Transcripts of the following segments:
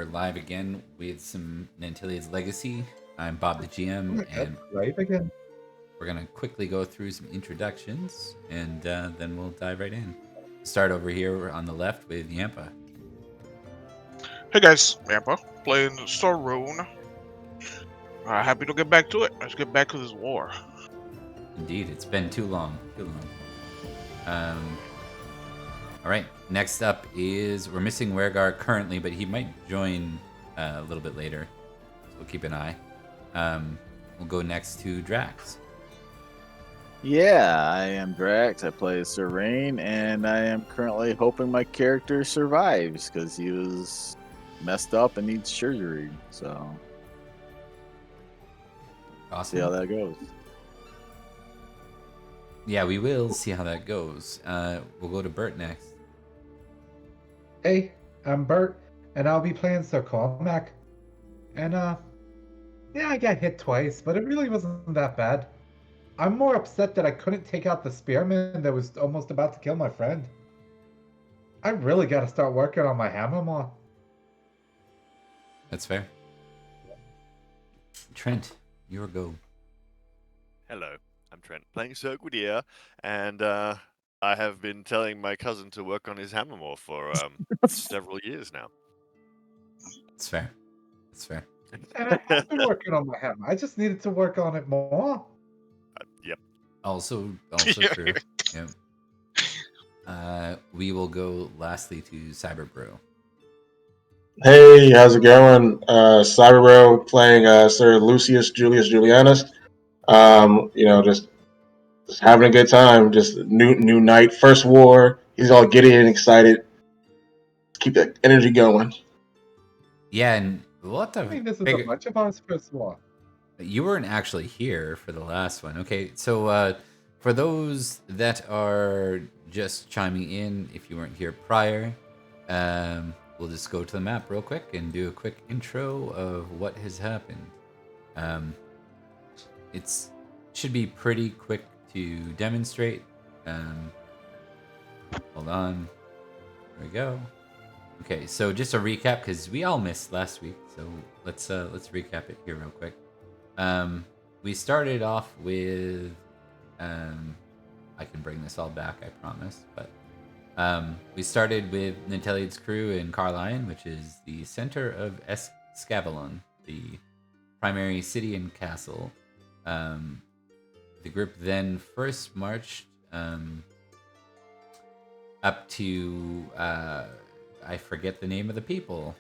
are live again with some Nanteleod's Legacy. I'm Bob the GM, and Live again. we're going to quickly go through some introductions, and then we'll dive right in. Start over here on the left with Yampa. Hey guys, Yampa, playing Sorone. Happy to get back to it. Let's get back to this war. Indeed, it's been too long. All right, next up is, we're missing Wergar currently, but he might join a little bit later, so we'll keep an eye. We'll go next to Drax. Yeah, I am Drax. I play Serene, and I am currently hoping my character survives because he was messed up and needs surgery. So, Awesome. see how that goes. Yeah, we will see how that goes. We'll go to Bert next. Hey, I'm Bert, and I'll be playing Sir Cormac. And yeah, I got hit twice, but it really wasn't that bad. I'm more upset that I couldn't take out the spearman that was almost about to kill my friend. I really got to start working on my hammer more. That's fair. Trent, your go. Hello, I'm Trent, playing Sir Gwydir, and I have been telling my cousin to work on his hammer more for several years now. That's fair. That's fair. And I have been working on my hammer. I just needed to work on it more. Yep. Also true. Yep. We will go lastly to Cyberbro. Hey, how's it going? Cyberbro playing Sir Lucius Julius Julianus. Just having a good time. Just new night, first war. He's all giddy and excited. Keep that energy going. Yeah, and what I the mean, this is a bunch of our first war. You weren't actually here for the last one. Okay, so for those that are just chiming in, if you weren't here prior, we'll just go to the map real quick and do a quick intro of what has happened. It should be pretty quick to demonstrate. Hold on. There we go. Okay, so just a recap, because we all missed last week, so let's recap it here real quick. We started off with, I can bring this all back, I promise, but we started with Nanteleod's crew in Carlion, which is the center of Escavalon, the primary city and castle. The group then first marched up to, I forget the name of the people.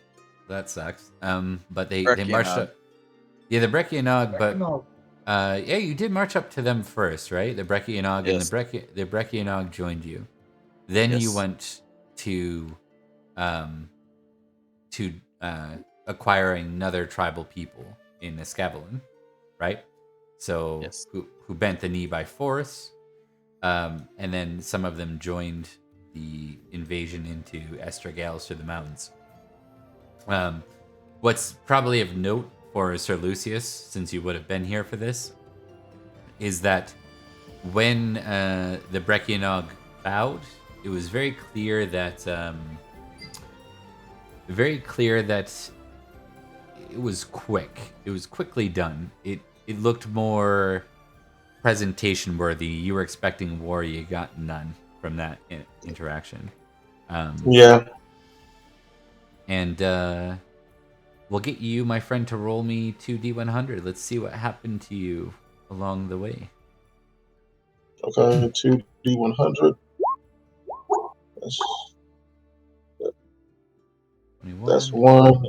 That sucks. But they marched up. Yeah, the Breccianog, but yeah, you did march up to them first, right? The Breccianog, Yes. and the Breccianog joined you. Then Yes. you went to acquiring another tribal people in Escavalon, right? So Yes. who bent the knee by force, and then some of them joined the invasion into Estregales through the mountains. What's probably of note for Sir Lucius, since you would have been here for this, is that when the Breccianog bowed, it was very clear that it was quick. It was quickly done. It looked more presentation worthy. You were expecting war, you got none from that interaction. Yeah. And we'll get you, my friend, to roll me 2d100. Let's see what happened to you along the way. Okay, 2d100. That's one.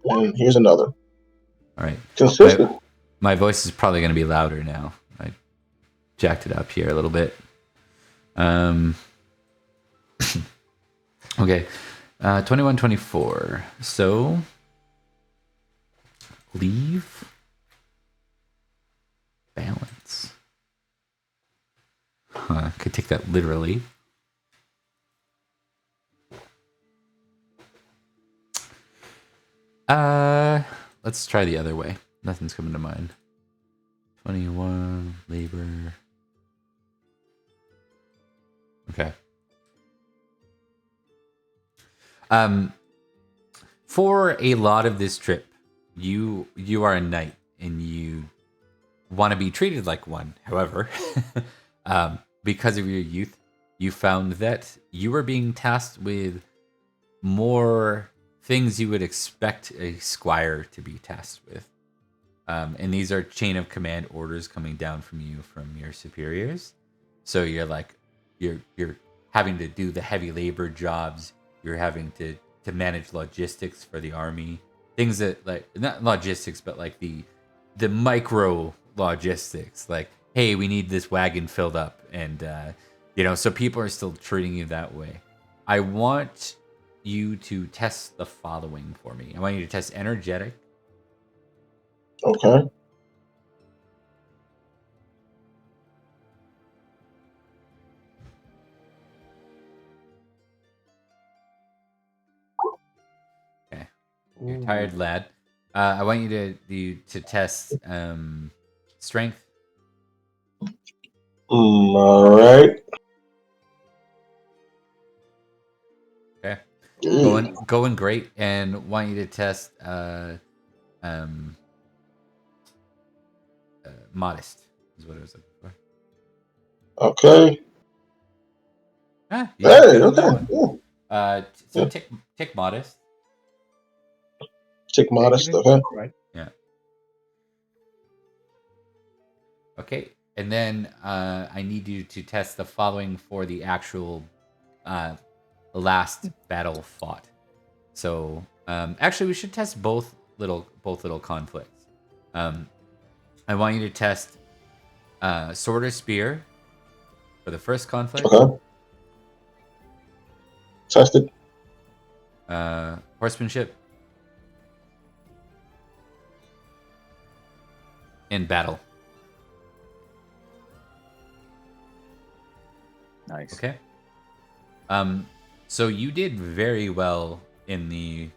And here's another. All right. Consistent. My voice is probably going to be louder now. I jacked it up here a little bit. Okay. 21, 24. So leave balance. Could take that literally. Let's try the other way. Nothing's coming to mind. 21 labor. Okay. For a lot of this trip, you are a knight and you want to be treated like one. However, because of your youth, you found that you were being tasked with more things you would expect a squire to be tasked with. And these are chain of command orders coming down from you from your superiors. So you're like, you're having to do the heavy labor jobs. You're having to manage logistics for the army. Things that, like, not logistics, but like the micro logistics. Like, hey, we need this wagon filled up, and so people are still treating you that way. I want you to test the following for me. I want you to test energetic. Okay. Okay. You're tired, lad. I want you to test strength. All right. Okay. Ooh. Going great, and want you to test modest is what I was looking for. Okay. You did Hey. good on that Okay. one. Yeah. So Yeah. tick modest. Check modest. Taking it, Okay. right? Yeah. Okay, and then I need you to test the following for the actual last battle fought. So actually, we should test both little conflicts. I want you to test sword or spear for the first conflict. Okay. Tested. Horsemanship in battle. Nice. Okay. So you did very well in the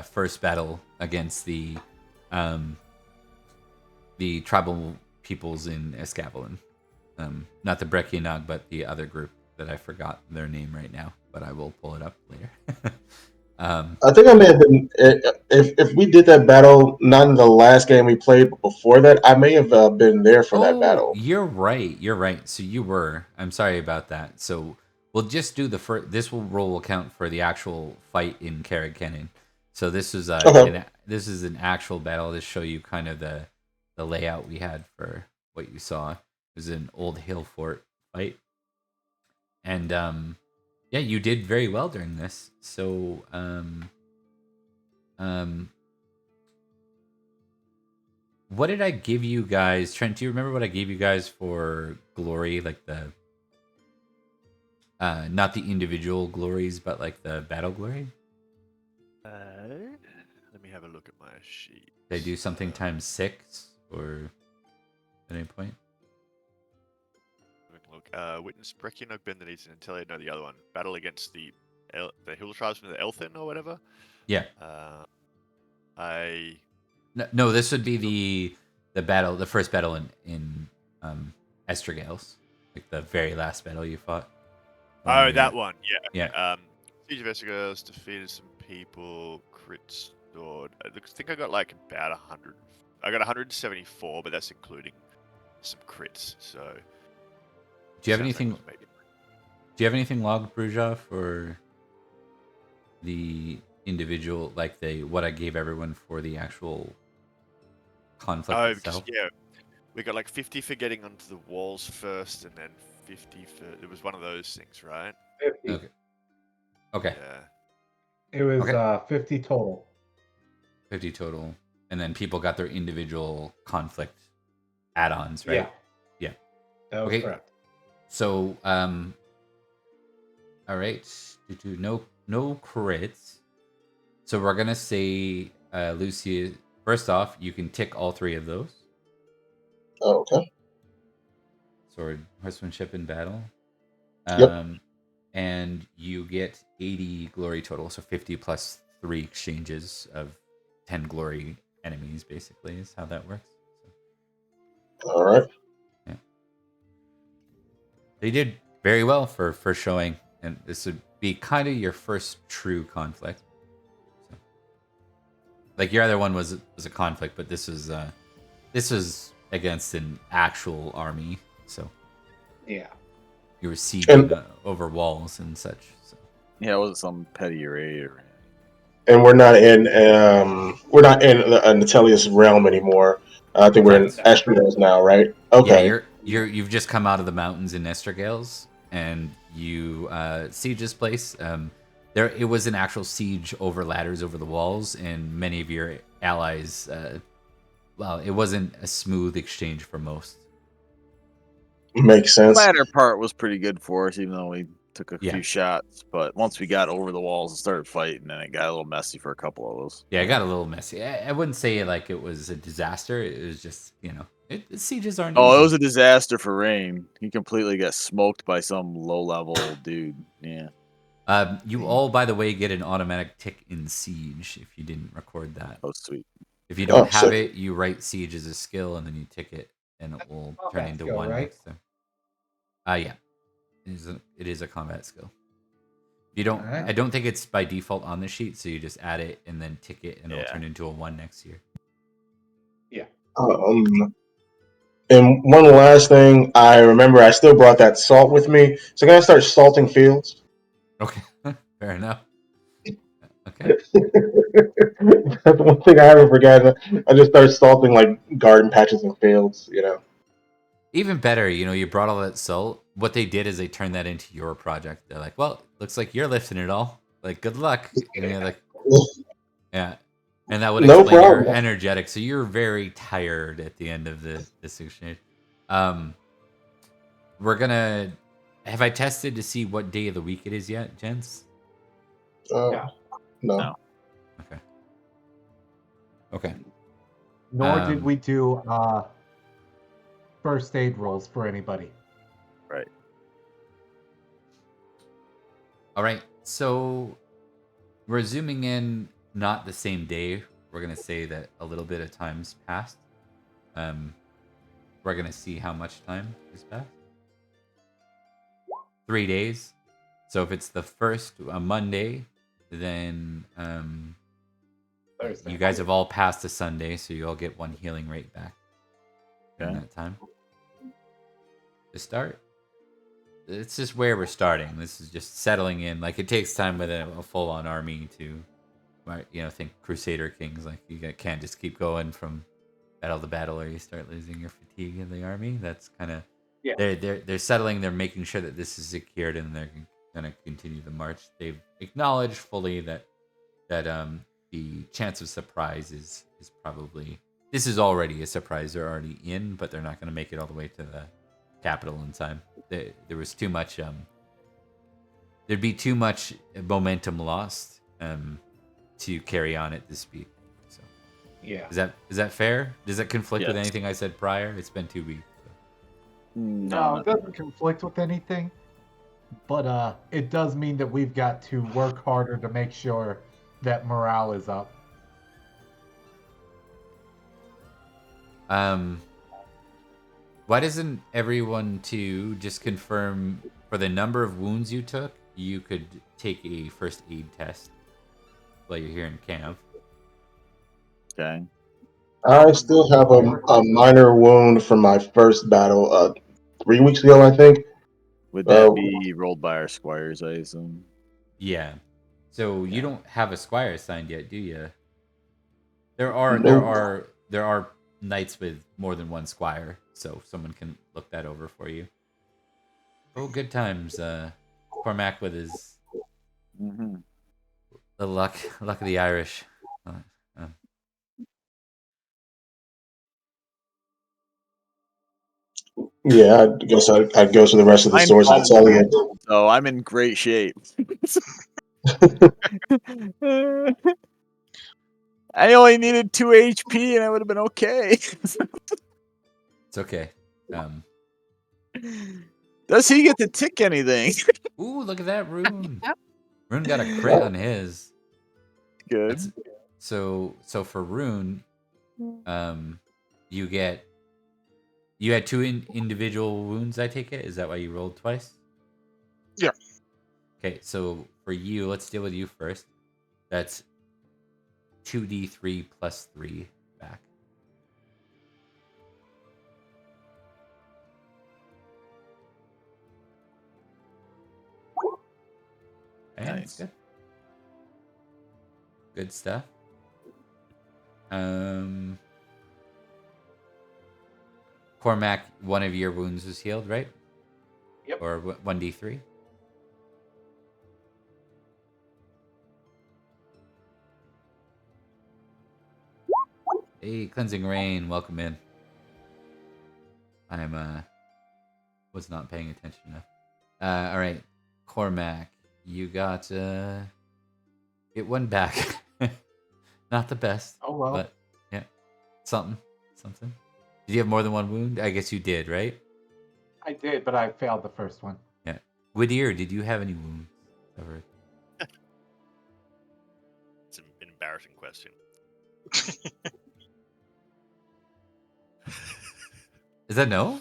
first battle against the tribal peoples in Escavalon. Not the Breccianog, but the other group that I forgot their name right now, but I will pull it up later. I think I may have been if we did that battle not in the last game we played, but before that, I may have been there for that battle. You're right. You're right. So you were. I'm sorry about that. So we'll just do the first. This will count for the actual fight in Carrick-Kennen. So this is Okay. this is an actual battle to show you kind of the layout we had for what you saw. It was an old hill fort fight, and yeah, you did very well during this. So what did I give you guys? Trent, do you remember what I gave you guys for glory? Like the not the individual glories, but like the battle glory? Let me have a look at my sheet. Did I do something times 6 or at any point? Look, witness Breccianog, Bendenese, and Nanteleod. No, the other one. Battle against the hill tribesmen, the Elthin or whatever. Yeah. No, this would be the battle, the first battle in Estregales, like the very last battle you fought. Oh, that one. Yeah. Yeah. Siege of Estregales, defeated some people, crit stored. I think I got like about 100. I got 174, but that's including some crits. So. Do you have anything? Do you have anything logged, Bruja, for the individual, like what I gave everyone for the actual conflict itself? Yeah, we got like 50 for getting onto the walls first, and then 50 for it was one of those things, right? 50. Okay. Yeah. It was 50 total. 50 total, and then people got their individual conflict add-ons, right? Yeah. That was correct. So, all right, no crits. So we're gonna say, Lucia. First off, you can tick all 3 of those. Oh, okay. Sword, horsemanship, in battle. Yep. And you get 80 glory total, so 50 plus 3 exchanges of 10 glory enemies. Basically, is how that works. So. All right. Yeah. They did very well for showing, and this would be kind of your first true conflict. So. Like your other one was a conflict, but this was against an actual army. So Yeah. you were And sieging over walls and such. So. Yeah, it wasn't some petty raid or and we're not in Nanteleod's realm anymore. I think we're in Correct. Estregales now, right? Yeah, Okay. you've just come out of the mountains in Estregales, and you siege this place. There it was an actual siege over ladders over the walls, and many of your allies. Well, it wasn't a smooth exchange for most. Makes the sense. latter part was pretty good for us, even though we took a Yeah. few shots. But once we got over the walls and started fighting, then it got a little messy for a couple of us. Yeah, it got a little messy. I wouldn't say like it was a disaster. It was just sieges aren't Oh, easy. it was a disaster for Rain. He completely got smoked by some low-level dude. Yeah. You all, by the way, get an automatic tick in siege if you didn't record that. Oh, sweet. If you don't Oh, have sick. it, you write siege as a skill and then you tick it, and it will turn Combat into skill, 1 right? next time. Yeah, it is a combat skill. You don't. Alright. I don't think it's by default on the sheet, so you just add it and then tick it, and it'll Yeah. turn into a 1 next year. And one last thing, I remember I still brought that salt with me, so I'm gonna start salting fields. Okay, fair enough. Okay. That's the one thing I haven't forgotten. I just started salting like garden patches and fields. Even better, you brought all that salt. What they did is they turned that into your project. They're like, well, looks like you're lifting it all. Like, good luck. And you're like, yeah. And that would No explain you're problem. energetic. So you're very tired at the end of this exchange. We're gonna. Have I tested to see what day of the week it is yet, gents? No. No. Okay. Okay. Nor did Um, we do first aid rolls for anybody. Right. All right. So we're zooming in, not the same day. We're gonna say that a little bit of time's passed. We're gonna see how much time has passed. 3 days. So if it's the first Monday, then Thursday. you guys have all passed the Sunday, so you all get 1 healing rate back in Okay. that time. To start, it's just where we're starting. This is just settling in. Like it takes time with a full-on army to, think Crusader Kings. Like you can't just keep going from battle to battle, or you start losing your fatigue in the army. That's kind of they're settling. They're making sure that this is secured, and they're gonna continue the march. They've acknowledged fully that the chance of surprise is probably, this is already a surprise. They're already in, but they're not gonna make it all the way to the capital in time. There was too much. There'd be too much momentum lost to carry on at this speed. So Yeah. is that fair? Does that conflict with Yes. anything I said prior? It's been 2 weeks. So. No, it doesn't conflict with anything. But it does mean that we've got to work harder to make sure that morale is up. Why doesn't everyone to just confirm for the number of wounds you took, you could take a first aid test while you're here in camp? Okay. I still have a minor wound from my first battle 3 weeks ago, I think. Would that be rolled by our squires, I assume? Yeah. So you don't have a squire assigned yet, do you? There are Nope. there are knights with more than 1 squire, so someone can look that over for you. Oh, good times. Cormac with his Mm-hmm. the luck of the Irish. Yeah, I guess I'd go to the rest of the I'm sources and tell you. So I'm in great shape. I only needed 2 HP and I would have been okay. It's okay. Does he get to tick anything? Ooh, look at that Rune. Rune got a crit on his. Good. That's, so for Rune, you had 2 individual wounds, I take it? Is that why you rolled twice? Yeah. Okay, so for you, let's deal with you first. That's 2d3 plus 3 back. And Nice. good. Good stuff. Cormac, one of your wounds was healed, right? Yep. Or 1d3? Hey, Cleansing Rain, welcome in. I'm was not paying attention enough. All right, Cormac, you got it one back. Not the best. Oh well. But yeah, something. Did you have more than one wound? I guess you did, right? I did, but I failed the first one. Yeah. Whittier, did you have any wounds? Ever? It's an embarrassing question. Is that no?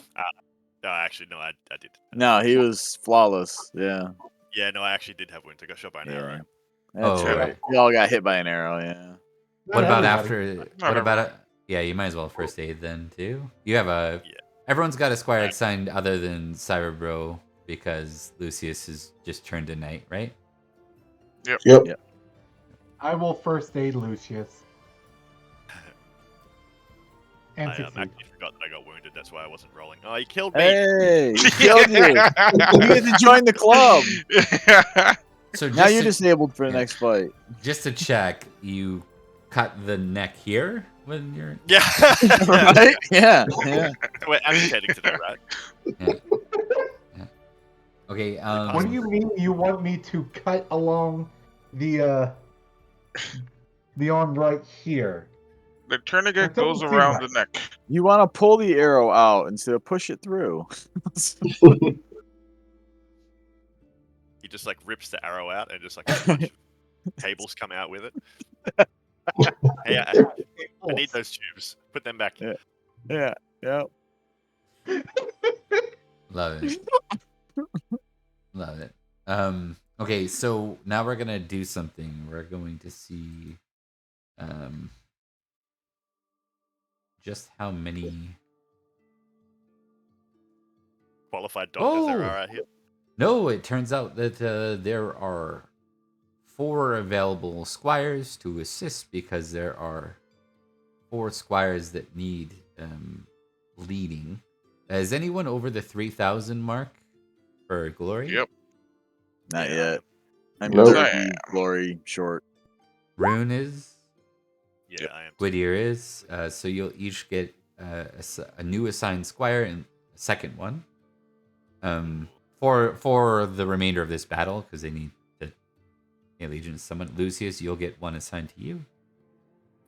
No, actually, no, I did. No, he was flawless. Yeah. Yeah, no, I actually did have wounds. I got shot by an arrow. That's Oh, right. We all got hit by an arrow, yeah. What Not about everybody. after? Not What about yeah, you might as well first aid then too. You have a. Yeah. Everyone's got a squire assigned other than Cyberbro because Lucius has just turned to knight, right? Yep. I will first aid Lucius. And I succeed. actually forgot that I got wounded. That's why I wasn't rolling. Oh, he killed me. Hey, he killed you. You get to join the club. So Now you're disabled for the yeah. next fight. Just to check, you cut the neck here when you're. Yeah. Right? Yeah. Yeah. We're amputating today, right? Yeah. Okay. What do you mean you want me to cut along the arm right here? The tourniquet That doesn't goes seem around right. the neck. You want to pull the arrow out instead of push it through. He just like rips the arrow out and just like a bunch of cables come out with it. Hey, I need those tubes. Put them back. Yeah. Yeah. Love it. Love it. Okay, so now we're gonna do something. We're going to see just how many Qualified doctors there Oh! are out here. No, it turns out that there are 4 available squires to assist because there are 4 squires that need leading. Is anyone over the 3,000 mark for glory? Yep. Not Yeah. yet. I'm Nope. 30 glory short. Rune is. Yeah, I am. Whittier is. So you'll each get a new assigned squire and a second one. For the remainder of this battle, because they need the allegiance to someone. Lucius, you'll get one assigned to you.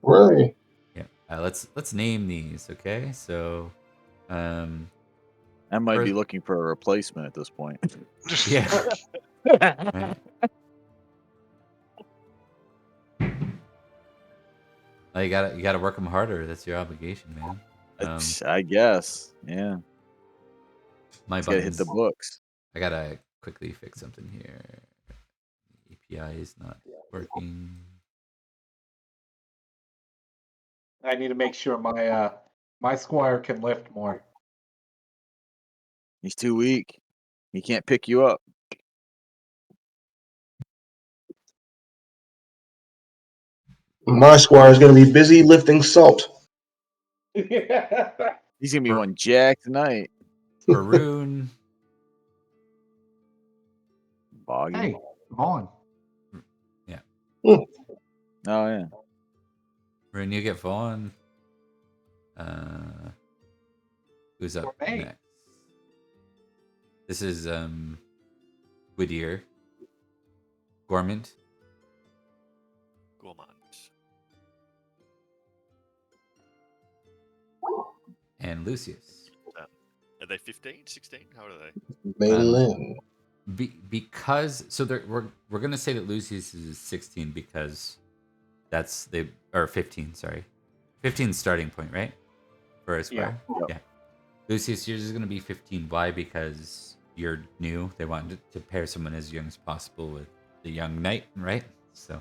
Right. Yeah. Let's name these. Okay. So, I might be First- looking for a replacement at this point. yeah. Right. Well, you gotta work them harder. That's your obligation, man. I guess. Yeah. My Let's gotta hit buttons. the books. I gotta quickly fix something here. API is not working. I need to make sure my squire can lift more. He's too weak. He can't pick you up. My squire is going to be busy lifting salt. He's gonna be one jack tonight. For Rune, Boggy. Hey, Vaughn. Oh yeah. Rune, you get Vaughn. Who's up For me. next? This is Whittier, Gormand, Gourmand. and Lucius. Are they 15, 16? How old are they? Merlin. Because so we're gonna say that Lucius is 16 because that's or 15. Sorry, 15 starting point, right? For a square. Yep. Yeah. Lucius, yours is gonna be 15. Why? Because you're new. They wanted to pair someone as young as possible with the young knight, right? So,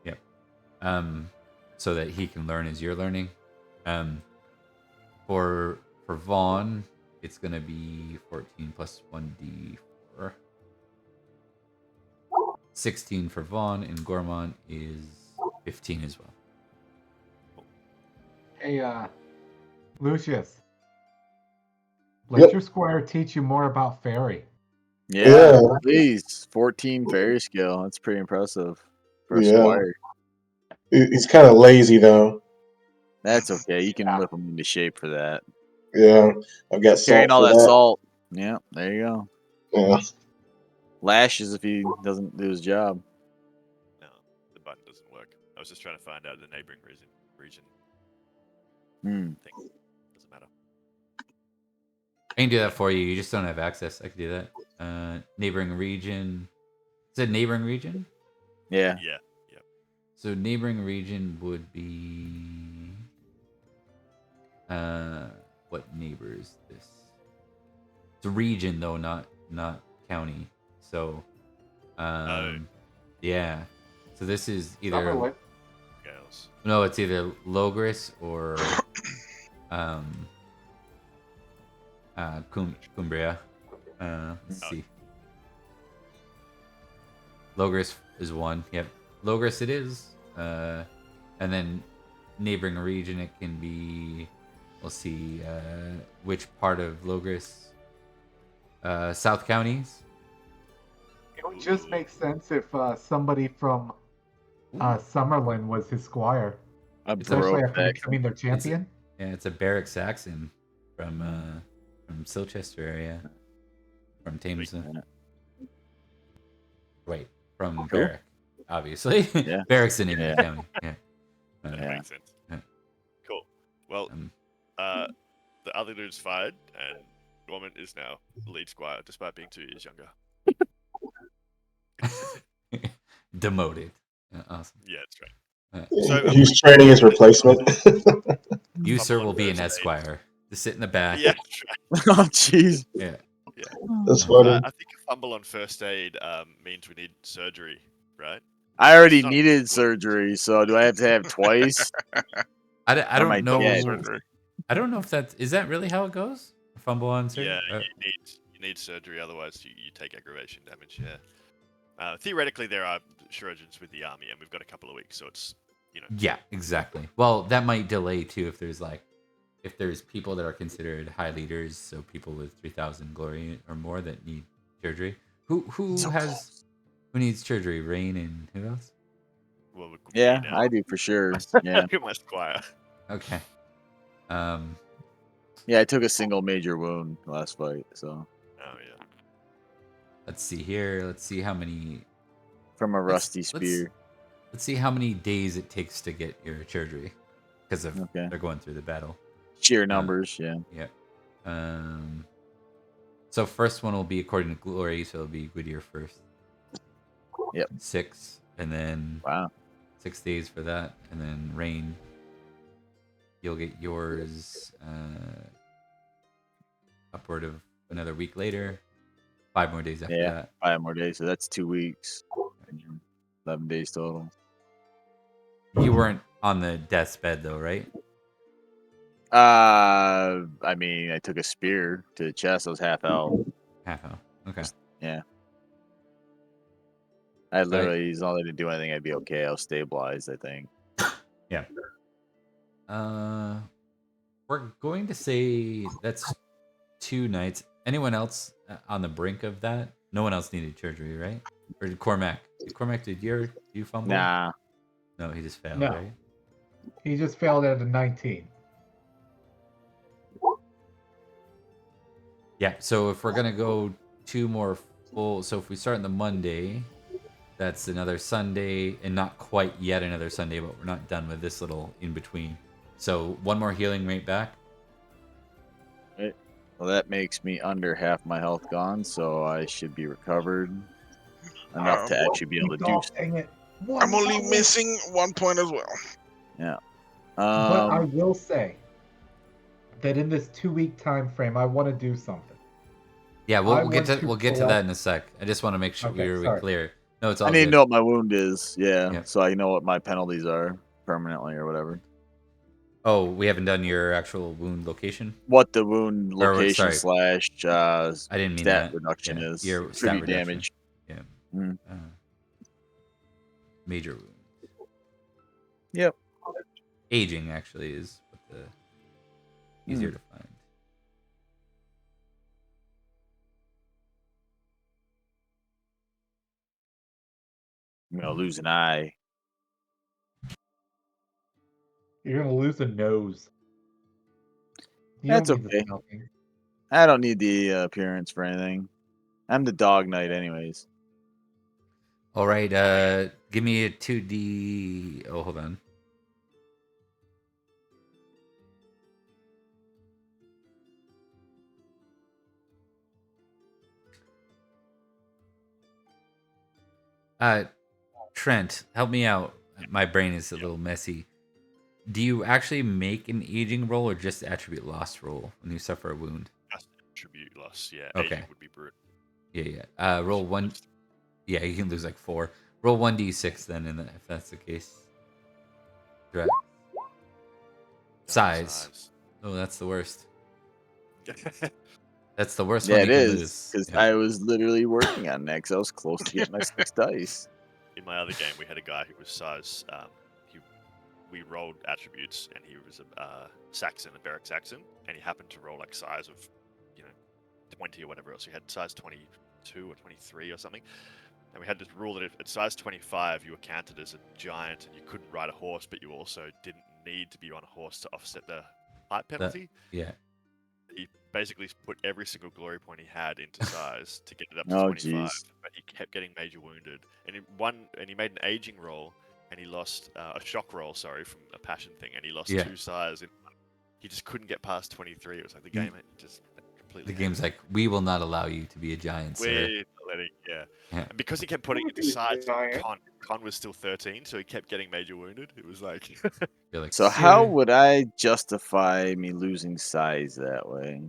yep. so that he can learn as you're learning. For Vaughn, it's gonna be 14 plus 1d4. 16 for Vaughn, and Gormont is 15 as well. Hey, Lucius. Let your squire teach you more about fairy. Yeah, please. 14 fairy skill. That's pretty impressive for a squire. He's kind of lazy though. That's okay. You can whip him into shape for that. Yeah, I've got Carrying salt all for that that. salt. Yeah, there you go. Yeah. Lashes if he doesn't do his job. No, the button doesn't work. I was just trying to find out the neighboring region Hmm. thing. Doesn't matter. I can do that for you. You just don't have access. I can do that. Neighboring region. Is it neighboring region? Yeah. Yeah. So neighboring region would be what neighbor is this? It's a region though, not county. So yeah. So this is either Gales. no, it's either Logris or Cumbria. Let's see. Logris is one. Yep. Logris it is. And then neighboring region it can be, we'll see which part of Logris. South counties. It would just make sense if somebody from Summerlin was his squire. Especially after becoming their champion. It's a Barrack Saxon from Silchester area. From Thamesville. Wait, from Barrack, obviously. Yeah. Barrack's in Indian County. Yeah. That makes sense. Yeah. Cool. Well, the other dude's fired, and Gorman is now the lead squire, despite being 2 years younger. Demoted. Awesome. Yeah, that's right. So he's training his replacement. Uther will be an esquire. To sit in the back. Yeah, that's right. Oh, jeez. Yeah. That's funny. I think a fumble on first aid means we need surgery, right? I already needed surgery, so do I have to have twice? I don't know. Dead? I don't know if is that really how it goes? A fumble on surgery? Yeah, you need surgery, otherwise you take aggravation damage. Yeah. Theoretically, there are surgeons with the army, and we've got a couple of weeks, so it's Yeah, exactly. Well, that might delay too if there's people that are considered high leaders, so people with 3,000 glory or more that need surgery. Who needs surgery? Rain and who else? Well, yeah, I do for sure. Yeah. My squire. Okay. Yeah, I took a single major wound last fight, so. Oh yeah. Let's see here. Let's see how many. From a rusty spear. Let's see how many days it takes to get your surgery, because they're going through the battle. Sheer numbers, yeah. Yeah. So first one will be according to glory, so it'll be Goodyear first. Yep. 6, and then 6 days for that, and then rain. You'll get yours upward of another week later. 5 more days after that. 5 more days, so that's 2 weeks. 11 days total. You weren't on the death's bed though, right? I mean, I took a spear to the chest. I was half out. Half out. Okay. Yeah. I literally, as long as I didn't do anything, I'd be okay. I was stabilized, I think. Yeah. We're going to say that's 2 nights. Anyone else on the brink of that? No one else needed surgery, right? Or did Cormac? Did you fumble? Nah. No, he just failed, No. right? He just failed at a 19. Yeah, so if we're gonna go 2 more full, so if we start on the Monday, that's another Sunday, and not quite yet another Sunday, but we're not done with this little in between. So 1 more healing rate back. Right. Well, that makes me under half my health gone, so I should be recovered enough to actually be able to do Dang it. I'm only missing 1 point as well. Yeah. But I will say that in this 2-week time frame, I want to do something. Yeah, we'll get to that in a sec. I just want to make sure Okay, we're sorry. clear. No, it's I all need to good. know what my wound is. Yeah, Yeah. so I know what my penalties are permanently or whatever. Oh, we haven't done your actual wound location? What the wound Or, location sorry. / I didn't mean stat that. reduction Yeah, is. your stat Tribute reduction. damage. Yeah. Mm. Major wound. Yep. Aging actually is what the easier to find. I'm gonna lose an eye. You're gonna lose a nose. You That's don't need the okay. smoking. I don't need the appearance for anything. I'm the dog knight, anyways. All right, give me a 2D. Oh, hold on. Trent, help me out. My brain is a little messy. Do you actually make an aging roll or just attribute loss roll when you suffer a wound? Just attribute loss. Yeah. Okay. Aging would be brutal. Yeah. Roll one. Yeah, you can lose like 4. Roll 1d6 then, if that's the case. Right. Size. Oh, that's the worst. That's the worst Yeah, one it you can is. lose. Because Yeah. I was literally working on that because I was close to getting my 6 dice. In my other game, we had a guy who was size. We rolled attributes, and he was a Saxon, a Beric Saxon, and he happened to roll like size of, 20 or whatever else. He had size 22 or 23 or something. And we had this rule that if at size 25 you were counted as a giant and you couldn't ride a horse, but you also didn't need to be on a horse to offset the height penalty. Yeah. He basically put every single glory point he had into size to get it up to Oh, 25, jeez. but he kept getting major wounded. And he made an aging roll, and he lost a shock roll, from a passion thing, and he lost 2 size. He just couldn't get past 23. It was like the game just completely. The game's like, we will not allow you to be a giant, sir. We're not letting, Yeah. And because he kept putting it to size, Con was still 13, so he kept getting major wounded. It was like. You're like, So how would I justify me losing size that way?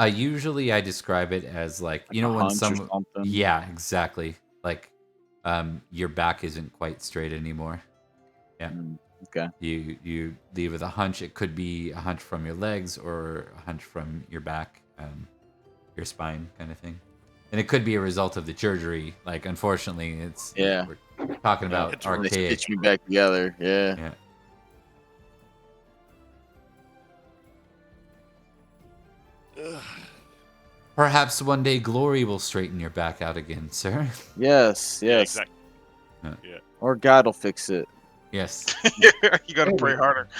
Usually I describe it as like a when hunch or something? Yeah, exactly. Like your back isn't quite straight anymore. Yeah. Okay. You leave with a hunch. It could be a hunch from your legs or a hunch from your back, your spine kind of thing. And it could be a result of the surgery. Like, unfortunately, it's we're talking about archaic. They stitch me back together. Yeah. Yeah. Perhaps one day glory will straighten your back out again, sir. Yes. Yeah, exactly. Yeah. Or God will fix it. Yes. You gotta pray harder.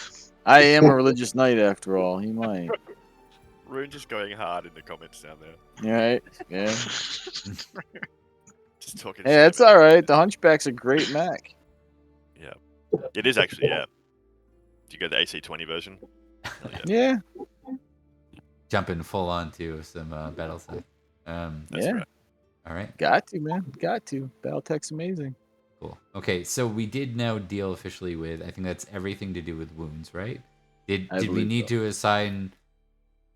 I am a religious knight after all. He might. Rune just going hard in the comments down there. Right? Yeah. Just talking. Hey, that's all right. The Hunchback's a great mech. Yeah. It is actually, yeah. Do you go the AC20 version? Yeah. Jumping full on to some battle tech. That's right. All right. Got to, man. Got to. Battletech's amazing. Cool. Okay, so we did now deal officially with, I think that's everything to do with wounds, right? Did we need to assign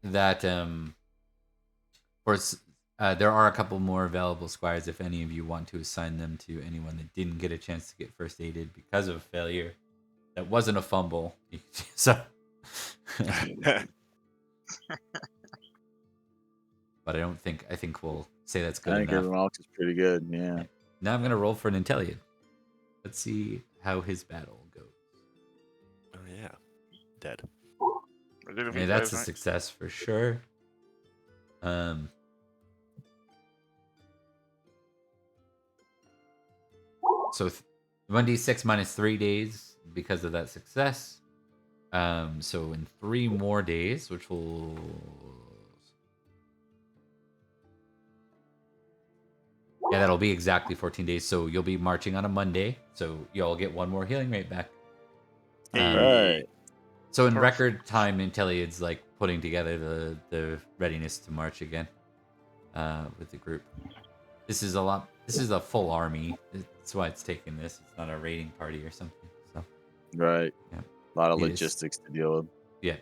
that, there are a couple more available squires if any of you want to assign them to anyone that didn't get a chance to get first aided because of failure. That wasn't a fumble. So but I think we'll say that's good I think enough. everyone else is pretty good. Yeah. Now I'm gonna roll for Nanteleod. Let's see how his battle goes. Oh yeah, dead. Yeah, that's a success for sure. So 1d6 minus 3 days because of that success. So in 3 more days, which will. Yeah, that'll be exactly 14 days. So you'll be marching on a Monday. So you'll get 1 more healing rate back. Right. So in record time, Nanteleod's like putting together the readiness to march again with the group. This is a full army. That's why it's taking this. It's not a raiding party or something. So Right. Yeah. A lot of logistics to deal with. Yeah.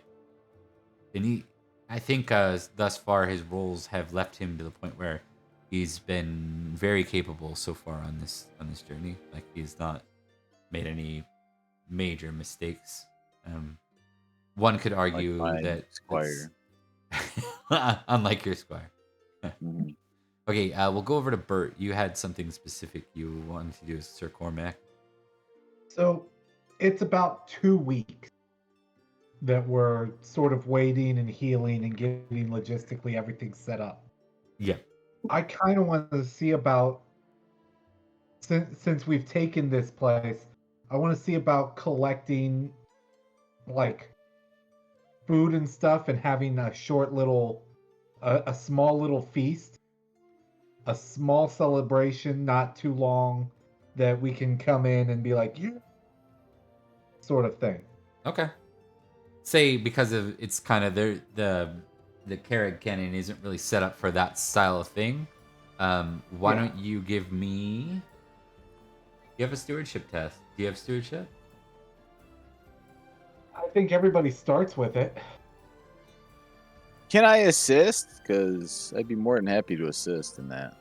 And I think thus far his roles have left him to the point where he's been very capable so far on this journey. Like he's not made any major mistakes. One could argue my that squire. unlike your squire. Mhm. Okay, we'll go over to Bert. You had something specific you wanted to do with Sir Cormac. So it's about 2 weeks that we're sort of waiting and healing and getting logistically everything set up. Yeah. I kind of want to see about, since we've taken this place, I want to see about collecting like food and stuff and having a short little, a small little feast, a small celebration, not too long, that we can come in and be like, yeah, sort of thing. Okay. Say because of it's kind of the Carrot Canyon isn't really set up for that style of thing. Why Yeah. don't you give me? You have a stewardship test. Do you have stewardship? I think everybody starts with it. Can I assist? Because I'd be more than happy to assist in that.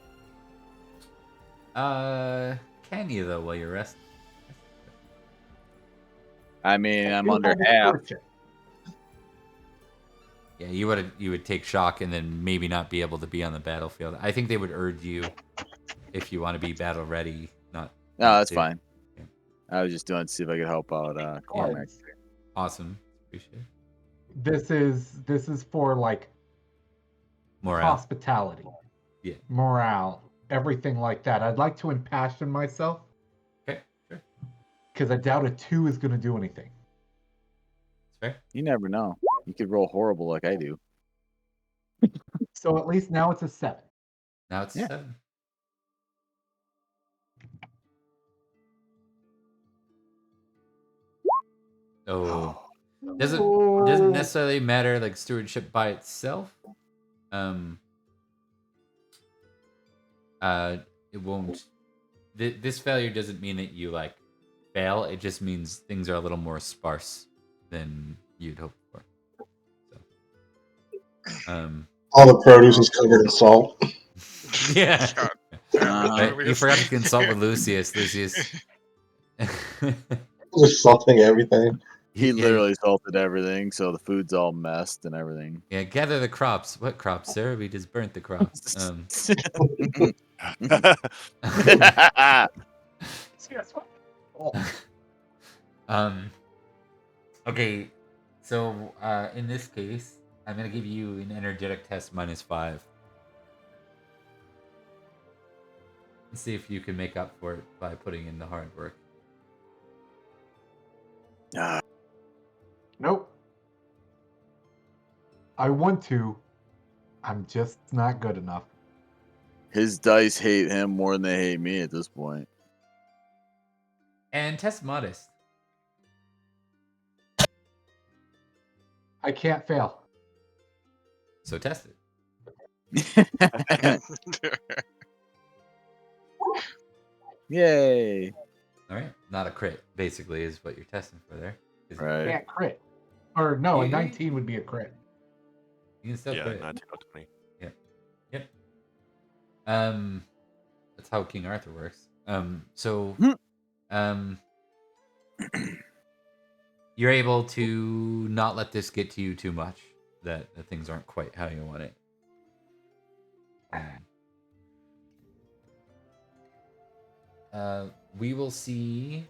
Can you though while you're resting? I mean, I'm You under have a half. stewardship. Yeah, you would take shock and then maybe not be able to be on the battlefield. I think they would urge you if you want to be battle ready. Not. No, not that's to. fine. Yeah. I was just doing to see if I could help out Cormac. Awesome. Appreciate it. This is for like Morale. hospitality, Yeah. morale, everything like that. I'd like to impassion myself Okay. Sure. because I doubt a 2 is going to do anything. It's fair. You never know. You could roll horrible like I do. So at least now it's a 7. Now it's Yeah. 7. Oh. Doesn't necessarily matter like stewardship by itself. It won't. This failure doesn't mean that you like fail. It just means things are a little more sparse than you'd hoped for. So, All the produce is covered in salt. yeah. God damn it, Uh-huh. You Julius. forgot to consult with Lucius. Lucius. Just salting everything. He Yeah, literally salted everything, so the food's all messed and everything. Yeah, gather the crops. What crops, sir? We just burnt the crops. Okay, so in this case, I'm gonna give you an energetic test -5. Let's see if you can make up for it by putting in the hard work. Nope. I want to. I'm just not good enough. His dice hate him more than they hate me at this point. And test modest. I can't fail. So test it. Yay! All right, not a crit. Basically, is what you're testing for there. 'Cause Right. Can't crit. Or no, a You- 19 would be a crit. You can still Yeah, crit. 19 or 20. Yep. That's how King Arthur works. So, you're able to not let this get to you too much. That things aren't quite how you want it. We will see.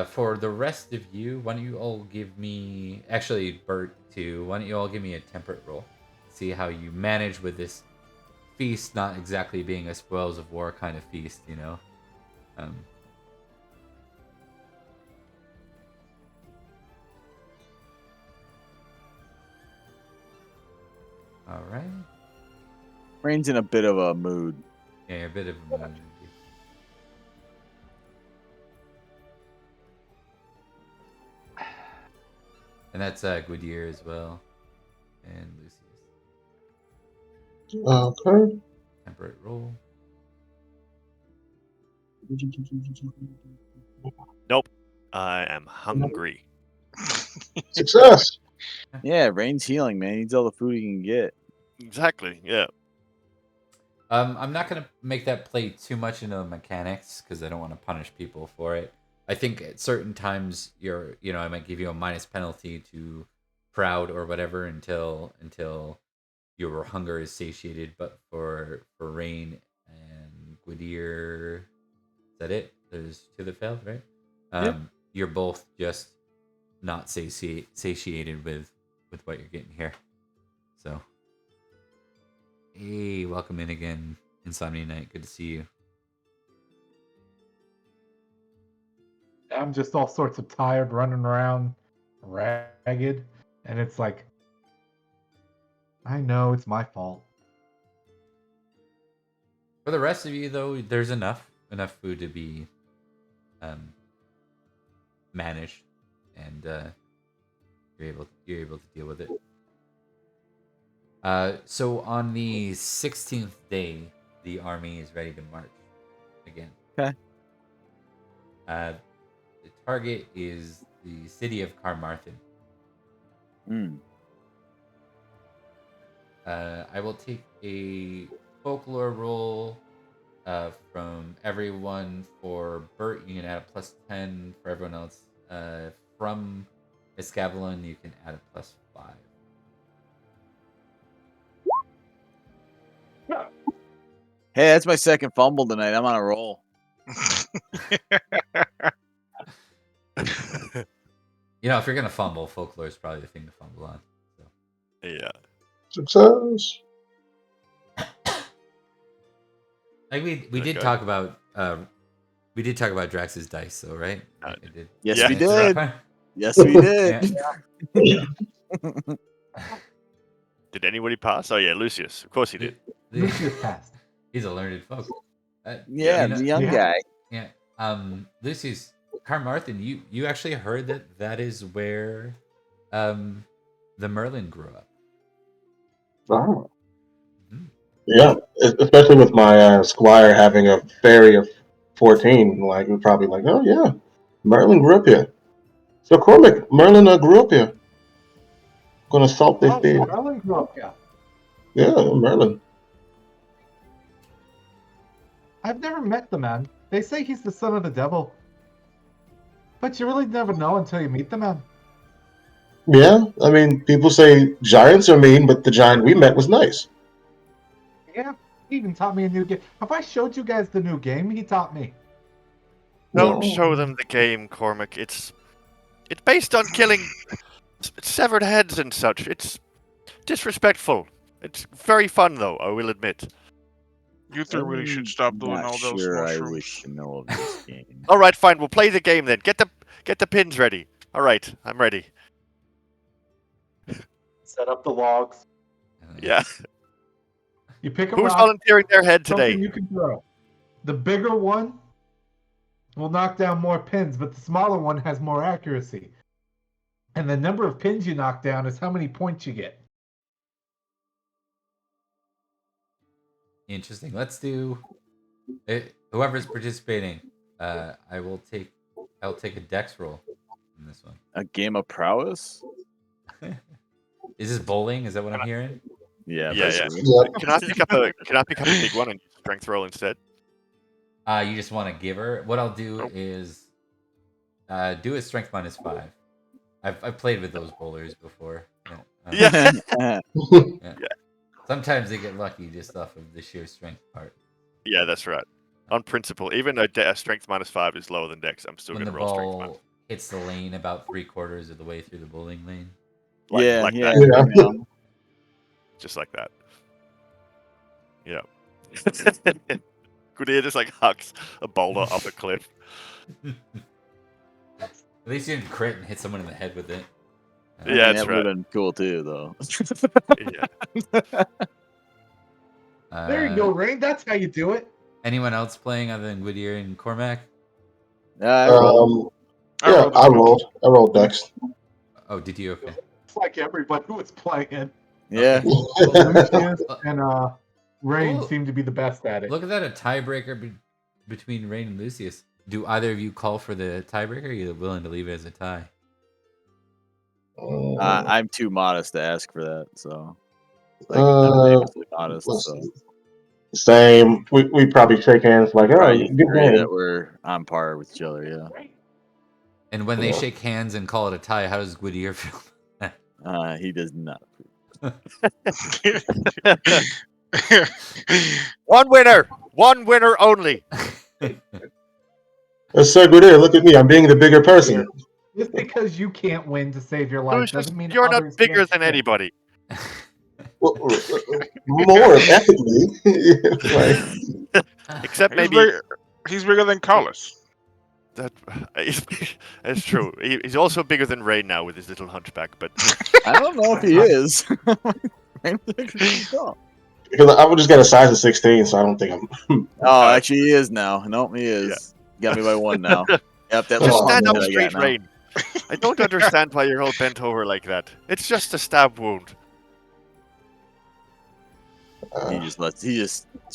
For the rest of you, why don't you all give me... Actually, Bert, too. Why don't you all give me a temperate roll? See how you manage with this feast not exactly being a spoils of war kind of feast, you know? All right. Rain's in a bit of a mood. Yeah, a bit of a mood. And that's Gwydir as well. And Lucius. Okay. Temperate roll. Nope. I am hungry. Success. Yeah, Rain's healing, man. He needs all the food he can get. Exactly. Yeah. I'm not gonna make that play too much into the mechanics because I don't want to punish people for it. I think at certain times I might give you a minus penalty to proud or whatever until your hunger is satiated. But for Rain and Gwydir, is that it? There's two that failed, right? Yep. You're both just not satiated with what you're getting here. So, hey, welcome in again, Insomnia Knight. Good to see you. I'm just all sorts of tired, running around, ragged, and it's like, I know it's my fault. For the rest of you, though, there's enough food to be managed, and you're able to deal with it. So on the 16th day, the army is ready to march again. Okay. The target is the city of Carmarthen. I will take a folklore roll from everyone. For Bert, you can add a +10. For everyone else, from Escavalon, you can add a +5. Hey, that's my second fumble tonight. I'm on a roll. If you're gonna fumble, folklore is probably the thing to fumble on. So. Yeah. Success. Like we did talk about Drax's dice, though, right? I did. Yes, Yeah. we did. Yes, we did. Did anybody pass? Oh yeah, Lucius. Of course he did. Lucius passed. He's a learned folk. Yeah, the young guy. Yeah. Lucius, Carmarthen, you actually heard that is where the Merlin grew up. Oh. Yeah, especially with my squire having a fairy of 14, like we're probably like, oh yeah, Merlin grew up here. So Cormac, Merlin grew up here. Gonna salt this beer. Merlin grew up, yeah. Yeah, Merlin. I've never met the man. They say he's the son of the devil. But you really never know until you meet the man. Yeah, I mean, people say giants are mean, but the giant we met was nice. Yeah, he even taught me a new game. Have I showed you guys the new game he taught me? Don't show them the game, Cormac. It's based on killing severed heads and such. It's disrespectful. It's very fun, though, I will admit. Uther really should stop doing all those sure I mushrooms. wish to know of this game. All right, fine. We'll play the game then. Get the pins ready. All right, I'm ready. Set up the logs. Yeah. You pick a Who's rock, volunteering their head something today? you can throw. The bigger one will knock down more pins, but the smaller one has more accuracy. And the number of pins you knock down is how many points you get. Interesting. Let's do it. Whoever's participating, I'll take a dex roll in this one. A game of prowess? Is this bowling? Is that what I'm hearing? Yeah. Yeah. Can I pick up a big one and strength roll instead? You just want to give her. What I'll do is do a strength -5. I've played with those bowlers before. Yeah. Yeah. Sometimes they get lucky just off of the sheer strength part. Yeah, that's right. On principle, even though strength -5 is lower than dex, I'm still When going the to roll strength ball hits the lane about 3/4 of the way through the bowling lane. like yeah. that. Just like that. Yeah. Good ear just like hucks a boulder off a cliff. At least you didn't crit and hit someone in the head with it. Yeah, that's that would have been cool too, though. Yeah. There you go, Rain. That's how you do it. Anyone else playing other than Whittier and Cormac? I rolled Dex. Oh, did you? Okay. It's like everybody who was playing. Yeah. Lucius and Rain Ooh. seem to be the best at it. Look at that, a tiebreaker between Rain and Lucius. Do either of you call for the tiebreaker, or are you willing to leave it as a tie? I'm too modest to ask for that, so. I'm famously modest, so. Same. We probably shake hands like, all right, Probably good agree that game. we're on par with each other. Yeah. And when they Yeah. shake hands and call it a tie, how does Whittier feel? He does not. One winner only. Sir Gudere, look at me. I'm being the bigger person. Just because you can't win to save your life Lucius, doesn't mean you're not others bigger can't than win. anybody. Well, more ethically. Like, Except He's maybe bigger. He's bigger than Collis. that. That's true. He's also bigger than Ray now with his little hunchback. But I don't know if he is. because I just got a size of 16, so I don't think I'm. Oh, actually, he is now. Nope, he is. Got me by one now. Yep, that just little stand hunch up that I straight, got now. Rain. I don't understand why you're all bent over like that. It's just a stab wound. He just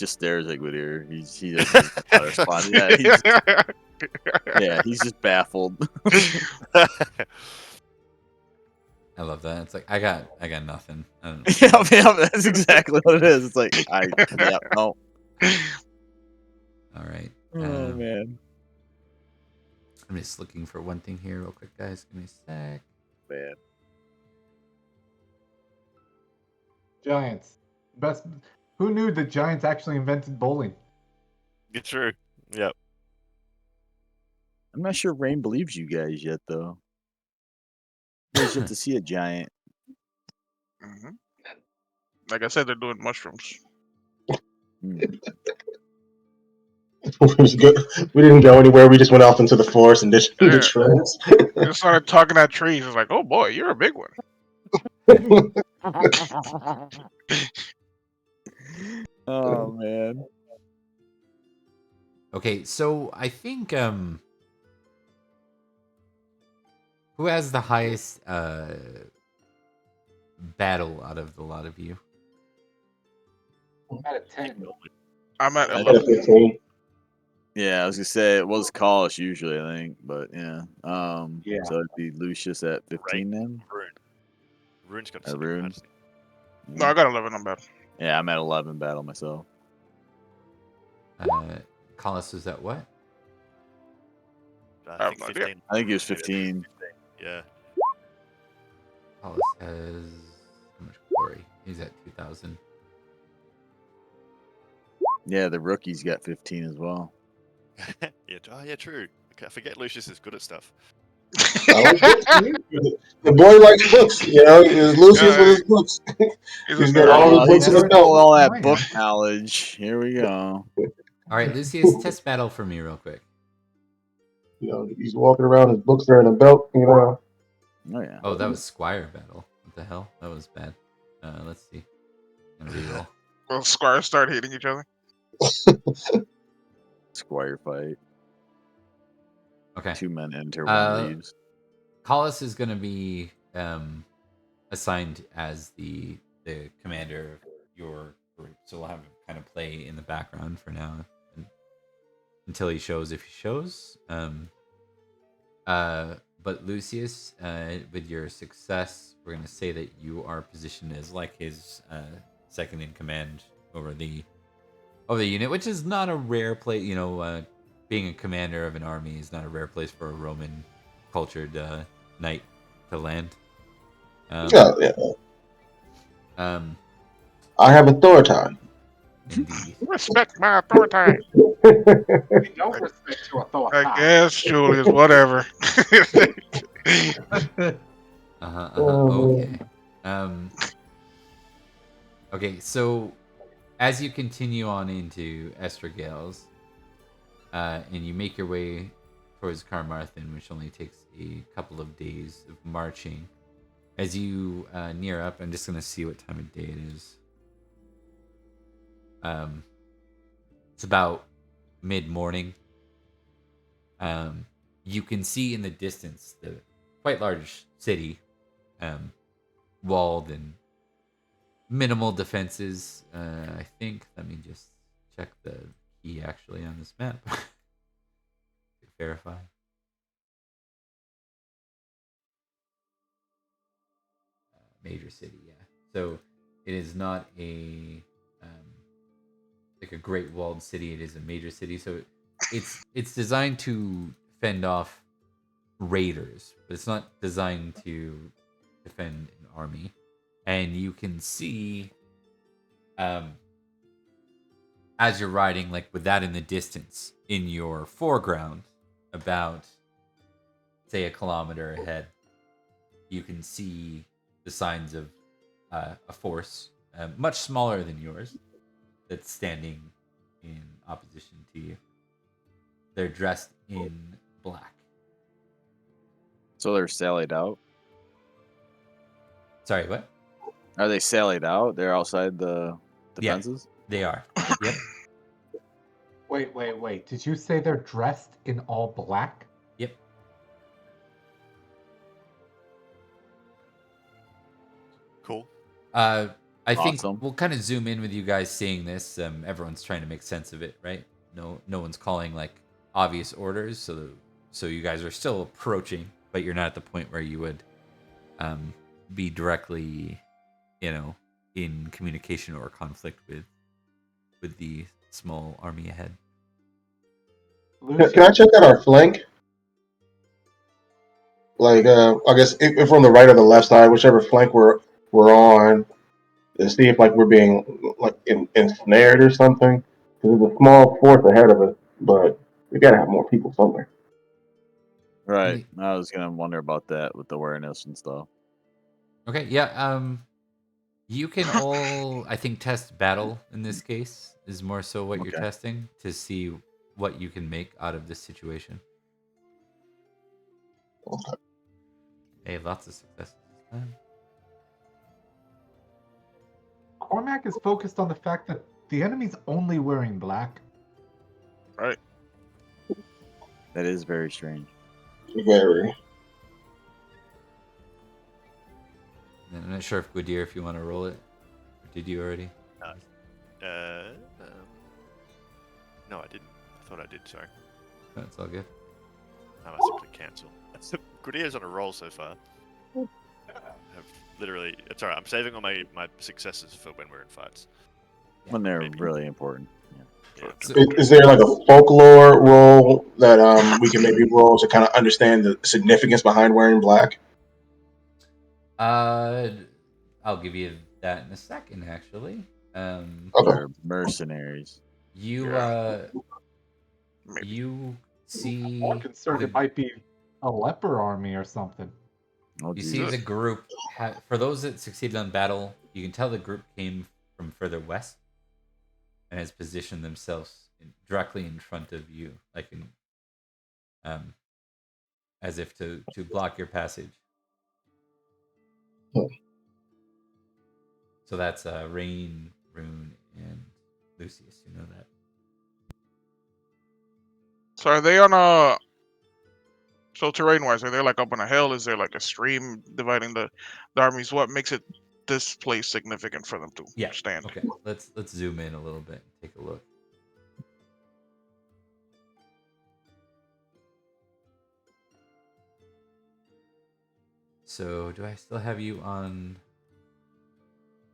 stares at Whittier. He doesn't know how to respond. Yeah, he's just baffled. I love that. It's like I got nothing. I don't Yeah, that's exactly what it is. It's like no. All right. Oh man. I'm just looking for one thing here, real quick, guys. Give me a sec. Man. Giants. Best. Who knew the Giants actually invented bowling? It's true. Yep. I'm not sure Rain believes you guys yet, though. He's yet to see a giant. Hmm. Like I said, they're doing mushrooms. We didn't go anywhere. We just went off into the forest and did Yeah. shrooms. They just started talking at trees. It's like, oh boy, you're a big one. Oh man. Okay, so I think who has the highest battle out of the lot of you? Out of 10. I'm at I 11. 15. Yeah, I was gonna say it was Collis usually, I think, but yeah. Yeah. So it'd be Lucius at 15 then. Rune's got Or a Rune. No, I got 11. I'm bad. Yeah, I'm at 11 battle myself. Collis was at what? I think no idea. 15. I think he was 15. Yeah. Collis has how much glory? He's at 2,000. Yeah, the rookie's got 15 as well. Yeah. Oh, yeah. True. I forget Lucius is good at stuff. The boy likes books, Is Lucius with his books. He's He's a got nerd. all the books He's in his got belt. all that Oh, book yeah. knowledge. Here we go. All right, Lucius, test battle for me real quick. He's walking around, his books are in a belt, Oh yeah. Oh, that was Squire battle. What the hell? That was bad. Let's see. I'm gonna reroll. Well, squires start hating each other. Squire fight. Okay. 2 men enter, 1 leaves. Collis is gonna be assigned as the commander of your group, so we'll have him kind of play in the background for now until he shows, if he shows. But Lucius, with your success, we're gonna say that you are positioned as like his second in command over the unit, which is not a rare place. Being a commander of an army is not a rare place for a Roman cultured knight to land. Yeah. I have authority. Indeed. Respect my authority. We don't respect your authority. I guess, Julius, whatever. Okay. Okay, so as you continue on into Estregales, and you make your way towards Carmarthen, which only takes a couple of days of marching, as you near up, I'm just gonna see what time of day it is. It's about mid-morning. You can see in the distance the quite large city, walled and minimal defenses. I think. Let me just check the key actually on this map. Verify. Major city, yeah. So it is not a a great walled city. It is a major city, so it's designed to fend off raiders, but it's not designed to defend an army. And you can see, as you're riding, like with that in the distance, in your foreground, about say a kilometer ahead, you can see the signs of a force much smaller than yours that's standing in opposition to you. They're dressed in black. So they're sallied out. Sorry, what? Are they sallied out? They're outside the defenses. They are. Yep. Wait. Did you say they're dressed in all black? Yep. Cool. I think Awesome. we'll kind of zoom in with you guys seeing this. Everyone's trying to make sense of it, right? No one's calling like obvious orders, so you guys are still approaching, but you're not at the point where you would be directly, in communication or conflict with the small army ahead. Can I check out our flank? Like, I guess if we're on the right or the left side, whichever flank we're on, to see if like we're being like ensnared or something. Because there's a small force ahead of us, but we gotta have more people somewhere. Right. I was gonna wonder about that with awareness and stuff. Okay, yeah. You can all, I think, test battle in this case is more so what you're Okay. testing to see what you can make out of this situation. Okay. Hey, lots of successes this time. Cormac is focused on the fact that the enemy's only wearing black. Right. That is very strange. Very. And I'm not sure if Gwydir, if you want to roll it. Or did you already? No, I didn't. I thought I did. Sorry. That's all good. I simply cancel. Gwydir's on a roll so far. I've literally. It's alright. I'm saving all my successes for when we're in fights. When they're maybe. really important. Yeah. So, Is there like a folklore role that we can maybe roll to kind of understand the significance behind wearing black? I'll give you that in a second, actually. Okay. They're mercenaries. You Maybe. you see More concerned the- it might be a leper army or something. Oh, You see Jesus. the group, for those that succeeded on battle, you can tell the group came from further west and has positioned themselves directly in front of you, like as if to block your passage. Hmm. So that's Rain, Rune, and Lucius. You know that. So are they on a? So terrain-wise, are they like up on a hill? Is there like a stream dividing the armies? What makes it this place significant for them to Yeah. stand? Okay. Let's zoom in a little bit and take a look. So, do I still have you on?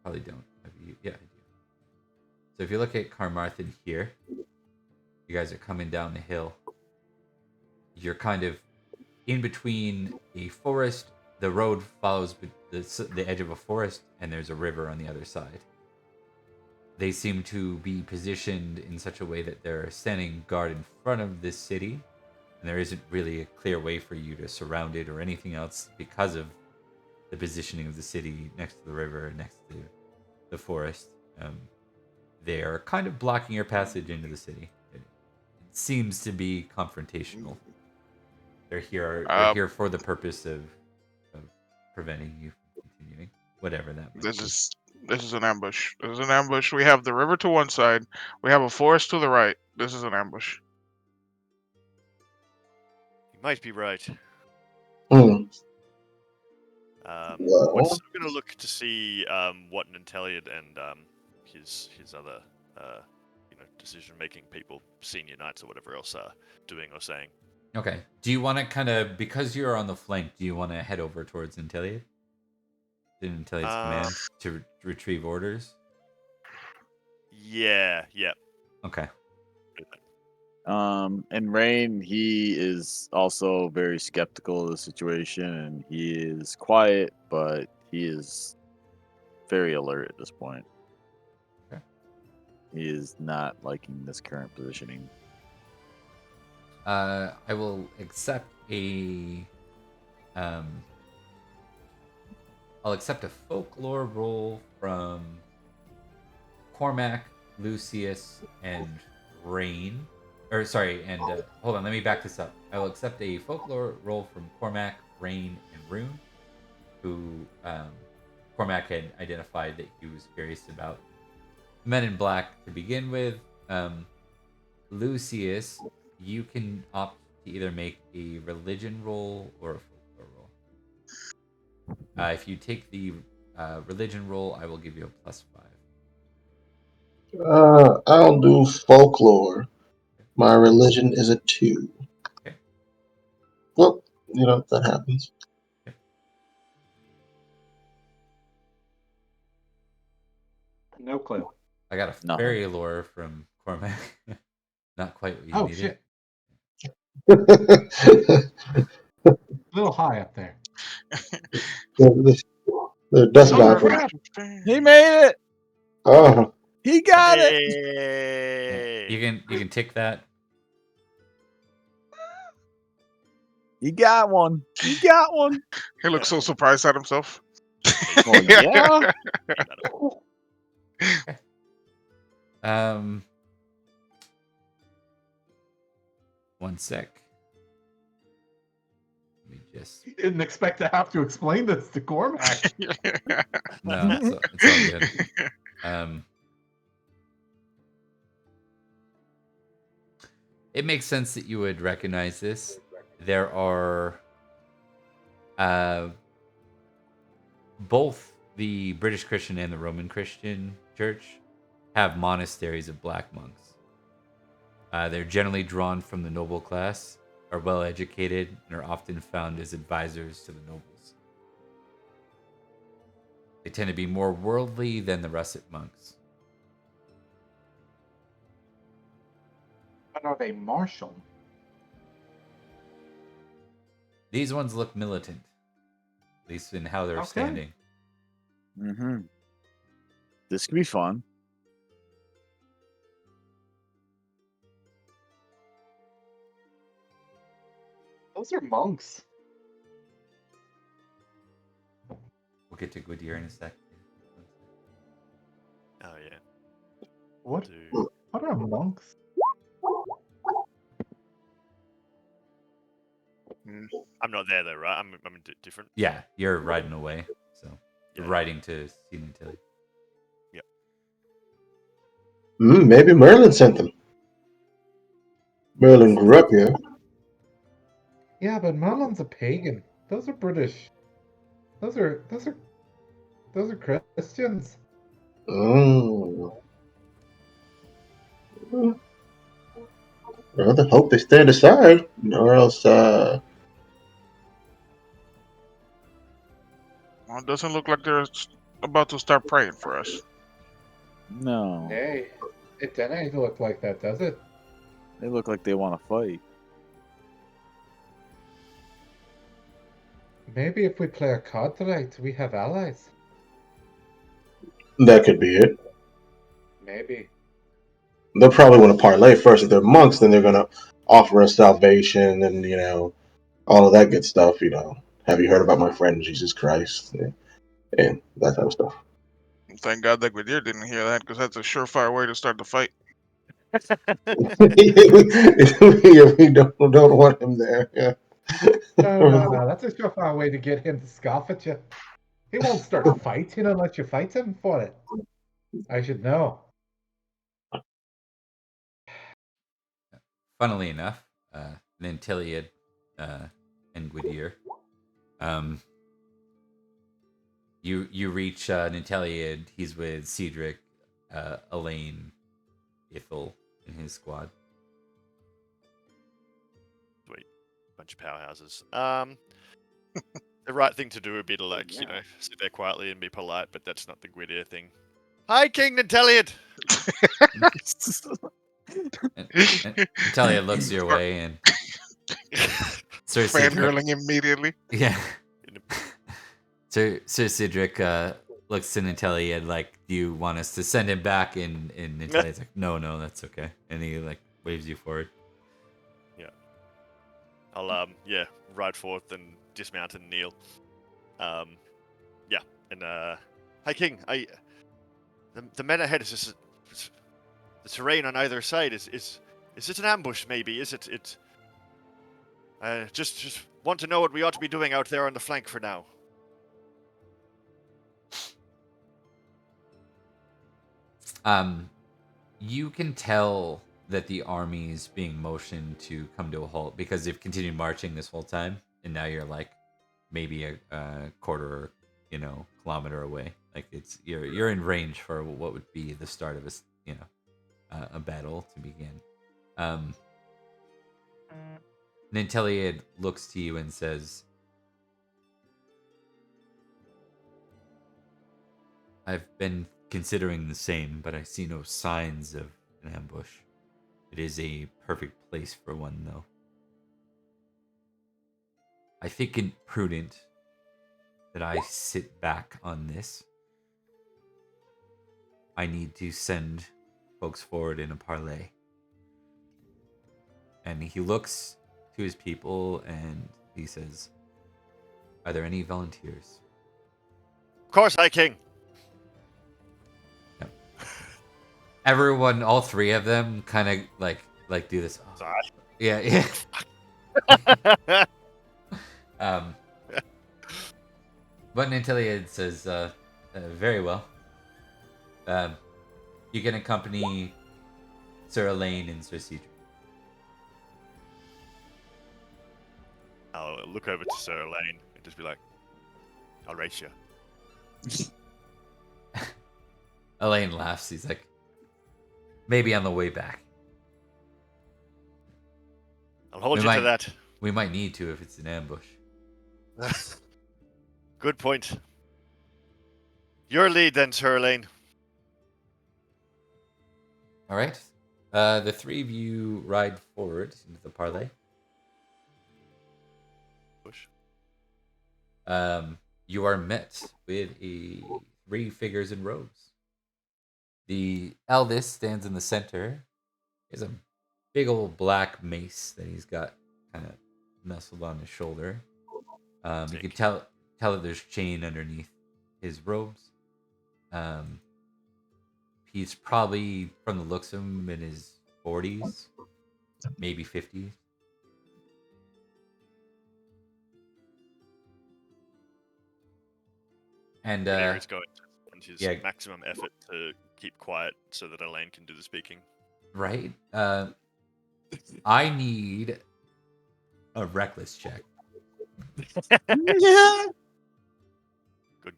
Probably don't have you. Yeah, I do. So if you look at Carmarthen here, you guys are coming down the hill. You're kind of in between a forest. The road follows the edge of a forest, and there's a river on the other side. They seem to be positioned in such a way that they're standing guard in front of this city, and there isn't really a clear way for you to surround it or anything else because of the positioning of the city next to the river, next to the forest. They are kind of blocking your passage into the city. It seems to be confrontational. They're here for the purpose of preventing you from continuing, whatever that might be. This is an ambush. This is an ambush. We have the river to one side. We have a forest to the right. This is an ambush. You might be right. Hmm. We're Well, still going to look to see what Nanteleod and his other decision-making people, senior knights or whatever else, are doing or saying. Okay. Do you want to kind of, because you're on the flank, do you want to head over towards Nanteleod? Nanteleod's command to retrieve orders? Yeah. Okay. And Rain, he is also very skeptical of the situation, and he is quiet, but he is very alert at this point. Okay. He is not liking this current positioning. I will accept a. I'll accept a folklore roll from Cormac, Lucius, and Rain. Or sorry, and hold on, let me back this up. I will accept a folklore roll from Cormac, Rain, and Rune, who Cormac had identified that he was curious about Men in Black to begin with. Lucius, you can opt to either make a religion roll or a folklore roll. If you take the religion roll, I will give you a +5. I'll do folklore. My religion is a 2. Okay. Well, that happens. No clue. I got a Nothing. fairy lore from Cormac. Not quite what you Oh, needed. shit. A little high up there. the dust Oh, goblin. crap. He made it. Oh, He got it. Hey! You can tick that. He got one. He got one. He looks so surprised at himself. Well, yeah. Um, 1 sec. Let me just. You didn't expect to have to explain this to Cormac. No, it's all good. It makes sense that you would recognize this. There are both the British Christian and the Roman Christian Church have monasteries of black monks. They're generally drawn from the noble class, are well educated, and are often found as advisors to the nobles. They tend to be more worldly than the russet monks. But are they martial? These ones look militant, at least in how they're Okay. standing. Mm-hmm. This could be fun. Those are monks. We'll get to Goodyear in a sec. Oh yeah. What? Do What are monks? I'm not there though, right? I'm different. Yeah, you're riding away, so you're Yeah. riding to see Nanteleod. maybe Merlin sent them. Merlin grew up here. Yeah, but Merlin's a pagan. Those are British. Those are Christians. Oh. Well, I hope they stand aside, or else. Well, it doesn't look like they're about to start praying for us. No. Nay, it doesn't look like that, does it? They look like they want to fight. Maybe if we play our cards right, we have allies. That could be it. Maybe. They'll probably want to parlay first. If they're monks, then they're going to offer us salvation and, all of that good stuff. Have you heard about my friend Jesus Christ? And that type of stuff. Thank God that Goodyear didn't hear that, because that's a surefire way to start the fight. we don't want him there. Yeah. No. That's a surefire way to get him to scoff at you. He won't start fighting unless you fight him for it. I should know. Funnily enough, Nanteleod and Goodyear, you reach Nanteleod. He's with Cedric, Elaine, Ithel, and his squad. Sweet. Bunch of powerhouses. The right thing to do would be to sit there quietly and be polite, but that's not the Gwydir thing. Hi, King Nanteleod! And Natalia looks your way and Sir Cedric. Fangirling immediately. Yeah. Sir Cedric looks to Natalia and like, do you want us to send him back? And Natalia's like, no, that's okay. And he like waves you forward. I'll ride forth and dismount and kneel. Hi King, the men ahead is just the terrain on either side is it an ambush maybe? Is it just want to know what we ought to be doing out there on the flank for now. You can tell that the army is being motioned to come to a halt because they've continued marching this whole time, and now you're like maybe a quarter, kilometer away. Like you're in range for what would be the start of a battle to begin. Nanteleod looks to you and says, "I've been considering the same, but I see no signs of an ambush. It is a perfect place for one, though. I think it prudent that I sit back on this. I need to send folks forward in a parley." And he looks to his people and he says, "Are there any volunteers?" Of course, High King. Everyone, all three of them, kind of like do this. Oh. Sorry. Yeah. But Nanteleod says, "Very well. You can accompany Sir Elaine and Sir Cedric." I'll look over to Sir Elaine and just be like, "I'll race you." Elaine laughs. He's like, "Maybe on the way back. I'll hold you to that." We might need to if it's an ambush." Good point. Your lead then, Sir Elaine. All right. The three of you ride forward into the parley. Push. You are met with three figures in robes. The eldest stands in the center. He has a big old black mace that he's got kind of nestled on his shoulder. You can tell that there's chain underneath his robes. He's probably, from the looks of him, in his 40s, maybe 50s. And He's going to spend his maximum effort to keep quiet so that Elaine can do the speaking. Right. I need a reckless check. Good.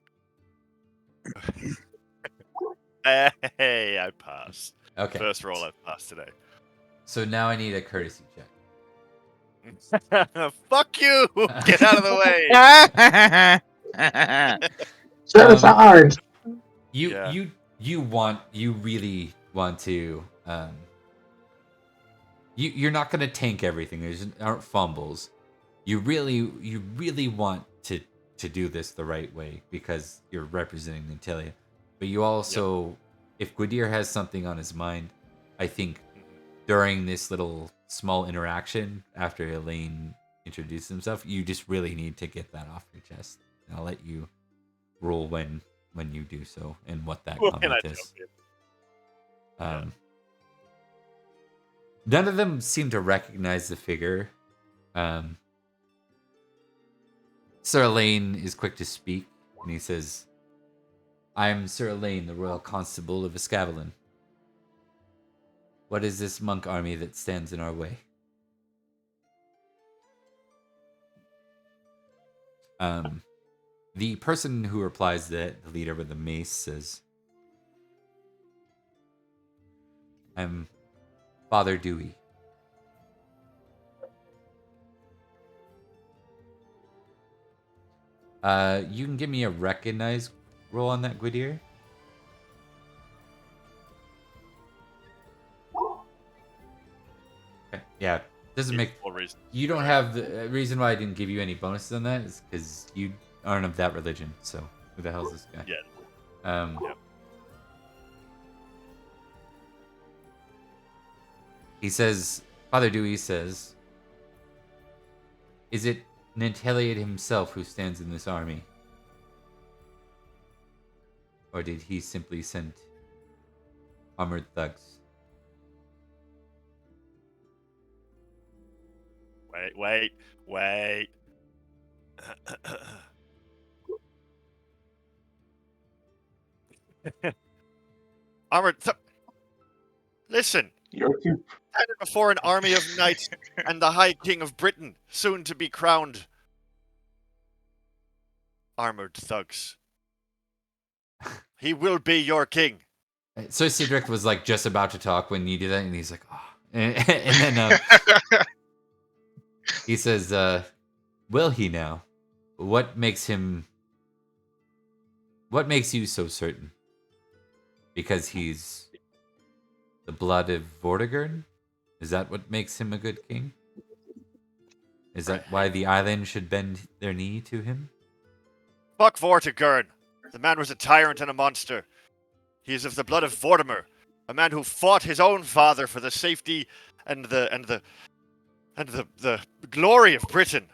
Hey, I passed. Okay. First roll I've passed today. So now I need a courtesy check. Fuck you! Get out of the way! Genocide! You really want to. You're not gonna tank everything. There aren't fumbles. You really want to do this the right way because you're representing Nanteleod. But you also, if Gwydir has something on his mind, I think during this little small interaction after Elaine introduces himself, you just really need to get that off your chest. And I'll let you roll when you do so and what that comment is. None of them seem to recognize the figure. Sir Elaine is quick to speak, and he says, "I am Sir Elaine, the Royal Constable of Escavalon. What is this monk army that stands in our way?" The person who replies that, the leader with the mace, says, "I'm Father Dewey." You can give me a recognize roll on that, Gwydir. Yeah, doesn't make. For reasons. You don't have the reason why I didn't give you any bonuses on that is because you aren't of that religion. So who the hell is this guy? Yeah. Yeah. He says, Father Dewey says, is it Nanteleod himself who stands in this army? Or did he simply send armored thugs? Wait. Armored. Listen. You're too. Standing before an army of knights and the High King of Britain, soon to be crowned. Armored thugs. He will be your king. So Cedric was like just about to talk when you do that, and he's like, oh. And then he says, will he now? What makes you so certain? Because he's the blood of Vortigern? Is that what makes him a good king? Is that why the island should bend their knee to him? Fuck Vortigern. The man was a tyrant and a monster. He is of the blood of Vortimer, a man who fought his own father for the safety and the glory of Britain.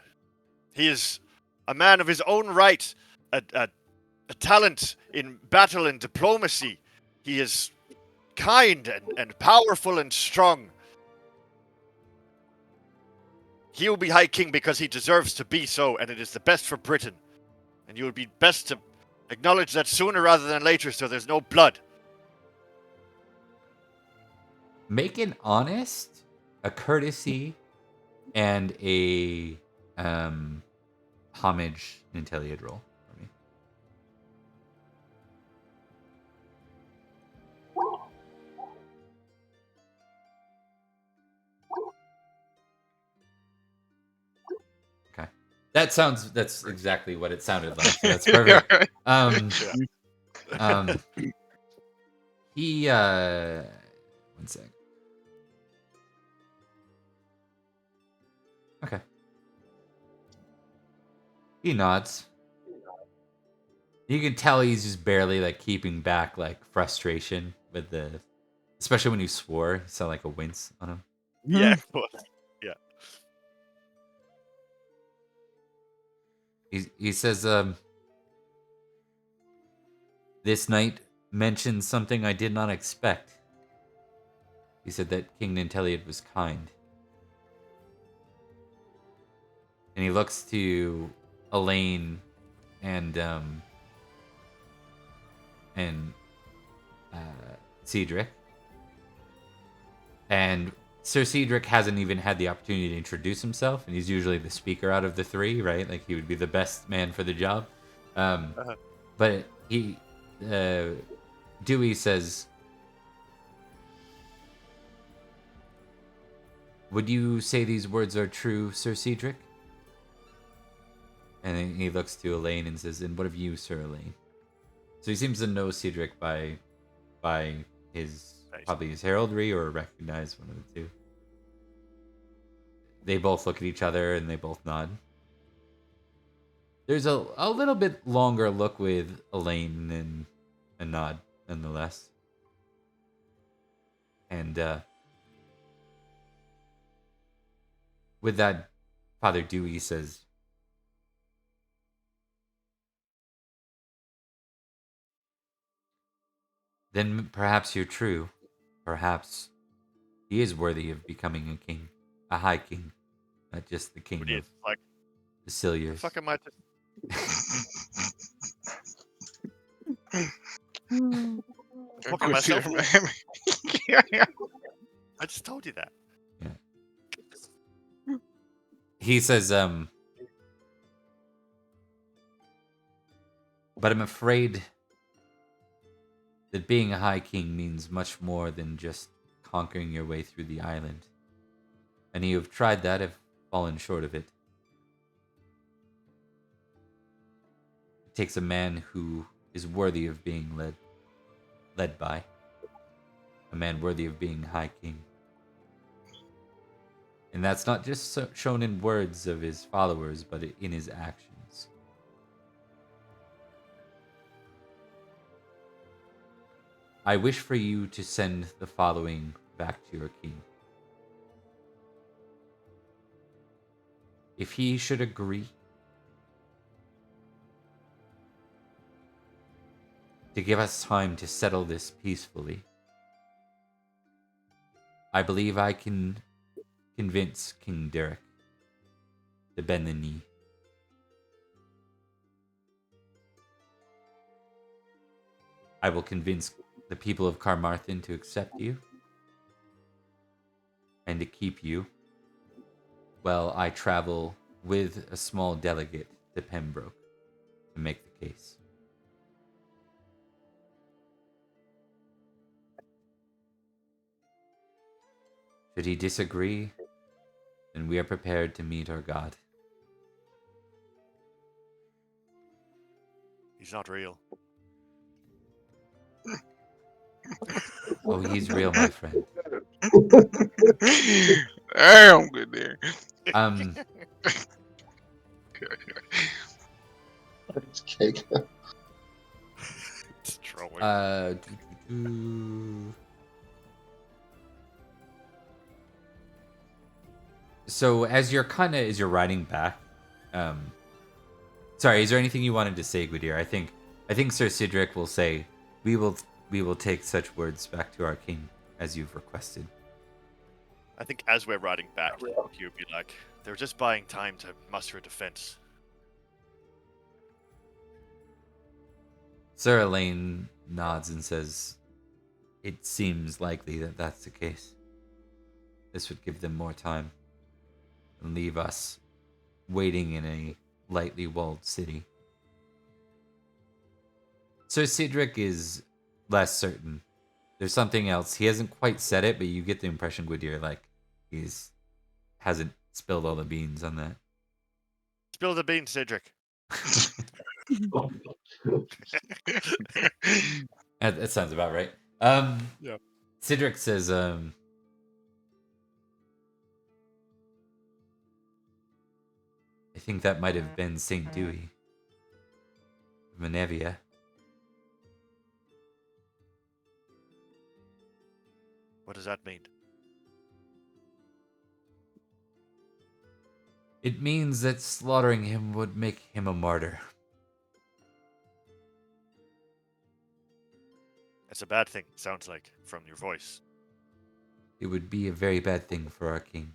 He is a man of his own right, a talent in battle and diplomacy. He is kind and powerful and strong. He will be High King because he deserves to be so, and it is the best for Britain. And you would be best to acknowledge that sooner rather than later, so there's no blood. Make an honest, a courtesy, and a homage Nanteleod roll for me. Okay. That's exactly what it sounded like. So that's perfect. He one sec. Okay. He nods. You can tell he's just barely like keeping back like frustration with especially when you swore. You saw like a wince on him. Yeah. He says, this knight mentioned something I did not expect. He said that King Nanteleod was kind. And he looks to Elaine and Cedric. And Sir Cedric hasn't even had the opportunity to introduce himself, and he's usually the speaker out of the three, right? Like he would be the best man for the job. But Dewey says, would you say these words are true, Sir Cedric? And then he looks to Elaine and says, and what of you, Sir Elaine? So he seems to know Cedric by his probably his heraldry or recognize one of the two. They both look at each other and they both nod. There's a little bit longer look with Elaine and a nod nonetheless. And with that, Father Dewey says, then perhaps you're true. Perhaps he is worthy of becoming a king, a high king, not just the king of like the Ciliars. Fuck am I? Fucking myself. I just told you that. Yeah. He says, but I'm afraid that being a high king means much more than just conquering your way through the island. And you have tried that, have fallen short of it. It takes a man who is worthy of being led by. A man worthy of being high king. And that's not just shown in words of his followers, but in his actions. I wish for you to send the following back to your king. If he should agree to give us time to settle this peacefully, I believe I can convince King Derek to bend the knee. I will convince the people of Carmarthen to accept you and to keep you while I travel with a small delegate to Pembroke to make the case. Should he disagree, then we are prepared to meet our God. He's not real. Oh, he's real, my friend. Damn, good there. It's cake. It's trolling. So as you're riding back, sorry, is there anything you wanted to say, Gwydir? I think Sir Cedric will say, we will take such words back to our king as you've requested. I think as we're riding back, he'll be like, they're just buying time to muster a defense. Sir Elaine nods and says, it seems likely that that's the case. This would give them more time and leave us waiting in a lightly walled city. Sir Cedric is less certain. There's something else. He hasn't quite said it, but you get the impression, Gwydir, like hasn't spilled all the beans on that. Spill the beans, Cedric. That sounds about right. Yeah. Cedric says, I think that might have been St. Dewey. Menevia. What does that mean? It means that slaughtering him would make him a martyr. It's a bad thing, sounds like, from your voice. It would be a very bad thing for our king.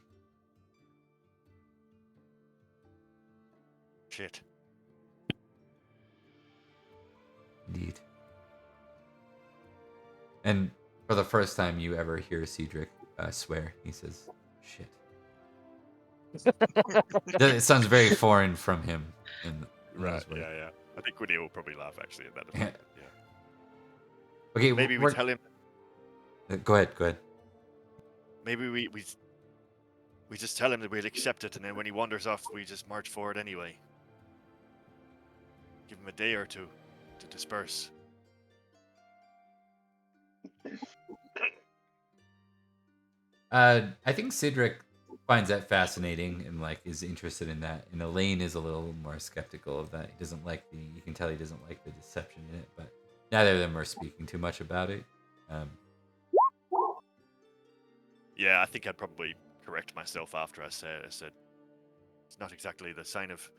Shit. Indeed. And for the first time you ever hear Cedric swear, he says, shit. It sounds very foreign from him. Right, yeah. I think Gwydir will probably laugh, actually, at that. Yeah. Yeah. Okay, Maybe we tell him... Go ahead. Maybe we just tell him that we'll accept it, and then when he wanders off, we just march forward anyway. Give him a day or two to disperse. I think Cedric finds that fascinating and is interested in that. And Elaine is a little more skeptical of that. He doesn't like you can tell he doesn't like the deception in it, but neither of them are speaking too much about it. Yeah, I think I'd probably correct myself after I said it's not exactly the sign of...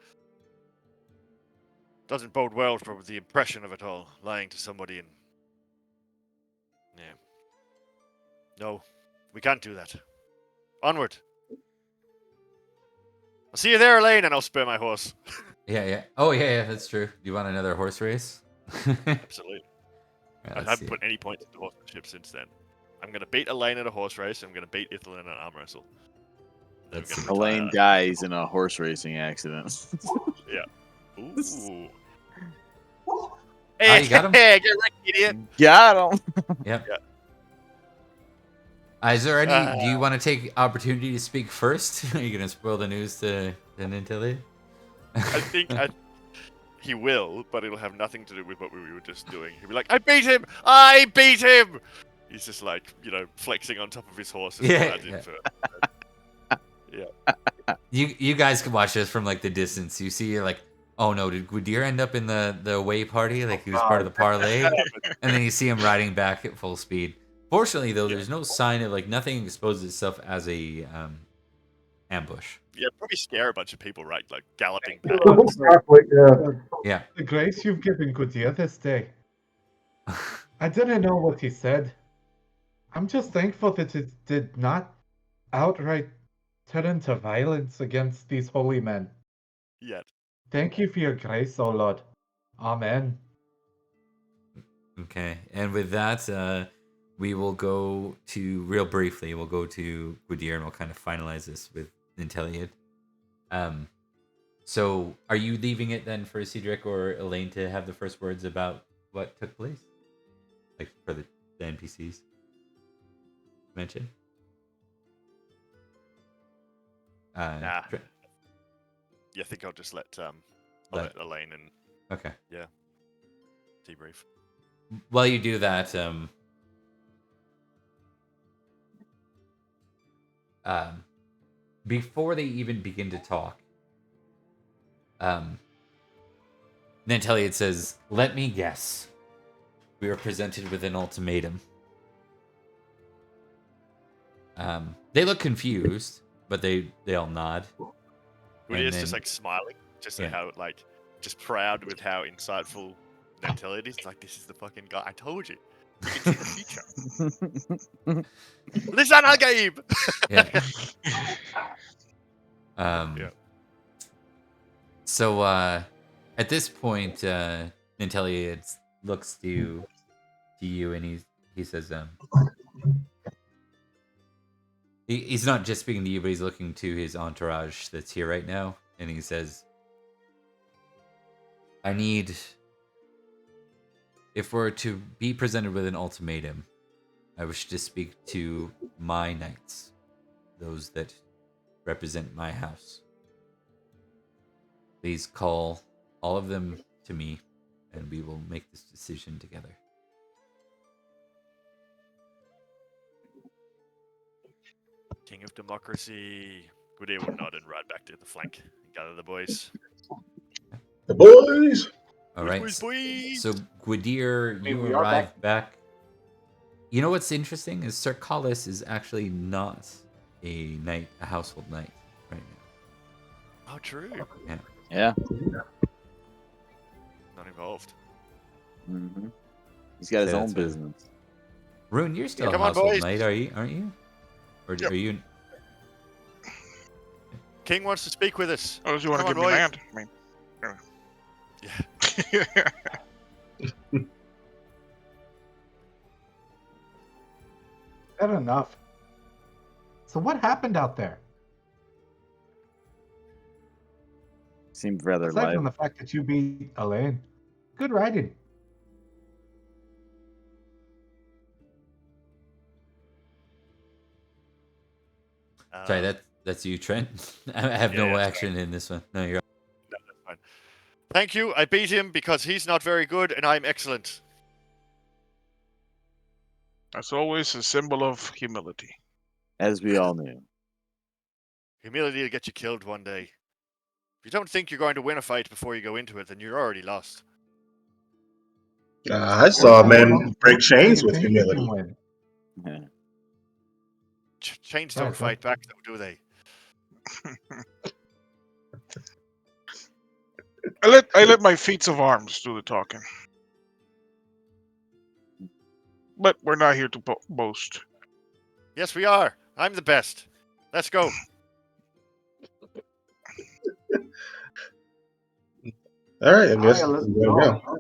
Doesn't bode well for the impression of it all, lying to somebody and... Yeah. No, we can't do that. Onward. I'll see you there, Elaine, and I'll spare my horse. Yeah. Oh, yeah, that's true. Do you want another horse race? Absolutely. I haven't put any points into horsemanship since then. I'm going to beat Elaine at a horse race, and I'm going to beat Uther in an arm wrestle. Elaine dies in a horse racing accident. Yeah. Ooh. Hey, you got him? Hey, get right, idiot. Got him. Yep. Yeah. Is there any? Do you want to take opportunity to speak first? Are you gonna spoil the news to Nanteleod? I think he will, but it'll have nothing to do with what we were just doing. He'll be like, "I beat him! I beat him!" He's just flexing on top of his horse. Yeah. You guys can watch this from like the distance. You see, like, oh no, did Gwydir end up in the away party? Like he was part of the parlay, and then you see him riding back at full speed. Fortunately, though, there's no sign of like nothing exposes itself as a ambush. Yeah, probably scare a bunch of people, right? Like galloping back. Exactly, yeah. Yeah. The grace you've given Gwydir this day. I didn't know what he said. I'm just thankful that it did not outright turn into violence against these holy men. Yet. Thank you for your grace, O Lord. Amen. Okay, and with that, we will go to real briefly. We'll go to Gwydir and we'll kind of finalize this with Nanteleod. So, are you leaving it then for Cedric or Elaine to have the first words about what took place, like for the NPCs mentioned? Nah. Yeah, I think I'll just let Elaine and Okay. debrief. While you do that, before they even begin to talk, Nanteleod says, "Let me guess. We were presented with an ultimatum." They look confused, but they all nod. Gwydir's just like smiling, just at how like just proud with how insightful Nanteleod is. Like, this is the fucking guy. I told you. You can see the future. Listen, Gabe. Yeah. So at this point, Nanteleod looks to you and he says, he's not just speaking to you, but he's looking to his entourage that's here right now, and he says, if we're to be presented with an ultimatum, I wish to speak to my knights, those that represent my house. Please call all of them to me, and we will make this decision together. King of democracy. Gwydir will nod and ride back to the flank and gather the boys. The boys! All right. Boys. So Gwydir, you arrive back. You know what's interesting is Cerdic is actually not a knight, a household knight right now. Oh, true. Yeah. Not involved. Mm-hmm. He's got his So own that's right. business. Rune, you're still a come on, household boys. knight, aren't you? Or Yep. are you? King wants to speak with us. Oh, do you want to Come give on, me boys. land? Yeah. Fair enough. So what happened out there? Seemed rather Aside live. from the fact that you beat Elaine, good riding. Sorry, that's you, Trent. I have no Yeah, action in this one. No, you're. No, that's fine. Thank you. I beat him because he's not very good and I'm excellent. That's always a symbol of humility. As we all knew. Humility will get you killed one day. If you don't think you're going to win a fight before you go into it, then you're already lost. I saw a man break chains with You think you can humility. win? Yeah. Chains Right, don't fight back, though, do they? I let my feats of arms do the talking. But we're not here to boast. Yes, we are. I'm the best. Let's go. All right, I guess. Alright, let's There we go.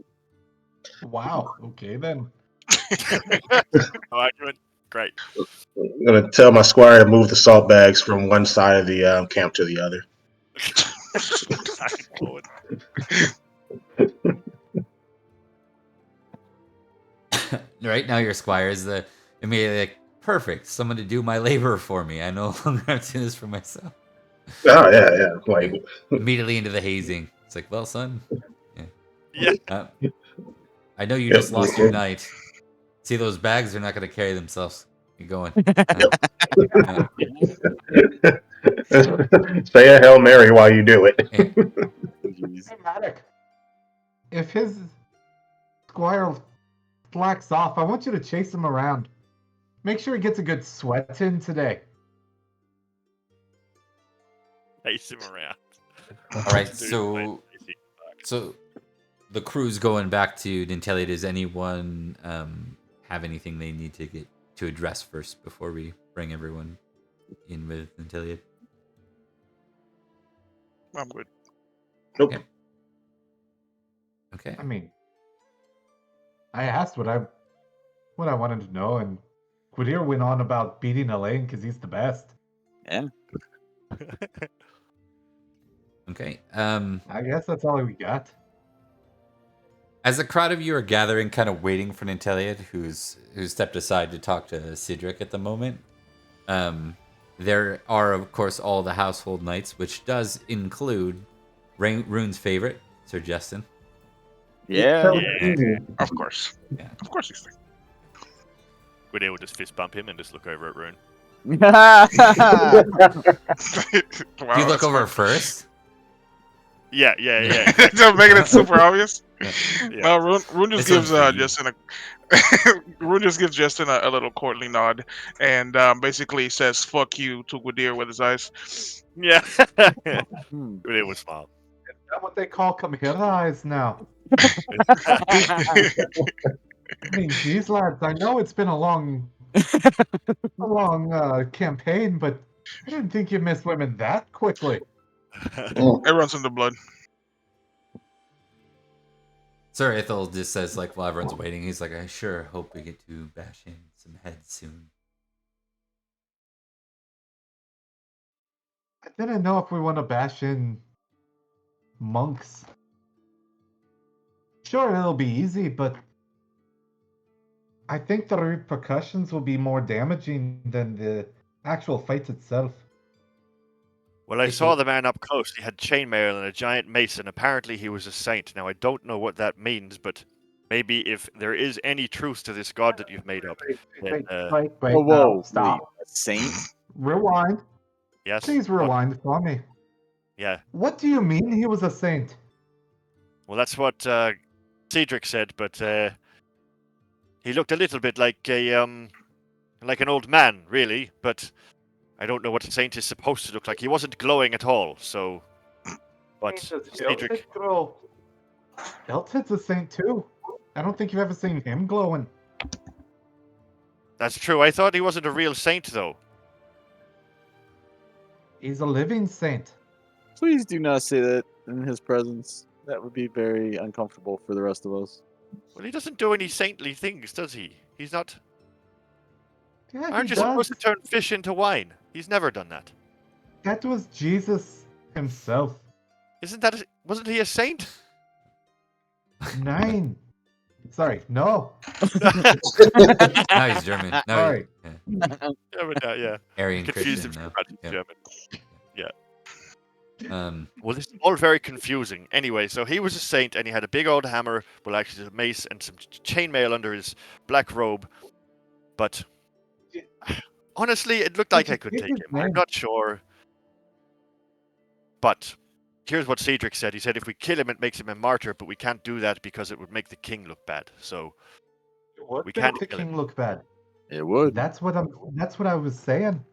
Wow. Okay then. Argument. Great. I'm gonna tell my squire to move the salt bags from one side of the camp to the other. Lord. Right now, your squire is immediately like, perfect. Someone to do my labor for me. I no longer have to do this for myself. Oh yeah. Like Immediately into the hazing. It's like, well, son. Yeah. I know you just lost your knight. See, those bags are not going to carry themselves. You're going. Say a Hail Mary while you do it. Jeez. Dramatic. If his squire slacks off, I want you to chase him around. Make sure he gets a good sweat in today. Chase him around. All right, Dude, so the crew's going back to Nanteleod. Does anyone have anything they need to get to address first before we bring everyone in with Nanteleod? I'm good. Nope. Okay. Okay. I mean, I asked what I wanted to know, and Gwydir went on about beating Elaine because he's the best. Yeah. Okay. I guess that's all we got. As a crowd of you are gathering, kind of waiting for Nanteleod, who's stepped aside to talk to Cerdic at the moment, there are, of course, all the household knights, which does include Rune's favorite, Sir Justin. Yeah. Of course. Yeah. Of course he's there. Gwydir will just fist bump him and just look over at Rune. Wow, Do you look that's over fun. first? Yeah. Just making it super obvious. Yeah. No, Rune just This gives one's for you. Justin Rune just gives Justin a little courtly nod, and basically says "fuck you" to Gwydir with his eyes. Yeah. Hmm. Gwydir will smile. Is that what they call come here eyes now? I mean, geez, lads, I know it's been a long campaign, but I didn't think you missed women that quickly. It runs in the blood. Sir Ithel just says, like, while everyone's waiting, he's like, I sure hope we get to bash in some heads soon. I didn't know if we want to bash in monks. Sure, it'll be easy, but I think the repercussions will be more damaging than the actual fight itself. Well, I saw the man up close. He had chainmail and a giant mace, and apparently he was a saint. Now, I don't know what that means, but maybe if there is any truth to this god that you've made up, then, Wait, Whoa, no, whoa, stop. wait, a saint? Rewind. yes? Please What? rewind for me. Yeah. What do you mean he was a saint? Well, that's what Cedric said, but he looked a little bit like an old man, really. But I don't know what a saint is supposed to look like. He wasn't glowing at all, so. But Cedric, Girl. Elted's a saint too. I don't think you've ever seen him glowing. that's true. I thought he wasn't a real saint, though. He's a living saint. Please do not say that in his presence. That would be very uncomfortable for the rest of us. Well, he doesn't do any saintly things, does he? He's not. Yeah, Aren't he you supposed does. to turn fish into wine? He's never done that. That was Jesus himself. Isn't that? Wasn't he a saint? 9. Sorry, no. Now he's German. Now Sorry. Yeah. Aryan Confused Christian him now. for Yeah. German. Well, this is Um, all very confusing. Anyway, so he was a saint, and he had a big old hammer, well, actually a mace, and some chainmail under his black robe. But honestly, it looked like I could take him. I'm not sure. But here's what Cedric said. He said if we kill him, it makes him a martyr, but we can't do that because it would make the king look bad. So What we makes can't the kill him. king look bad? It would. That's what I was saying.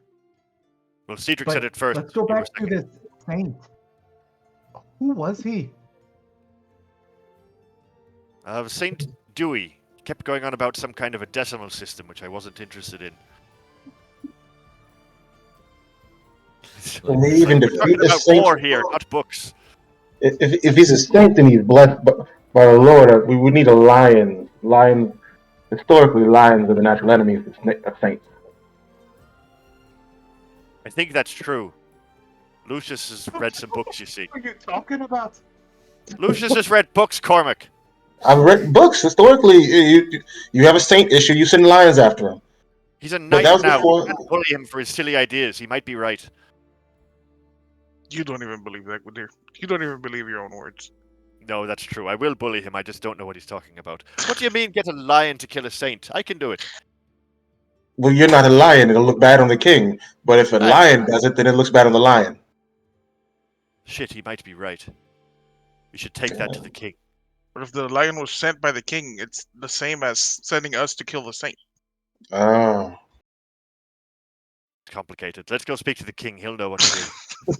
Well, Cedric But said it first. let's go you were back to second. this saint. Who was he? Saint Dewey kept going on about some kind of a decimal system, which I wasn't interested in. And they even We're defeat talking the about saint. war here, not books. If he's a saint and he's blessed by the Lord, we would need a lion. Historically, lions are the natural enemies of saints. I think that's true. Lucius has read some books, you see. What are you talking about? Lucius has read books, Cormac. I've read books. Historically, you have a saint issue, you send lions after him. He's a But knight that was now. before. We can't bully him for his silly ideas. He might be right. You don't even believe that, Gwydir. You don't even believe your own words. No, that's true. I will bully him. I just don't know what he's talking about. What do you mean, get a lion to kill a saint? I can do it. Well, you're not a lion. It'll look bad on the king. But if a That's lion right. does it, then it looks bad on the lion. Shit, he might be right. We should take that to the king. But if the lion was sent by the king, it's the same as sending us to kill the saint. Oh. It's complicated. Let's go speak to the king. He'll know what to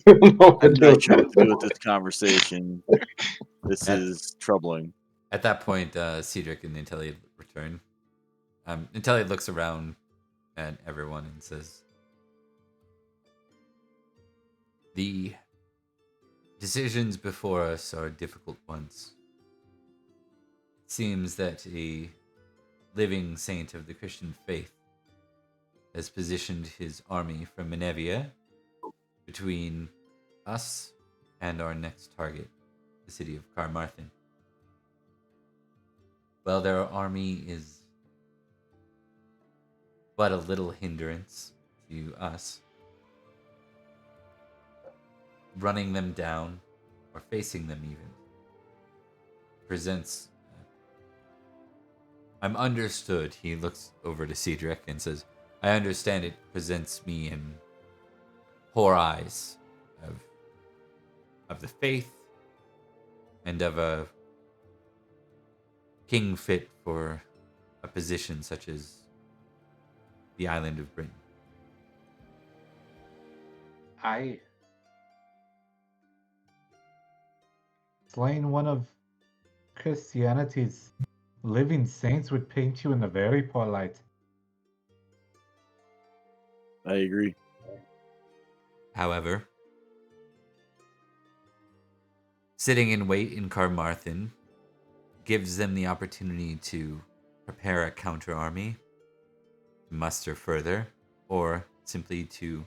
do. I'm not sure what to do with this conversation. This is troubling. At that point, Cedric and Nanteleod return. Nanteleod looks around at everyone and says, "The decisions before us are difficult ones. It seems that a living saint of the Christian faith has positioned his army from Menevia between us and our next target, the city of Carmarthen. Well, their army is but a little hindrance to us. Running them down, or facing them even, presents... I'm understood. He looks over to Cedric and says, I understand it presents me in poor eyes of the faith and of a king fit for a position such as the island of Britain. Slaying one of Christianity's living saints would paint you in a very poor light. I agree. However, sitting in wait in Carmarthen gives them the opportunity to prepare a counter army, muster further, or simply to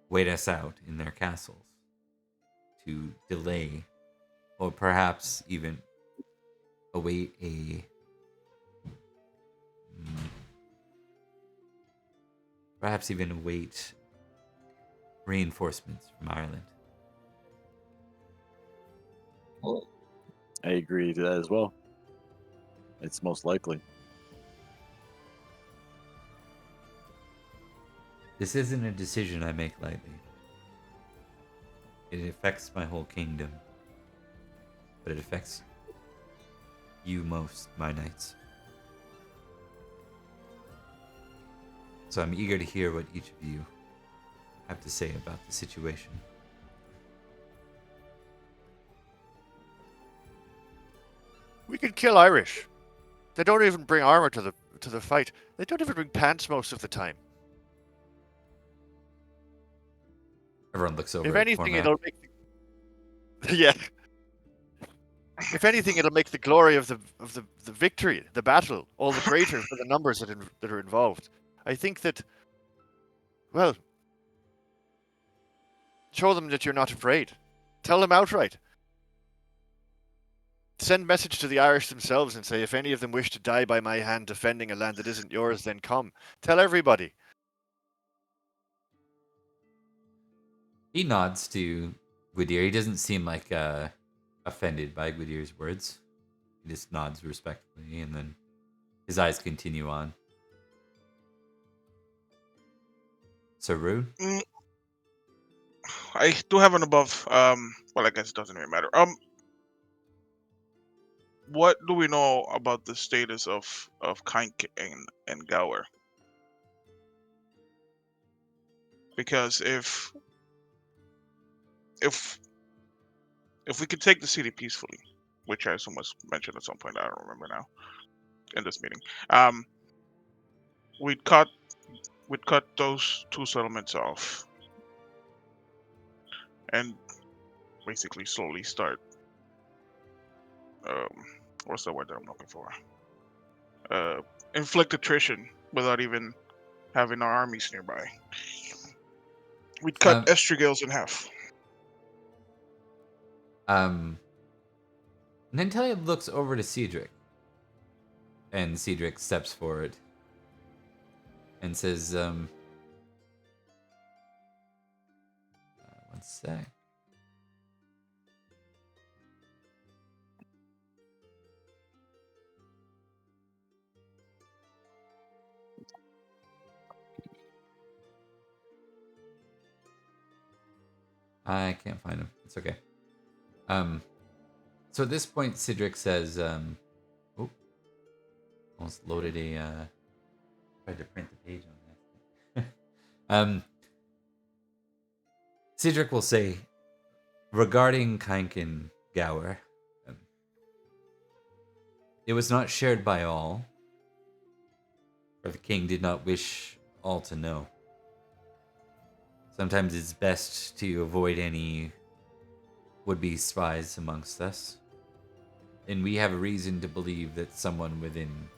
wait us out in their castles, to delay, or perhaps even await reinforcements from Ireland. I agree to that as well. It's most likely. This isn't a decision I make lightly. It affects my whole kingdom, but it affects you most, my knights. So I'm eager to hear what each of you have to say about the situation. We can kill Irish. They don't even bring armor to the fight. They don't even bring pants most of the time. Everyone looks over If at anything, Cormac. it'll make yeah. If anything, it'll make the glory of the victory, the battle, all the greater for the numbers that are involved. I think that, well, show them that you're not afraid. Tell them outright. Send message to the Irish themselves and say, if any of them wish to die by my hand defending a land that isn't yours, then come. Tell everybody. He nods to Gwydir. He doesn't seem like offended by Gwydir's words. He just nods respectfully, and then his eyes continue on. So rude. I do have an above. Well, I guess it doesn't really matter. What do we know about the status of Kaink and Gower? Because if we could take the city peacefully, which I assume was mentioned at some point, I don't remember now in this meeting, we'd cut those two settlements off, and basically slowly start. What's the word that I'm looking for? Inflict attrition without even having our armies nearby. We'd cut Estregales in half. Nanteleod looks over to Cedric, and Cedric steps forward and says, one sec. I can't find him. It's okay. So at this point, Cedric says, oh, almost loaded a, tried to print the page on that. Cedric will say, regarding Kainkin Gower, it was not shared by all, for the king did not wish all to know. Sometimes it's best to avoid any would-be spies amongst us. And we have a reason to believe that someone within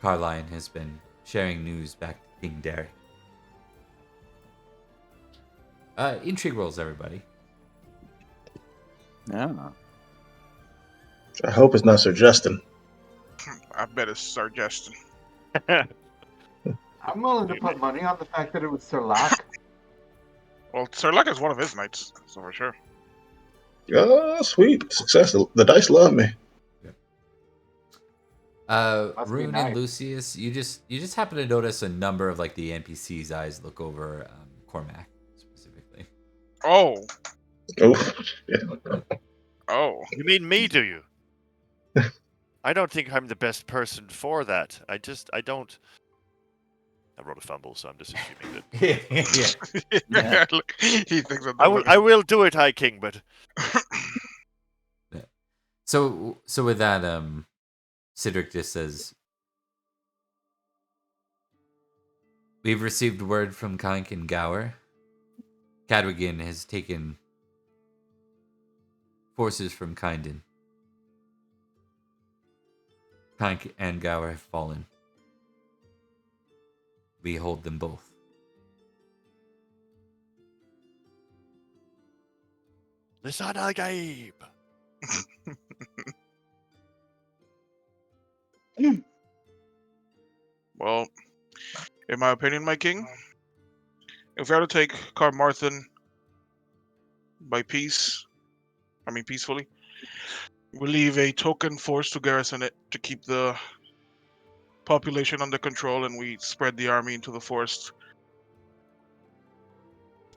Carline has been sharing news back to King Derek. Intrigue rolls, everybody. Yeah. I hope it's not Sir Justin. I bet it's Sir Justin. I'm willing to put money on the fact that it was Sir Locke. Well, Sir Luck is one of his knights, so for sure. Oh, sweet. Success. The dice love me. Must be Rune nice. and Lucius, you just happen to notice a number of like the NPC's eyes look over Cormac specifically. Oh, Oh, yeah. oh. You mean me, do you? I don't think I'm the best person for that. I don't. I wrote a fumble, so I'm just assuming that. Yeah. Look, he thinks that I will do it, High King, but So with that, Cedric just says, we've received word from Kainkin Gower. Cadwigan has taken forces from Kindon. Kaink and Gower have fallen. We hold them both. listen, Gabe. Well, in my opinion, my king, if we had to take Carmarthen peacefully, we leave a token force to garrison it to keep the population under control, and we spread the army into the forest,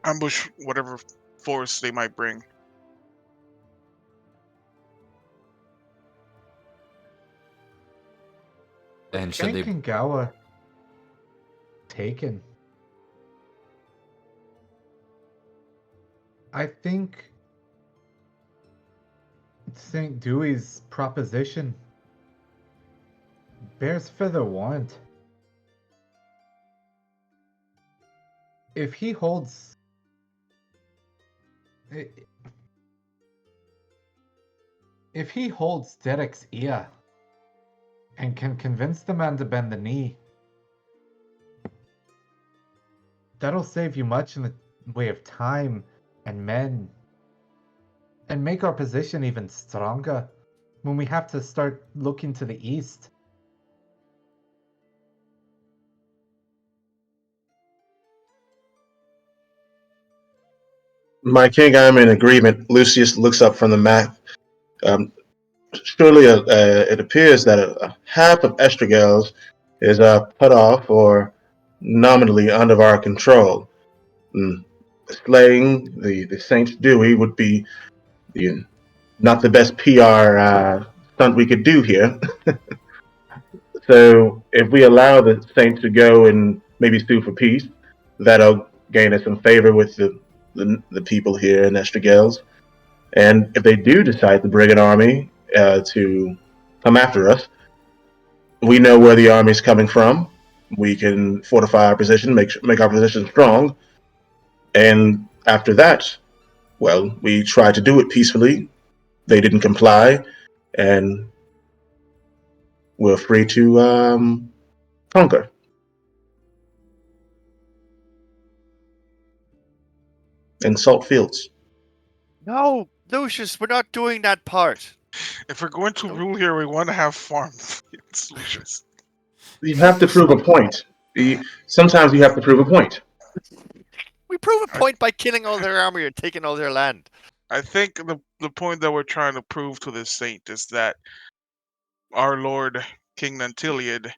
ambush whatever force they might bring. And should they? Kankangawa taken. I think St. Dewey's proposition bears further warrant. If he holds... If he holds Derek's ear and can convince the man to bend the knee, that'll save you much in the way of time and men, and make our position even stronger when we have to start looking to the east. My king, I'm in agreement. Lucius looks up from the map. Surely it appears that half of Estregales is cut off or nominally under our control. Slaying the Saint Dewey would be not the best PR stunt we could do here. So if we allow the Saints to go and maybe sue for peace, that'll gain us some favor with the people here in Estregales. And if they do decide to bring an army to come after us, we know where the army's coming from. We can fortify our position, make our position strong, and after that, well, we tried to do it peacefully. They didn't comply, and we're free to conquer. And salt fields. No, Lucius, we're not doing that part. If we're going to rule here, we want to have farm solutions. You have to prove a point. Sometimes you have to prove a point. We prove a point by killing all their army and taking all their land. I think the point that we're trying to prove to this saint is that our Lord King Nanteleod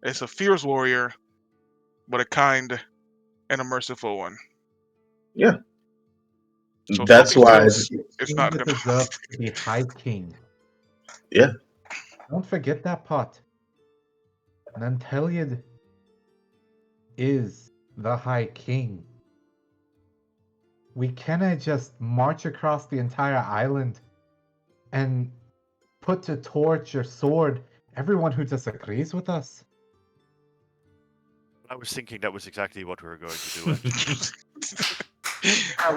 is a fierce warrior, but a kind and a merciful one. Yeah. So That's talking to why. us is King not that gonna. deserves to be High King. Yeah. Don't forget that part. Nanteleod is the High King. We cannot just march across the entire island and put to torch or sword everyone who disagrees with us. I was thinking that was exactly what we were going to do. Actually.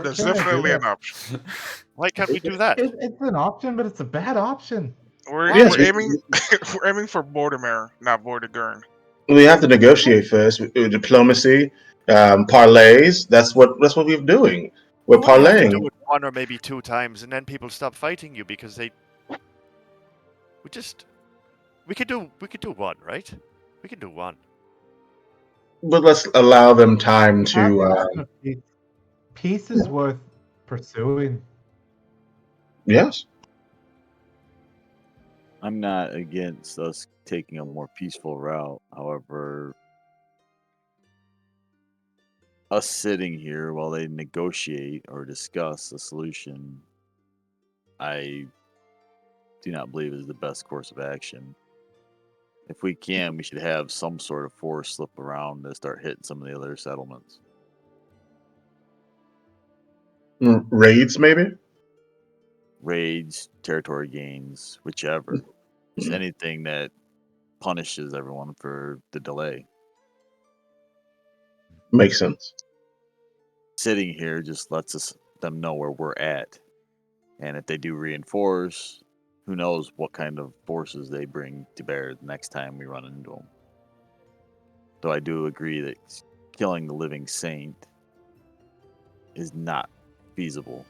That's Can I do definitely an that? option. Why can't we do that? It's an option, but it's a bad option. Yes, We're aiming we're aiming for Mortimer, not Vortigern. we have to negotiate first with diplomacy, parlays. That's what we're doing. We're You only have to do parlaying. it one or maybe two times, and then people stop fighting you because they. We could do one, right? We can do one. But let's allow them time to. Peace is worth pursuing. Yes. I'm not against us taking a more peaceful route. However, us sitting here while they negotiate or discuss a solution, I do not believe is the best course of action. If we can, we should have some sort of force slip around to start hitting some of the other settlements. Raids, maybe. Raids, territory gains, whichever. Just anything that punishes everyone for the delay. Makes sense. Sitting here just lets them know where we're at. And if they do reinforce, who knows what kind of forces they bring to bear the next time we run into them. Though I do agree that killing the living saint is not feasible.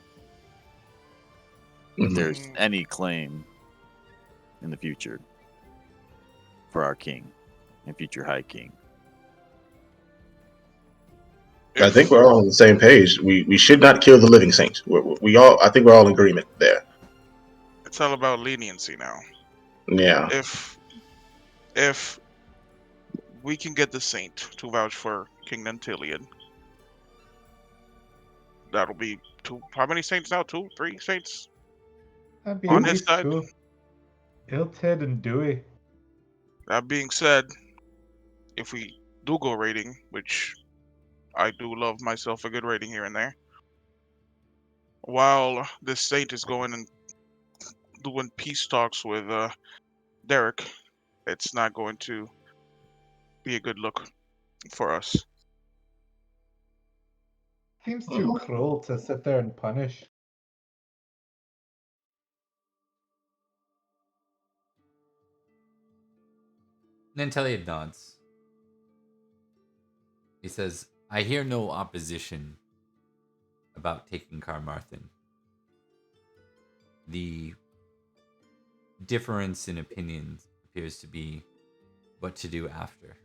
If there's any claim in the future for our king and future high king. I think we're all on the same page. We should not kill the living saints. I think we're all in agreement there. It's all about leniency now. Yeah. If we can get the saint to vouch for King Nanteleod, that'll be two. How many saints now? 2, 3 saints That'd be on at his least side. 2. Ilted and Dewey. That being said, if we do go raiding, which I do love myself a good raiding here and there, while this saint is going and doing peace talks with Derek, it's not going to be a good look for us. Seems too cruel to sit there and punish. Nanteleod nods. He says, I hear no opposition about taking Carmarthen. The difference in opinions appears to be what to do after.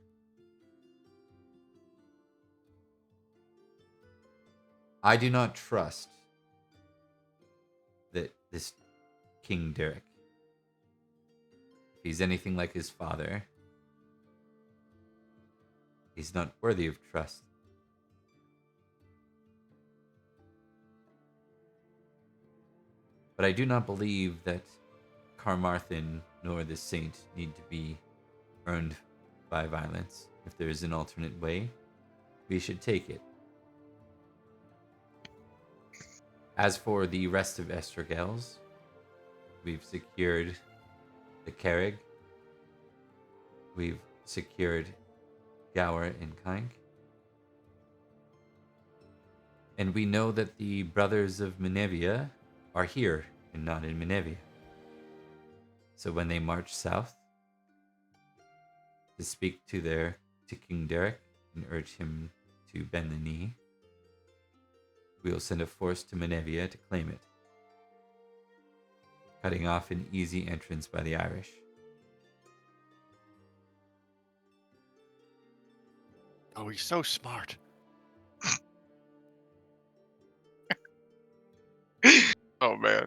I do not trust that this King Derek, if he's anything like his father, he's not worthy of trust. But I do not believe that Carmarthen nor the saint need to be earned by violence. If there is an alternate way, we should take it. As for the rest of Estregales, we've secured the Carrig. We've secured Gower and Kaink. And we know that the brothers of Menevia are here and not in Menevia. So when they march south to speak to King Derek and urge him to bend the knee, we will send a force to Menevia to claim it, cutting off an easy entrance by the Irish. Oh, he's so smart. Oh man.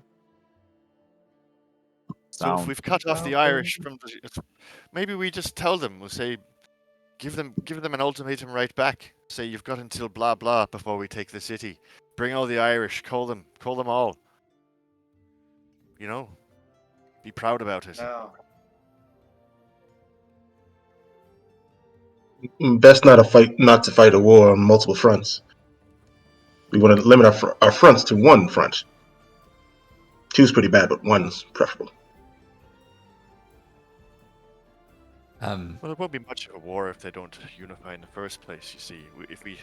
So if we've cut off the Irish from maybe we just tell them, we'll say, give them an ultimatum right back. Say you've got until blah blah before we take the city. Bring all the Irish. Call them all. You know, be proud about it. No. Best not to fight a war on multiple fronts. We want to limit our fronts to one front. Two's pretty bad, but one's preferable. Well, it won't be much of a war if they don't unify in the first place. You see, if we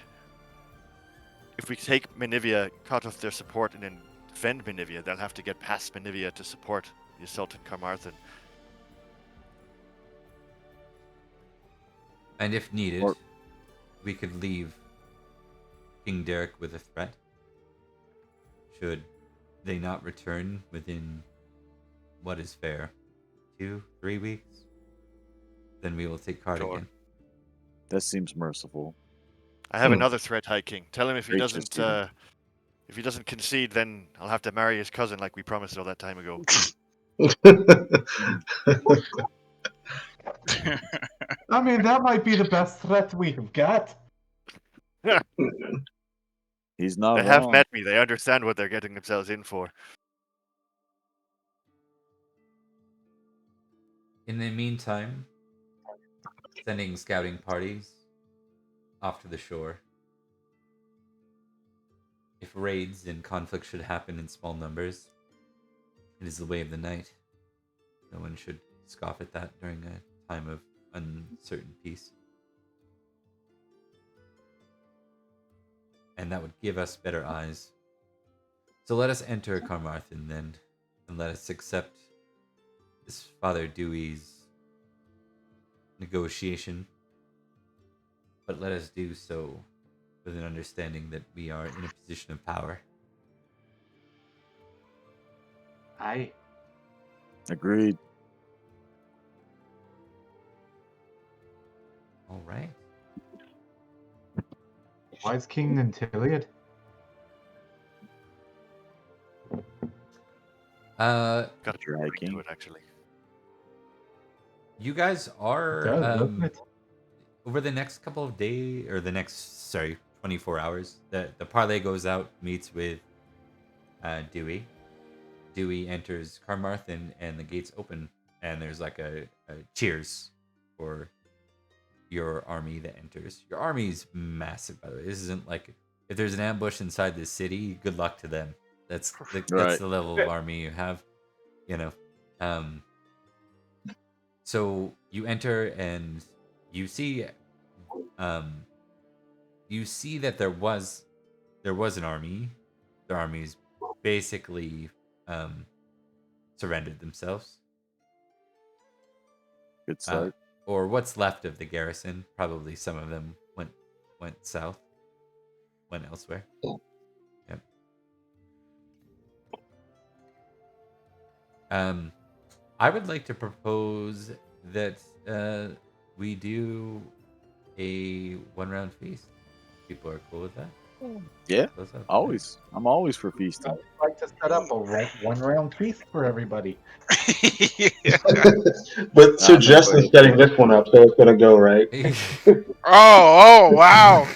take Menivia, cut off their support, and then defend Menivia, they'll have to get past Menivia to support the assault at Carmarthen. And if needed, Or- we could leave King Derek with a threat. Should they not return within what is fair, 2-3 weeks, then we will take Cardigan. Sure. That seems merciful. I have another threat, High King. Tell him if he Gracious, doesn't concede, then I'll have to marry his cousin like we promised all that time ago. I mean, that might be the best threat we've got. He's not They wrong. have met me. They understand what they're getting themselves in for. In the meantime, sending scouting parties off to the shore. If raids and conflict should happen in small numbers, it is the way of the night. No one should scoff at that during a time of uncertain peace. And that would give us better eyes. So let us enter Carmarthen then, and let us accept this Father Dewey's negotiation. But let us do so with an understanding that we are in a position of power. Aye. Agreed. All right. Why is King Nanteleod? Got Your High to King. it actually. You guys are It does, doesn't it? over the next couple of days, or the next 24 hours. The parlay goes out, meets with Dewey. Dewey enters Carmarthen, and the gates open, and there's like a cheers for your army that enters. Your army's massive, by the way. This isn't like, if there's an ambush inside the city, good luck to them. That's Right. the level of army you have, you know. So you enter and you see that there was an army. Their armies basically surrendered themselves. Good start. Or what's left of the garrison. Probably some of them went south, went elsewhere. Yep. I would like to propose that we do a 1-round feast. People are cool with that. Yeah, Close up. always. I'm always for feasting. I'd like to set up a one-round feast for everybody. But Sir Justin's setting this one up, so it's gonna go right. Oh, wow.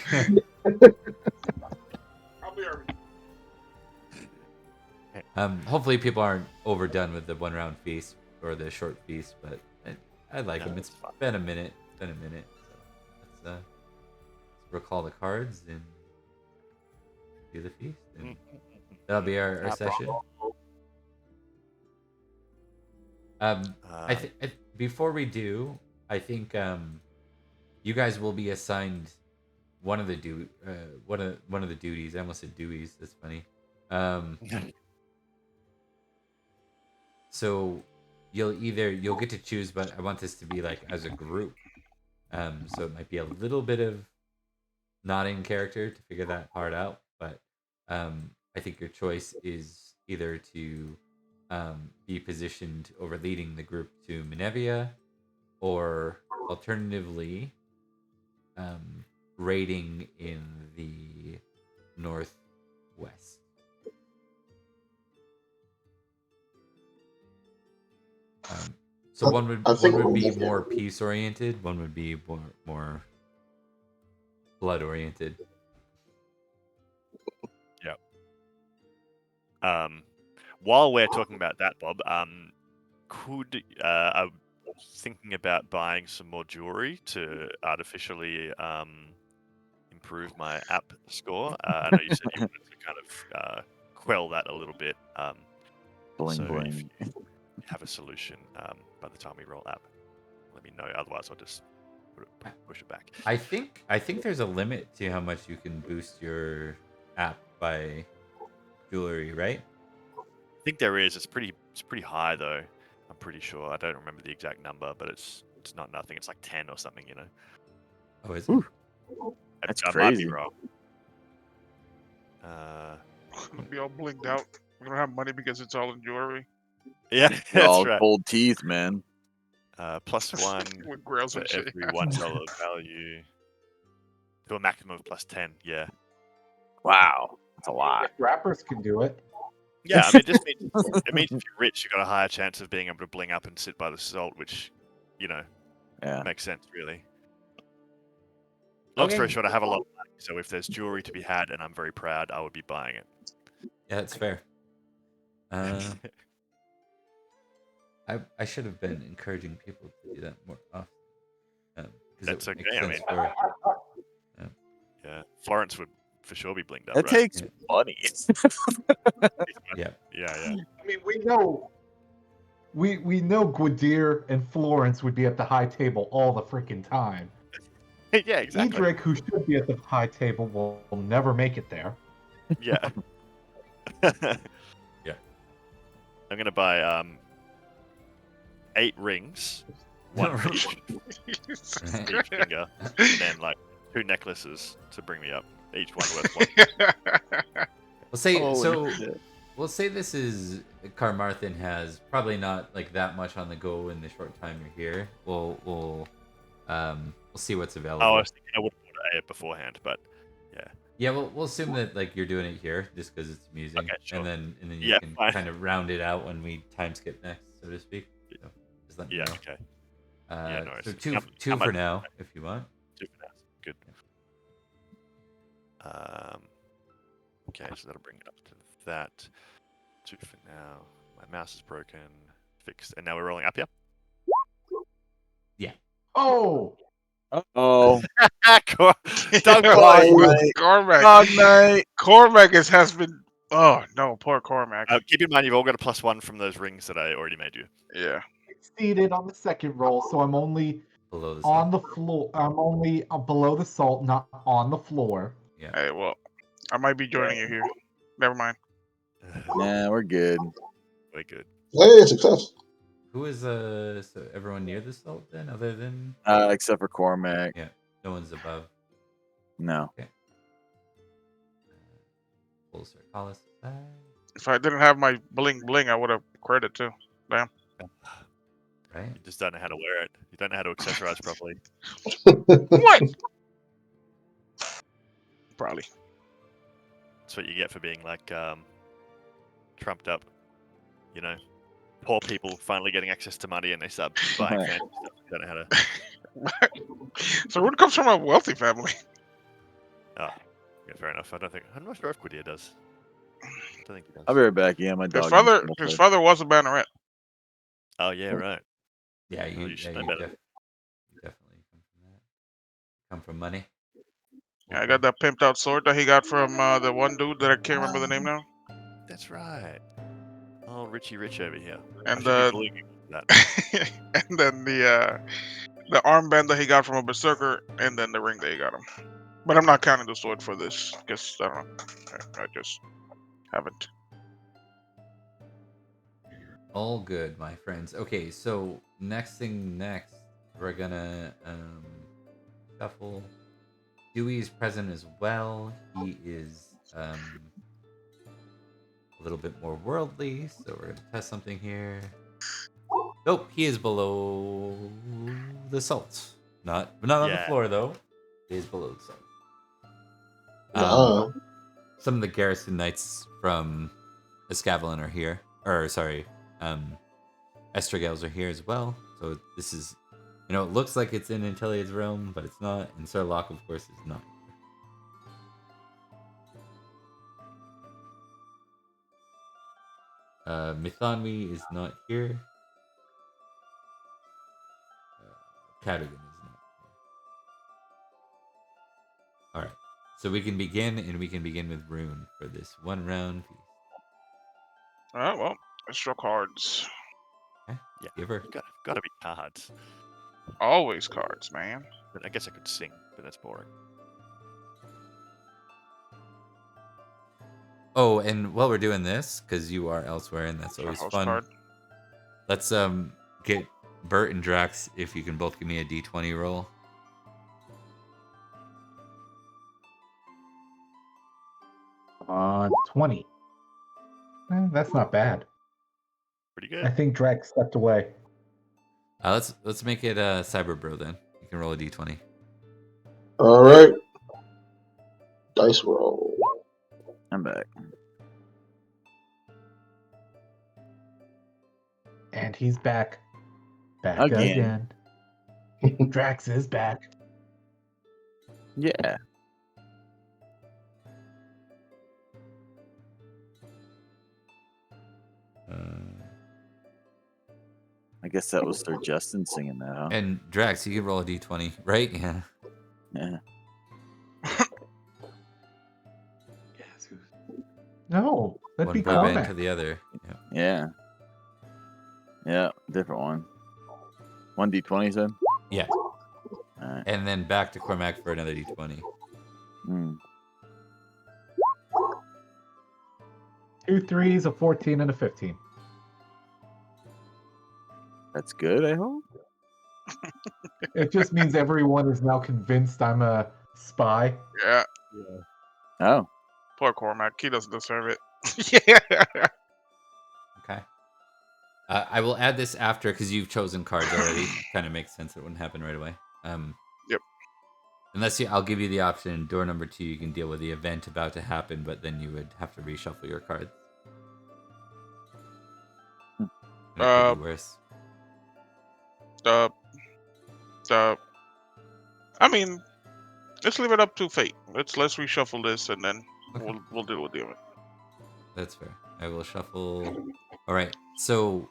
Hopefully people aren't overdone with the 1-round feast or the short feast, but I like them. It's been a minute. So let's recall the cards and do the feast. And that'll be our session. Before we do, I think you guys will be assigned one of the duties. I almost said Deweys. That's funny. So you'll get to choose, but I want this to be like as a group. So it might be a little bit of not in character to figure that part out, but I think your choice is either to be positioned over leading the group to Menevia, or alternatively raiding in the northwest. So one would be more peace oriented, one would be more blood oriented. Yeah. While we're talking about that, Bob, I was thinking about buying some more jewelry to artificially improve my app score. I know you said you wanted to kind of quell that a little bit. Bling so bling. if you have a solution by the time we roll app, let me know. Otherwise, I'll just push it back. I think there's a limit to how much you can boost your app by jewelry, right? I think there is. It's pretty high though. I'm pretty sure. I don't remember the exact number, but it's not nothing. It's like 10 or something, you know. Oh, is it? That's I might be crazy. wrong. It'll be all blinked out. We don't have money because it's all in jewelry. Yeah, They're that's all right. gold teeth, man. +1 With grills for and shit. every $1 value to a maximum of +10. Yeah. Wow, that's a lot. Rappers can do it. Yeah, I mean, it just means if you're rich, you've got a higher chance of being able to bling up and sit by the salt, which, you know, Yeah. makes sense, really. Long Okay. story short, I have a lot of money, so if there's jewelry to be had and I'm very proud, I would be buying it. Yeah, that's fair. I should have been encouraging people to do that more often. That's it makes okay, I sense mean- for Yeah, Florence would for sure be blinged up, That right? takes Yeah. money. yeah. Yeah. I mean, we know Gwydir and Florence would be at the high table all the freaking time. Yeah, exactly. Edric, who should be at the high table, will never make it there. Yeah. Yeah. I'm gonna buy 8 rings, one for each finger, and then like 2 necklaces to bring me up. Each one worth 1. We'll say Holy shit. We'll say this is Carmarthen has probably not like that much on the go in the short time you're here. We'll see what's available. Oh, I was thinking I would have bought it beforehand, but yeah. Yeah, we'll assume that like you're doing it here just because it's amusing, Okay, sure. and then you Yeah, can fine. kind of round it out when we time skip next, so to speak. So just let me Yeah, know. okay. Yeah, no So worries. two How for much- now, if you want. 2 for now. Good. Okay, so that'll bring it up to that. 2 for now. My mouse is broken. Fixed. And now we're rolling up here. Oh, Oh, Dog Oh, boy. Mate. Cormac. dog night. Cormac has been. Oh no, poor Cormac. Keep in mind, you've all got a +1 from those rings that I already made you. Yeah. exceeded on the second roll, so I'm only Below the on salt. the floor. I'm only below the salt, not on the floor. Yeah. Hey, well, I might be joining you here. Never mind. Nah, we're good. We're good. Hey, success. Who is so everyone near the salt then, other than Except for Cormac. yeah, no one's above. No. Full Cerdic aside. If I didn't have my bling bling, I would have credit too. Right. You just don't know how to wear it. You don't know how to accessorize properly. What? Probably. That's what you get for being like trumped up. You know, poor people finally getting access to money and they start buying fancy stuff. You don't know how to. So Rude comes from a wealthy family. Oh, yeah, fair enough. I'm not sure if Gwydir does. I don't think he does. I'll be right back. Yeah, my His dog. father, needs his to father was a banneret. Oh yeah, right. Yeah, Oh, you, you should yeah, know you, better. you definitely come from that. Come from money. Yeah, I got that pimped out sword that he got from the one dude that I can't remember the name now. That's right. Oh, Richie Rich over here. And I should be bullying you for that. and then the armband that he got from a berserker, and then the ring that he got him. But I'm not counting the sword for this because I don't know. I just haven't. All good, my friends. Okay, so next, we're gonna shuffle. Dewey's present as well. He is a little bit more worldly, so we're gonna test something here. Nope, he is below the salt. Not on the Yeah. floor though. He is below the salt. No. Some of the garrison knights from Escavalon are here. Or sorry, Estregales are here as well. So this is, it looks like it's in Nanteleod's realm, but it's not. And Cerdic, of course, is not. Mythonwy is not here. Cadogan is not here. Alright. So we can begin, and we can begin with Rune for this 1 round piece. Alright, well, let's draw cards. Okay. Yeah. Give her. Gotta be cards. Always cards, man. But I guess I could sing, but that's boring. Oh, and while we're doing this, because you are elsewhere, and that's Draw always house fun. card. Let's get Bert and Drax if you can both give me a d20 roll. 20. That's not bad. Pretty I good. think Drax stepped away. Let's make it Cyber Bro then. You can roll a d20. All right. Dice roll. I'm back. And he's back. Back Again. again. Drax is back. Yeah. I guess that was their Justin singing that, huh? And Drax, you can roll a d20, right? Yeah. Yeah. No, that'd One be boy band Cormac. to the other. Yeah. Yeah. Yeah, different one. 1d20 said? Yeah. Alright. And then back to Cormac for another d20. Hmm. 2 3s, a 14, and a 15. That's good, I hope. It just means everyone is now convinced I'm a spy. Yeah, Oh. poor Cormac. He doesn't deserve it. Yeah. Okay. I will add this after because you've chosen cards already. Kind of makes sense. It wouldn't happen right away. Yep. I'll give you the option. Door number 2, you can deal with the event about to happen, but then you would have to reshuffle your cards. And it could be worse. I mean, let's leave it up to fate. Let's reshuffle this and then Okay. we'll deal with the event. That's fair. I will shuffle. All right. So,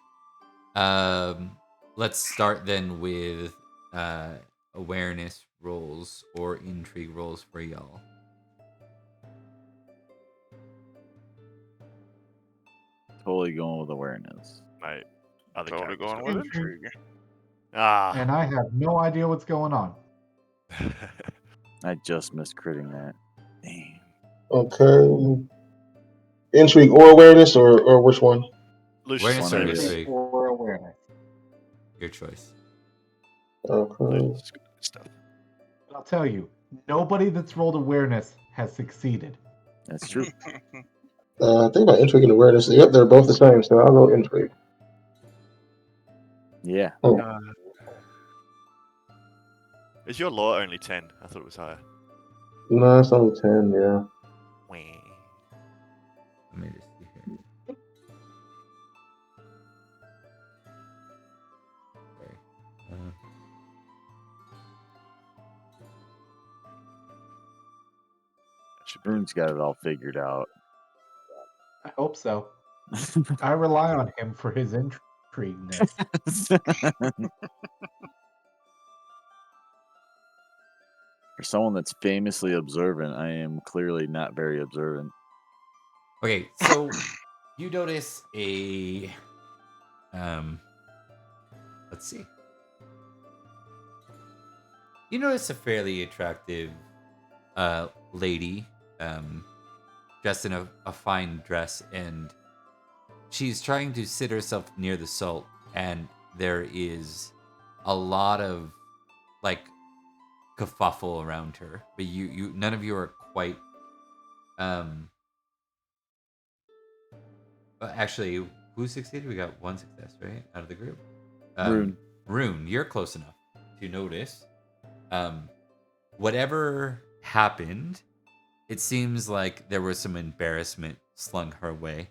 let's start then with awareness rolls or intrigue rolls for y'all. Totally going with awareness. My other Totally character's going got with Intrigue. intrigue. Ah. And I have no idea what's going on. I just missed critting that. Damn. Okay. Intrigue or awareness, or which one? Lucius Awareness is or good. intrigue? Or awareness. Your choice. Okay. Lucius is good at stuff. I'll tell you, nobody that's rolled awareness has succeeded. That's true. I think about intrigue and awareness. Yep, they're both the same, so I'll go intrigue. Yeah. Is your law only 10? I thought it was higher. No, it's only 10, yeah. Wah. Let me just see here. Okay. Should be Rune's got it all figured out. I hope so. I rely on him for his intrigueness. For someone that's famously observant, I am clearly not very observant. Okay, so you notice a let's see. You notice a fairly attractive lady dressed in a fine dress, and she's trying to sit herself near the salt, and there is a lot of like kerfuffle around her, but you none of you are quite actually, who succeeded? We got one success, right? Out of the group. Rune, you're close enough to notice whatever happened. It seems like there was some embarrassment slung her way.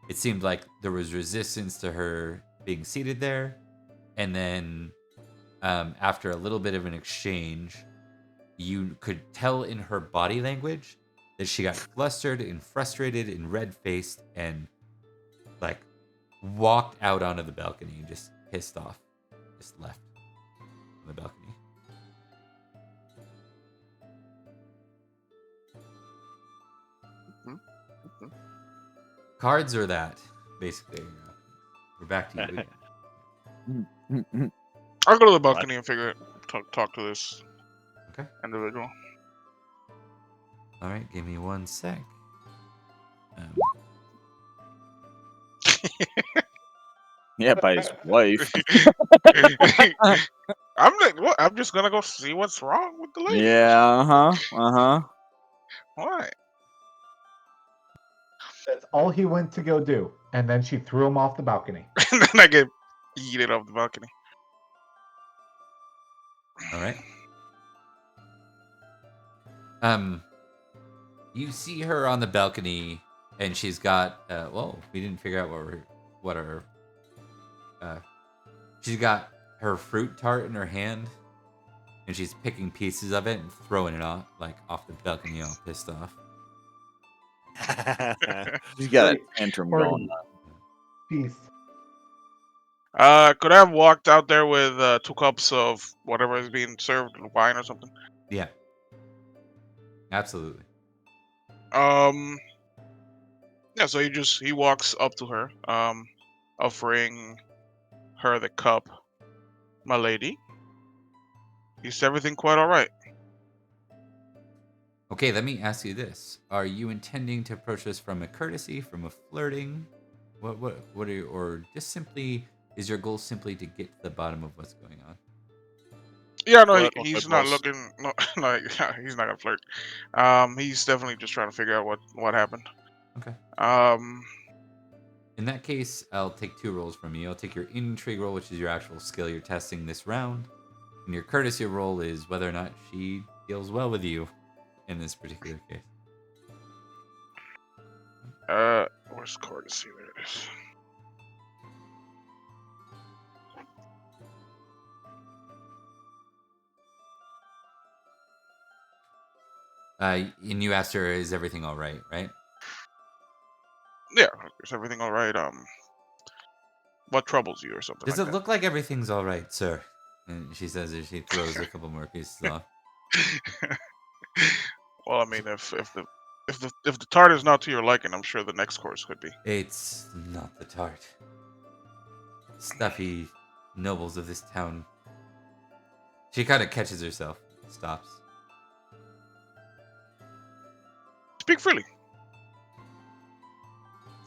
It seemed like there was resistance to her being seated there, and then after a little bit of an exchange, you could tell in her body language that she got flustered and frustrated and red-faced and like walked out onto the balcony and just pissed off. Just left on the balcony. Cards or that, basically. We're back to you again. I'll go to the balcony and figure it. Talk to this Okay. individual. All right, give me 1 sec. Yeah, by his wife. I'm like, what? I'm just gonna go see what's wrong with the lady. Yeah, Why? That's all he went to go do. And then she threw him off the balcony. And then I get yeeted off the balcony. All right. You see her on the balcony, and she's got. Whoa, we didn't figure out what her. She's got her fruit tart in her hand, and she's picking pieces of it and throwing it off the balcony, all pissed off. He's got a tantrum going on. Peace. Could I have walked out there with 2 cups of whatever is being served, wine or something? Yeah. Absolutely. Yeah. So he walks up to her, offering her the cup. My lady, is everything quite all right? Okay, let me ask you this: are you intending to approach this from a courtesy, from a flirting? What are you, or just simply? Is your goal simply to get to the bottom of what's going on? Yeah, no, Flirt or he's no not boss? looking. No, yeah, he's not gonna flirt. He's definitely just trying to figure out what happened. Okay. Um, In that case, I'll take 2 rolls from you. I'll take your intrigue roll, which is your actual skill you're testing this round, and your courtesy roll is whether or not she deals well with you in this particular case. where's courtesy? There it is. And you asked her, "Is everything all right?" Right? Yeah, is everything all right? What troubles you or something Does like it look like everything's all right, sir? And she says as she throws a couple more pieces off. that? Well, I mean, if the tart is not to your liking, I'm sure the next course could be. It's not the tart. Stuffy nobles of this town. She kind of catches herself, stops. Speak freely.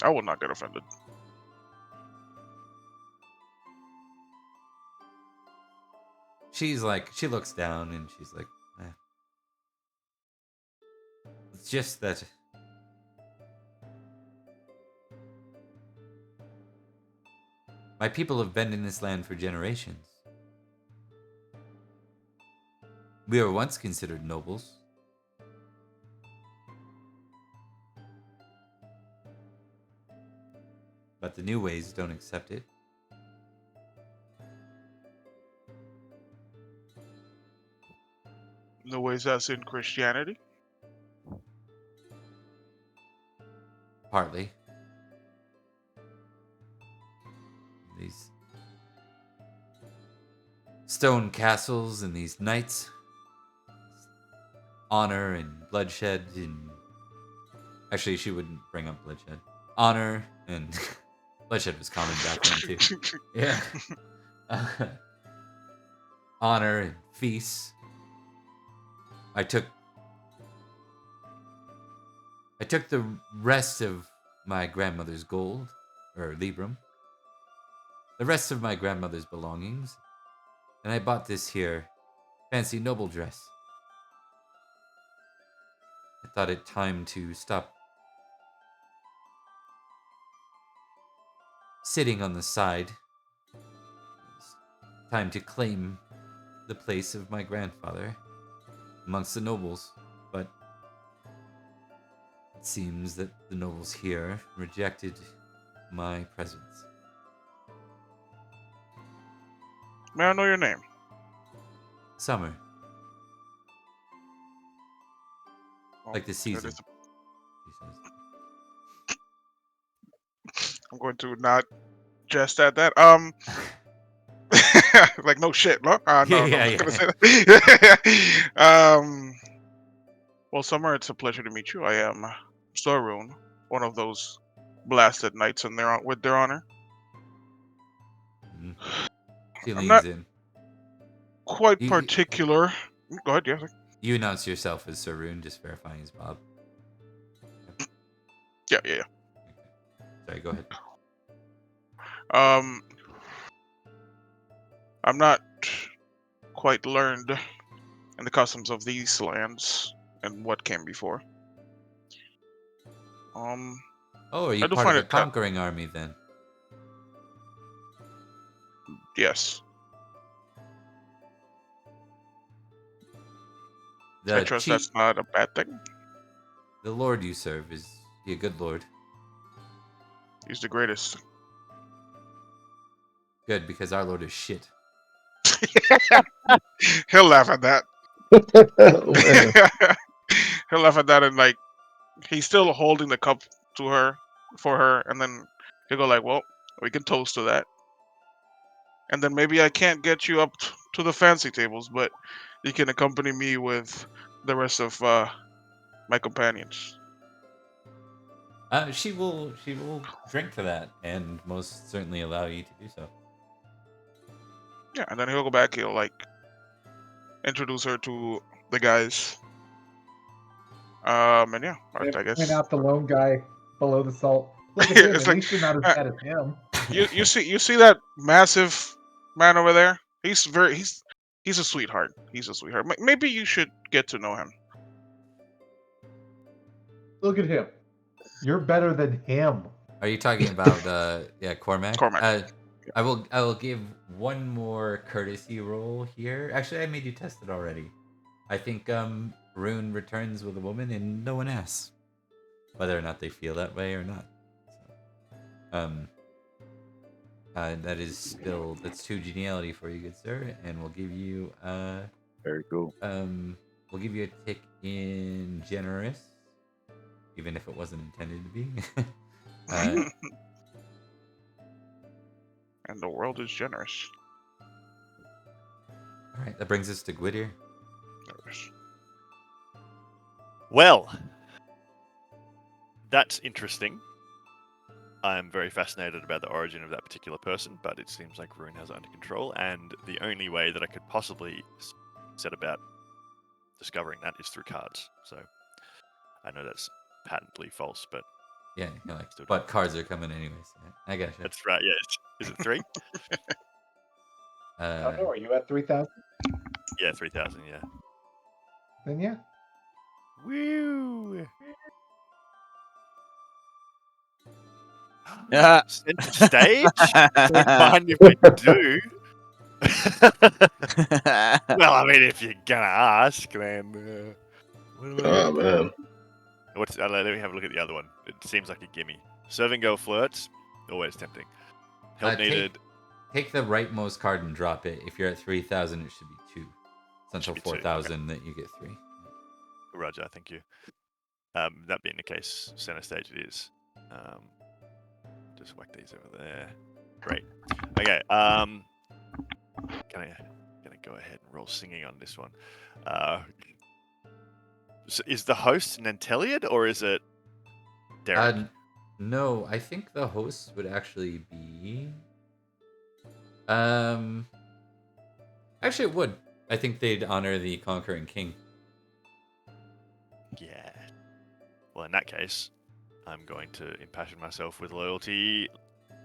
I will not get offended. She's like, she looks down and she's like, eh. It's just that my people have been in this land for generations. We were once considered nobles. But the new ways don't accept it. The ways that's in Christianity. Partly. These stone castles and these knights. Honor and bloodshed and... Actually, she wouldn't bring up bloodshed. Honor and... bloodshed was common back then, too. Yeah. Honor and feasts. I took the rest of my grandmother's gold, or librum, the rest of my grandmother's belongings, and I bought this here fancy noble dress. I thought it time to stop sitting on the side. It's time to claim the place of my grandfather amongst the nobles, but it seems that the nobles here rejected my presence. May I know your name? Summer, Oh, like the that season, is- she says. I'm going to not jest at that. Like no shit, no. No, Yeah, I'm yeah, not gonna yeah. say that. Well, Summer, it's a pleasure to meet you. I am Sorun, one of those blasted knights in their with their honor. Mhm. She I'm leans not in. quite You, you, particular. Go ahead, yeah. you announce yourself as Saroon, just verifying as Bob. Yeah. Okay. Sorry, go ahead. I'm not quite learned in the customs of these lands and what came before. Oh, are you I do part of find the it conquering army then? yes. I The trust chief, that's not a bad thing. the lord you serve, is he a good lord? He's the greatest. Good, because our lord is shit. He'll laugh at that. Oh, man. He'll laugh at that and like he's still holding the cup to her for her, and then he'll go like, "Well, we can toast to that." And then maybe I can't get you up to the fancy tables, but you can accompany me with the rest of my companions. She will drink to that, and most certainly allow you to do so. Yeah, and then he'll go back. He'll like introduce her to the guys. And yeah, I Point guess out the lone guy below the salt. Look at him. it's At like least you're not as uh, bad as him. you see that massive man over there. He's a sweetheart. He's a sweetheart. Maybe you should get to know him. Look at him. You're better than him. Are you talking about Cormac? Cormac. I will give one more courtesy roll here. Actually, I made you test it already. I think Rune returns with a woman and no one asks whether or not they feel that way or not. So, that's 2 geniality for you, good sir, and we'll give you Very cool. we'll give you a tick in generous, even if it wasn't intended to be. And the world is generous. All right, that brings us to Gwydir. Well, that's interesting. I'm very fascinated about the origin of that particular person, but it seems like Rune has it under control, and the only way that I could possibly set about discovering that is through cards. So I know that's patently false, but Yeah, but cards are coming anyways. I gotcha. that's right. Yeah, is it 3? Are you at 3,000? Yeah, 3,000. Yeah. Then yeah. Woo! Yeah. Center stage? Don't mind if I do. Well, I mean, if you're gonna ask, then. Oh, man. Let me have a look at the other one. It seems like a gimme. Serving girl flirts, always tempting. Help needed. Take the rightmost card and drop it. If you're at 3,000, it should be 2. It's until 4,000 that you get 3. Roger, thank you. That being the case, center stage it is. Just whack these over there. Great. Okay. Gonna go ahead and roll singing on this one. So is the host Nanteleod or is it Derek? No, I think the host would actually be. Actually, it would. I think they'd honor the conquering king. Yeah. Well, in that case, I'm going to impassion myself with loyalty,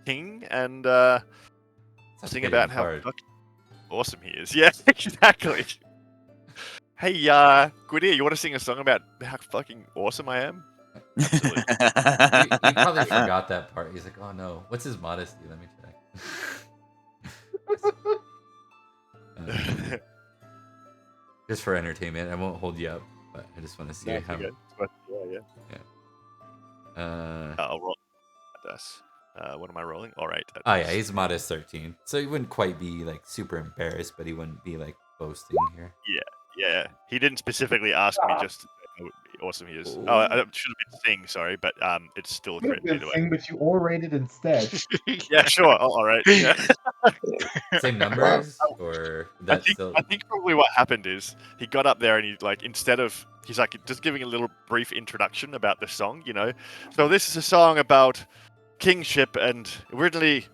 king, and sing about how fucking awesome he is. Yeah, exactly. Hey, Gwydir, you want to sing a song about how fucking awesome I am? Absolutely. He probably forgot that part. He's like, oh no, what's his modesty? Let me check. Just for entertainment, I won't hold you up, but I just want to see how. Yeah. I'll roll. That's what am I rolling? All right. Oh yeah, he's modest 13, so he wouldn't quite be like super embarrassed, but he wouldn't be like boasting here. Yeah. He didn't specifically ask me just awesome he is. Ooh. Oh, I should have been Sing, sorry, but it's still a Could have crit been either way. Sing, but you orated instead. Yeah, sure. Oh, all right. Yeah. Same numbers, or I that's think still. I think probably what happened is he got up there and he like he's like just giving a little brief introduction about the song, you know. So this is a song about kingship and originally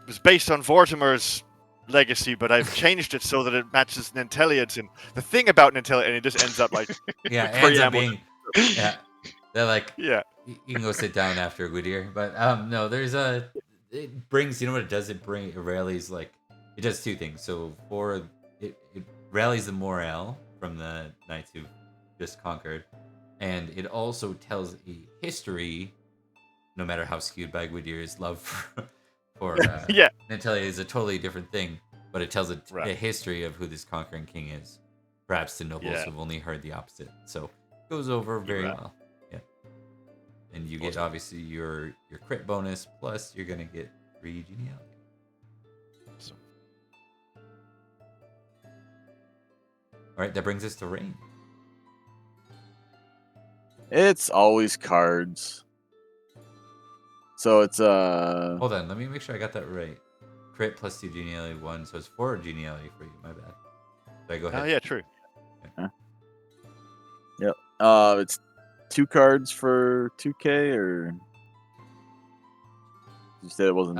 was based on Vortimer's legacy, but I've changed it so that it matches Nanteleod's. And the thing about Nanteleod, and it just ends up like Yeah, it the ends up preamble. being. Yeah, they're like, Yeah. you can go sit down after Whittier. But no, there's a. It brings. You know what it does? It rallies like. It does two things. So it rallies the morale from the knights who've just conquered, and it also tells a history. No matter how skewed by Whittier's love for Yeah. Nanteleod is a totally different thing, but it tells a Right. history of who this conquering king is. Perhaps to nobles Yeah. who've only heard the opposite. So it goes over very right. well. Yeah. And you get Awesome. obviously your crit bonus, plus you're gonna get 3 genealogy. Awesome. Alright, that brings us to Rain. It's always cards. So it's Hold on, let me make sure I got that right. Crit plus 2 genealogy 1, so it's 4 genealogy for you, my bad. So I go ahead. Oh yeah, true. Yep. It's 2 cards for 2K, or you said it wasn't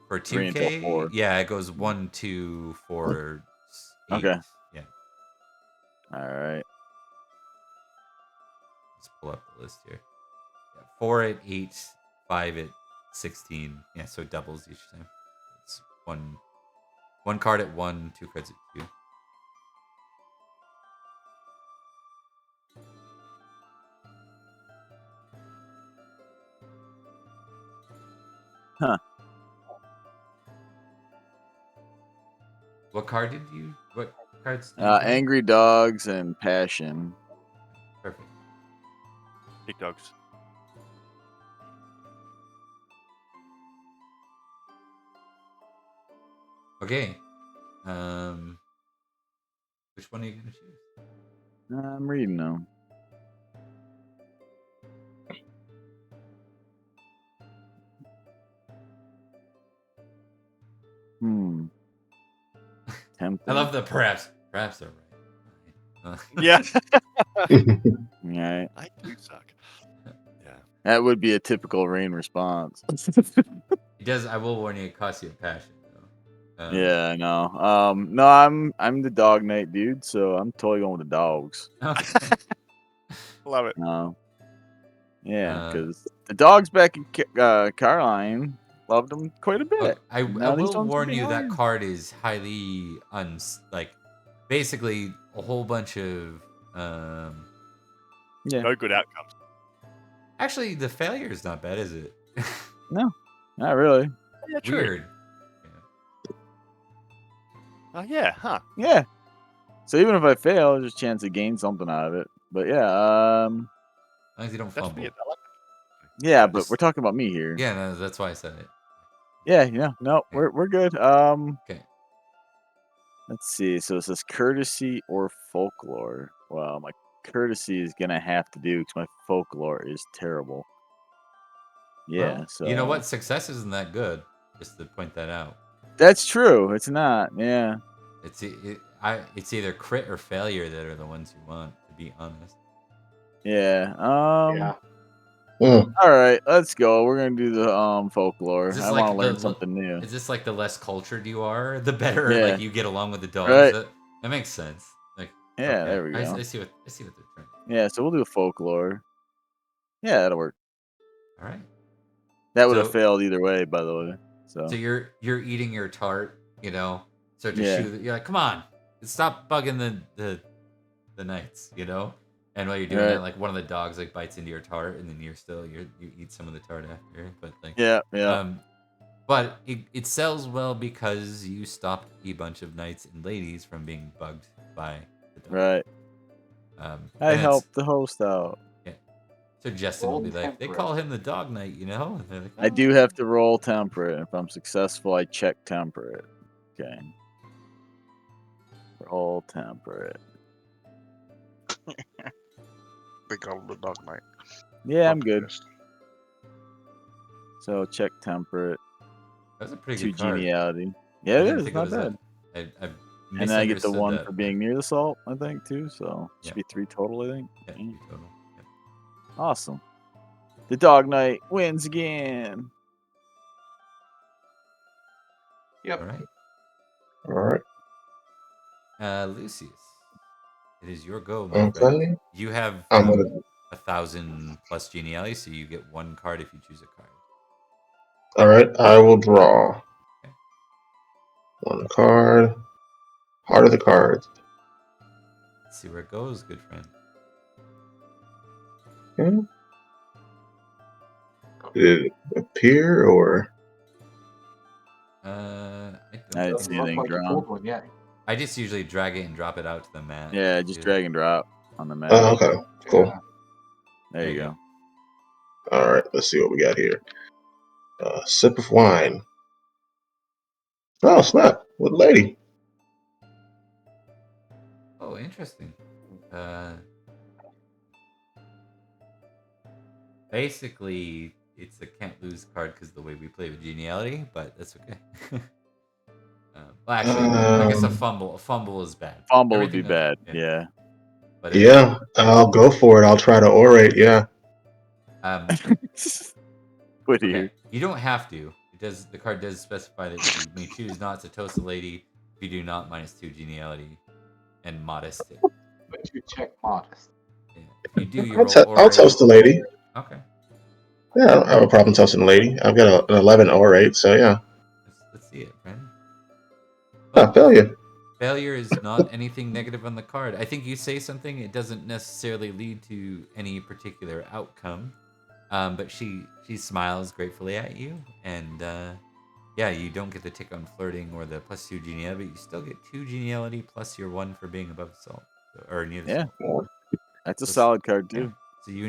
For 3 until 2K, 4. yeah, it goes 1, 2, 4, 8. Okay. Yeah. All right. Let's pull up the list here. Yeah, 4 at 8, 5 at 16. Yeah, so it doubles each time. It's one card at 1, 2 cards at 2. Huh. What cards did you do? Angry Dogs and Passion. Perfect. Big dogs. Okay. Which one are you gonna choose? I'm reading them. Tempting. I love the perhaps. Perhaps they're right. Yeah. Yeah. I do suck. Yeah. That would be a typical Rain response. It does. I will warn you. It costs you a passion, though. Yeah, I know. No, I'm the dog knight dude, so I'm totally going with the dogs. Okay. Love it. Yeah, because the dogs back in Caroline loved them quite a bit. Okay, I Now these will ones are warn a bit you that hard. card is highly basically a whole bunch of Yeah. No good outcomes. Actually, the failure is not bad, is it? No, not really. Yeah, true. Weird. Oh yeah, huh? Yeah. So even if I fail, there's a chance to gain something out of it. But yeah, As long as you don't That's fumble. weird. I like yeah, but Just- we're talking about me here. Yeah, no, that's why I said it. Yeah, no, Okay. we're good. Okay. Let's see. So it says courtesy or folklore. Well, my courtesy is gonna have to do because my folklore is terrible. Yeah, Well, so you know what? Success isn't that good. Just to point that out. that's true. It's not. Yeah. It's either crit or failure that are the ones you want. To be honest. Yeah. Yeah. All right, let's go. We're gonna do the folklore. Is this I like want to learn the- something new. Is this like the less cultured you are, the better Yeah. like you get along with the dogs? Right. That makes sense. Like Yeah, okay, there we go. I see what they're trying to do. Yeah, so we'll do folklore. Yeah, that'll work. All right. That would have So- failed either way, by the way. So So you're eating your tart, you know. Start to Yeah. shoot. You're like, come on, stop bugging the knights, you know. And while you're doing Right. that, like one of the dogs like bites into your tart, and then you eat some of the tart after. But like yeah. but it sells well because you stopped a bunch of knights and ladies from being bugged by the dog. Right. I I helped the host out. So Justin will be like, they call him the dog knight, you know? And they're like, I do have to roll temperate. If I'm successful, I check temperate. Okay. Roll temperate. call the Dog Knight. Yeah, I'm Bucket good. list. So check temperate. That was a pretty 2 good card. geniality. I Yeah, it didn't is. think Not it was bad. that. I And then I get the misunderstood 1 that. for being near the salt, I think, too. So it should Yeah. be 3 total, I think. Yeah, Yeah. 3 total. Yep. Awesome. The Dog Knight wins again. Yep. All right. All right. Lucius, it is your go, my friend. Okay. You have I'm gonna. 1,000 plus geniality, so you get 1 card if you choose a card. All right. I will draw Okay. 1 card. Heart of the cards. Let's see where it goes, good friend. Okay. Did it appear or? I I don't didn't think see so. anything Like you drawn. pulled one yet. I just usually drag it and drop it out to the mat. Yeah, just drag and drop on the map. Oh, okay. Cool. Yeah. There you go. All right. Let's see what we got here. Sip of wine. Oh, snap. With a lady. Oh, interesting. Basically, it's a can't lose card because of the way we play with geniality, but that's okay. Well, actually, I guess a fumble is bad. Fumble would be Everything else- bad. Yeah. But Yeah, I'll go for it. I'll try to orate. Yeah. Whittier. Okay. You don't have to. It does. The card does specify that you may choose not to toast a lady if you do not -2 geniality and modest it. But you check modest. Yeah. If you do, you I'll, roll I'll orate. toast the lady. Okay. Yeah, I don't have a problem toasting the lady. I've got an 11 orate, so yeah. Let's see it, friend. I feel you. Failure is not anything negative on the card. I think you say something, it doesn't necessarily lead to any particular outcome. But she smiles gratefully at you, and yeah, you don't get the tick on flirting or the +2 geniality, but you still get 2 geniality plus your 1 for being above the salt or near the Yeah. salt. That's a So- solid card, Yeah. too. So you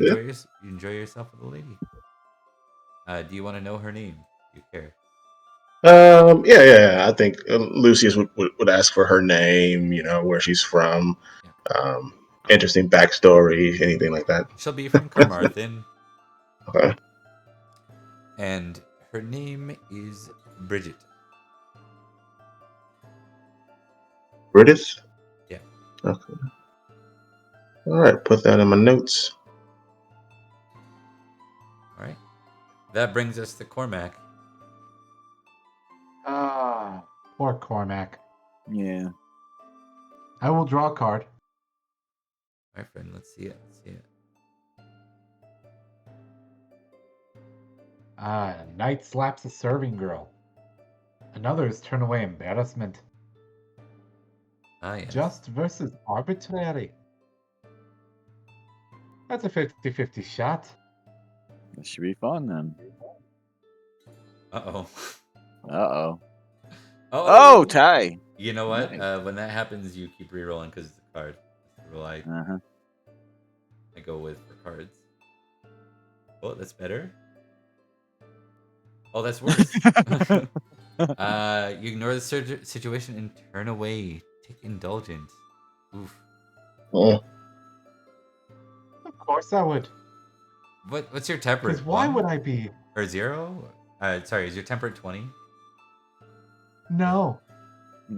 enjoy yourself with a lady. Do you want to know her name? Do you care? Yeah. I think Lucius would ask for her name, where she's from, interesting backstory, anything like that. She'll be from Carmarthen, Okay. and her name is Bridget. British? Yeah. Okay. All right, put that in my notes. All right. That brings us to Cormac. Ah, poor Cormac. Yeah. I will draw a card. All right, friend. Let's see it. A knight slaps a serving girl. Another is turn away embarrassment. Ah, yes. Just versus arbitrary. That's a 50-50 shot. It should be fun, then. Uh-oh. Uh-oh. Oh, tie. You know what? Nice. When that happens, you keep rerolling because it's a card. That's the rule I go with for cards. Oh, that's better. Oh, that's worse. You ignore the situation and turn away. Take indulgent. Oof. Oh, Of course I would. What's your temperate? Because why 1? would I be? Or 0? Sorry, is your temperate 20? No.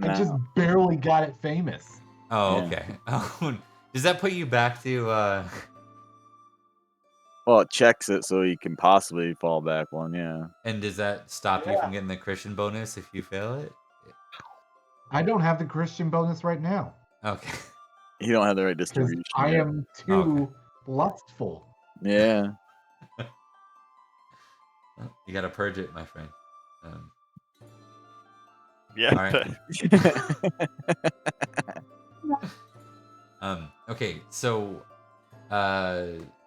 I just No. barely got it famous. Oh, Yeah. okay. Oh, does that put you back to Well, it checks it so you can possibly fall back one, yeah. and does that stop you from getting the Christian bonus if you fail it? I don't have the Christian bonus right now. Okay. You don't have the right Because distribution. I yet. am too lustful. Yeah. You gotta purge it, my friend. Yeah. All right. Okay, so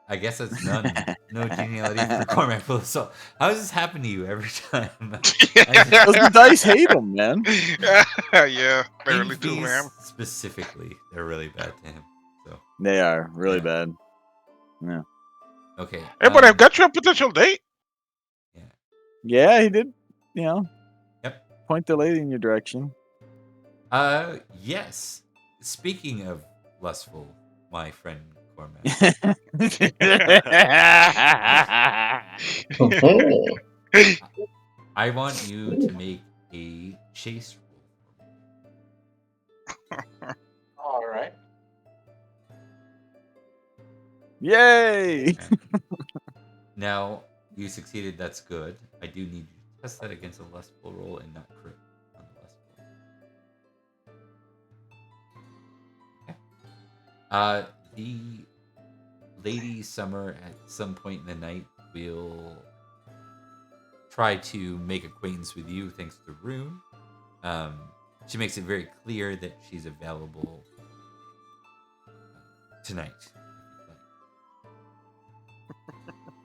I guess that's none. No geniality for Cormac Full of Salt. How does this happen to you every time? Those dice hate them, man. Yeah, they In really do, fees man. Specifically, they're really bad to him. So They are really Yeah. bad. Yeah. okay. Hey, but I've got you a potential date. Yeah, he did, Yep. point the lady in your direction. Yes. Speaking of lustful, my friend Cormac. I want you to make a chase roll. All right. Yay! Okay. Now, you succeeded, that's good. I do need you to test that against a lustful roll and not crit on the lustful. Okay. The Lady Summer at some point in the night will try to make acquaintance with you thanks to Rune. She makes it very clear that she's available tonight.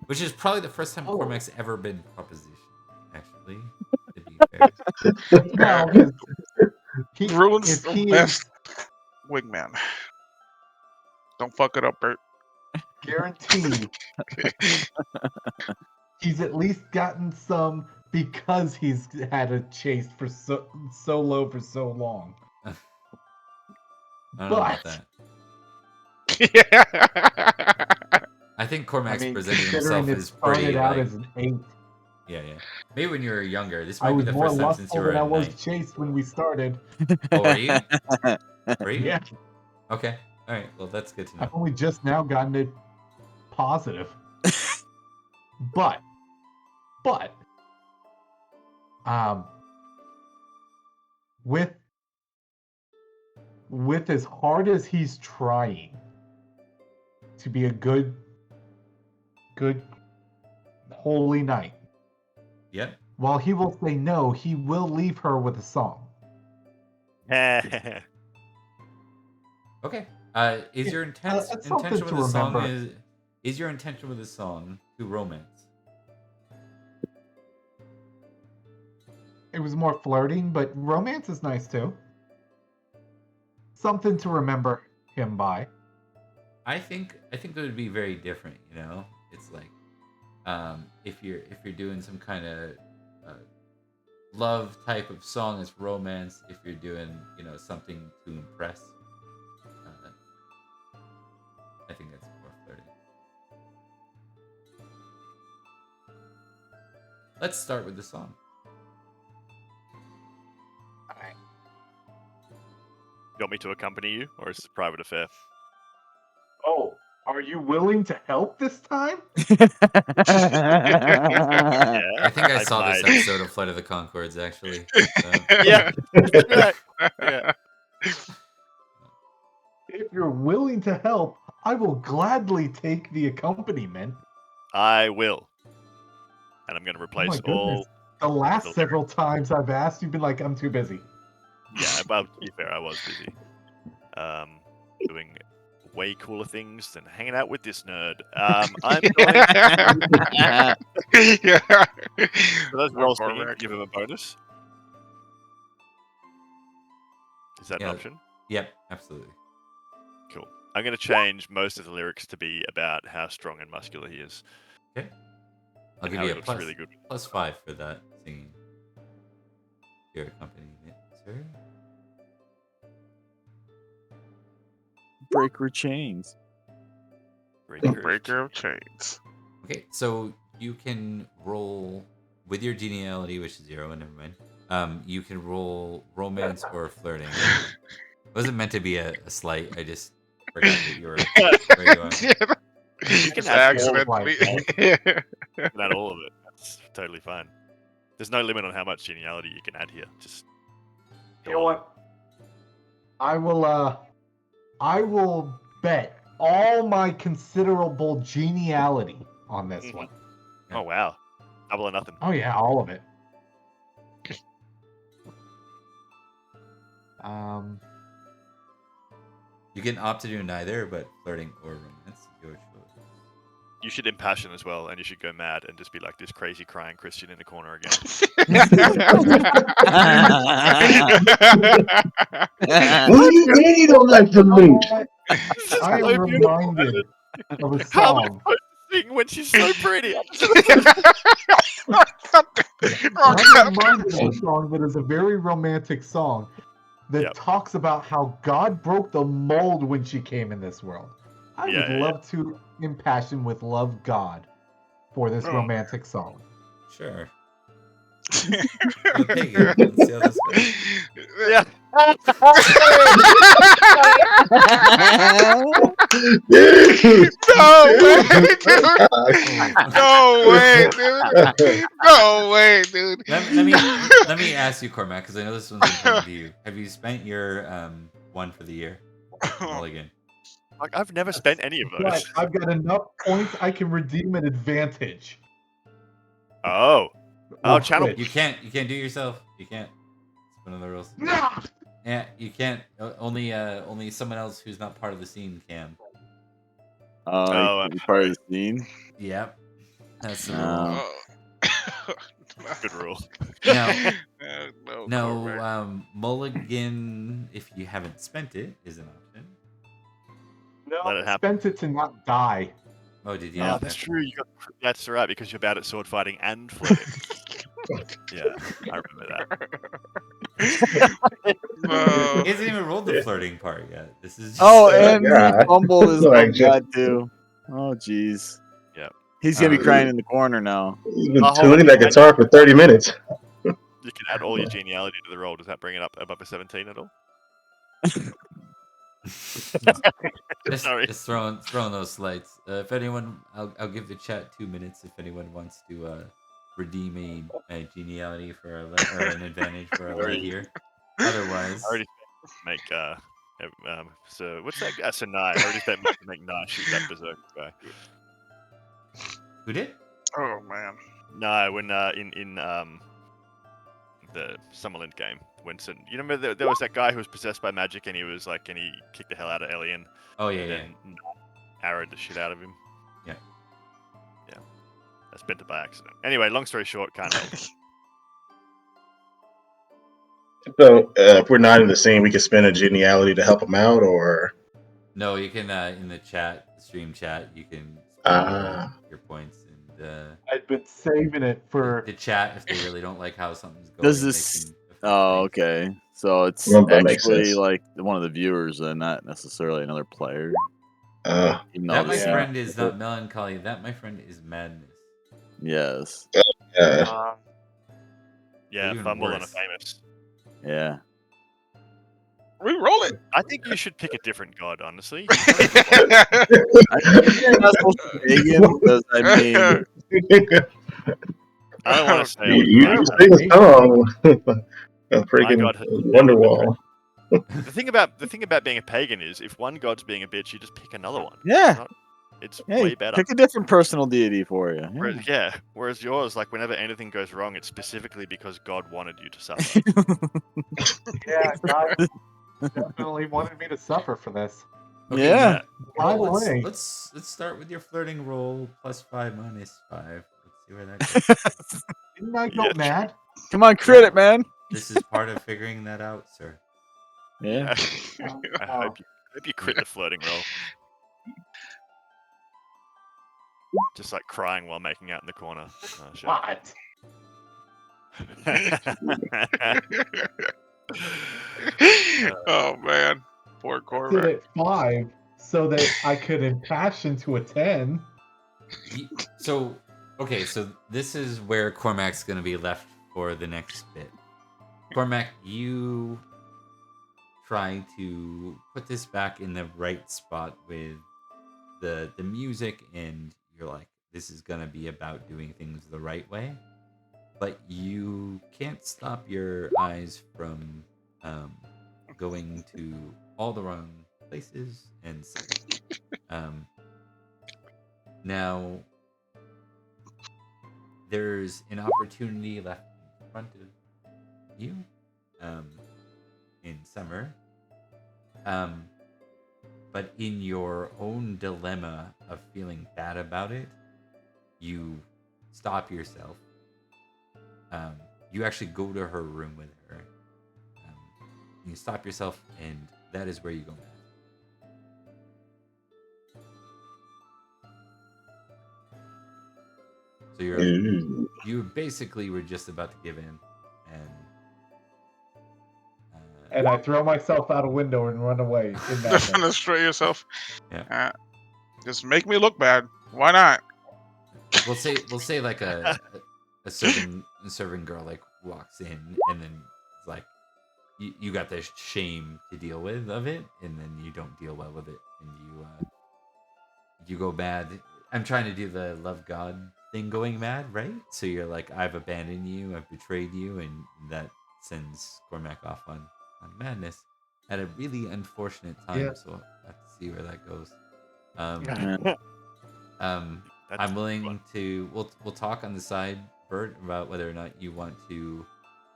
Which is probably the first time Cormac's ever been propositioned, actually, to be fair. No, Ruins if the he best wingman. Don't fuck it up, Bert. guaranteed he's at least gotten some because he's had a chase for so low for so long. I don't know about that. Yeah. I think Cormac's presented considering himself it as pretty, started out like... as an 8. Yeah. Maybe when you were younger. This I might be was the more first time since you lustful were than I at was night. chased when we started. Oh, were you? Were you? Yeah, Okay. All right. Well, that's good to know. I've only just now gotten it positive. but, with as hard as he's trying to be a good holy knight, Yep. while he will say no, he will leave her with a song. Okay. Is your it's something intention to with the song remember. is your intention with the song to romance? It was more flirting, but romance is nice too. Something to remember him by. I think that would be very different. You know, it's like if you're doing some kind of love type of song, it's romance. If you're doing something to impress, I think that's more flirting. Let's start with the song. Alright. You want me to accompany you, or is this a private affair? Oh, are you willing to help this time? Yeah, I think I saw this might. episode of Flight of the Conchords, actually. So. Yeah, right. Yeah. If you're willing to help, I will gladly take the accompaniment. I will. And I'm going to Oh replace my goodness. all. The last the several times I've asked, you've been like, I'm too busy. Yeah, well, to be fair, I was busy. Doing way cooler things than hanging out with this nerd. I'm going Yeah. for those rolls More thinking, correct. give him a bonus. Is that Yeah. an option? Yep, absolutely. Cool. I'm going to change most of the lyrics to be about how strong and muscular he is. Okay. I'll And give how you he a looks plus, really good. +5 for that singing. Your accompaniment, sir. Breaker chains. Breaker of chains. Okay, so you can roll with your geniality, which is 0, never mind. You can roll romance or flirting. It wasn't meant to be a slight. I just forgot that you were where you are. You can Just add all, accidentally. you can add all of it. That's totally fine. There's no limit on how much geniality you can add here. Just You know what? I will bet all my considerable geniality on this Mhm. one. Oh wow, double or nothing. Oh yeah, all of it. You can opt to do neither, but flirting or romance is your choice. You should impassion as well, and you should go mad and just be like this crazy crying Christian in the corner again. What do you mean you don't like the meat? I am reminded of a How am I song. supposed to sing when she's so pretty? I'm reminded of a song that is a very romantic song that Yep. talks about how God broke the mold when she came in this world. I Yeah, would yeah, yeah. love to impassion with Love God for this Oh. romantic song. Sure. For the pagan. Let's see how this goes. Yeah. Dude. No way, dude! Oh. No way, dude! No way, dude! Let me ask you, Cormac, because I know this one's important to you. Have you spent your one for the year mulligan? Like, I've never spent any of But those. I've got enough points I can redeem an advantage. Oh. Oh, Or channel. quit. You can't do it yourself. You can't. It's one of the rules. Nah! Yeah, you can't. Only someone else who's not part of the scene can. Oh, you part of the scene. Yep. That's the Oh. rule. Oh. good rule. Now, No, no, Cormac. mulligan, if you haven't spent it, is an option. No, Let it I happen. spent it to not die. Oh, did you? Oh, not that's spend true. That's right, because you're bad at sword fighting and flirting. Yeah, I remember that. No. He hasn't even rolled the flirting part yet. This is just... Oh, and Yeah. he fumbled his Like, own god too. Oh, jeez. Yeah. He's gonna be Oh. crying in the corner now. He's been hold tuning on. that guitar for 30 minutes. You can add all your geniality to the roll. Does that bring it up above a 17 at all? Sorry. just throwing those slights. If anyone, I'll give the chat 2 minutes if anyone wants to redeem a geniality for a or an advantage for a light here. Otherwise, I already make so what's that guy? So Nye. I already spent money to make Nye shoot that berserk guy. who did? Oh man. No, when in the Summerland game, when you remember there was that guy who was possessed by magic and he kicked the hell out of Elian. Oh yeah, and yeah. then arrowed the shit out of him. Yeah. Yeah. I spent it by accident. Anyway, long story short, can't help. So, if we're not in the scene, we can spend a geniality to help him out, or No, you can in the chat, stream chat, you can spend your points and I'd been saving it for. the chat if they really don't like how something's going. Does they this- can affect Oh, things. okay. So it's Well, that makes actually sense. like one of the viewers and not necessarily another player. Even though That, my this- friend, is not melancholy. That, my friend, is madness. Yes. yeah. Yeah, Even fumble and a worse. famous. Yeah. Re-roll it. I think you should pick a different god, honestly. I think you're not supposed to be pagan because I mean, I don't want to say you I'm just sing a song. A freaking God has Wonderwall. The thing about being a pagan is if one god's being a bitch, you just pick another one. yeah. It's Hey, way better. pick a different personal deity for you. Yeah. Whereas yours, like whenever anything goes wrong, it's specifically because God wanted you to suffer. Yeah, God definitely wanted me to suffer for this. Okay, Yeah. By well, the way, let's start with your flirting roll +5 -5. Let's see where that goes. didn't I go Yeah. mad? Come on, crit it, man. This is part of figuring that out, sir. Yeah. I hope you crit the flirting roll. Just like crying while making out in the corner. Oh, shit. What? Oh man. Poor Did Cormac. it 5 so that I could impassion to a 10. So, okay, so this is where Cormac's going to be left for the next bit. Cormac, you try to put this back in the right spot with the music, and you're like, this is going to be about doing things the right way. But you can't stop your eyes from going to all the wrong places and such. Now, there's an opportunity left in front of you in summer. But in your own dilemma of feeling bad about it, you stop yourself. You actually go to her room with her. You stop yourself, and that is where you go mad. So you basically were just about to give in, And I throw myself out a window and run away in that. Destroy yourself. Yeah. Just make me look bad. Why not? We'll say like a serving girl like walks in and then it's like you got this shame to deal with of it, and then you don't deal well with it, and you go mad. I'm trying to do the love God thing, going mad, right? So you're like, I've abandoned you, I've betrayed you, and that sends Cormac off on madness at a really unfortunate time. Yeah. So we'll have to see where that goes. That's I'm willing to. We'll talk on the side, Bert, about whether or not you want to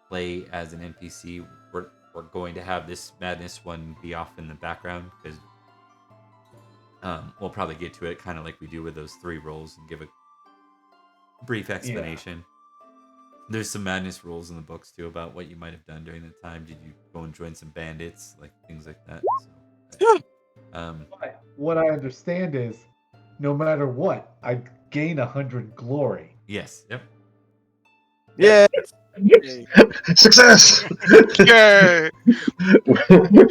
play as an NPC. We're going to have this madness one be off in the background because we'll probably get to it kind of like we do with those 3 roles and give a brief explanation. There's some madness rules in the books too about what you might have done during the time. Did you go and join some bandits, like things like that? So, What I understand is, no matter what, I gain 100 glory. yes, yep. Yeah. Success! Yay!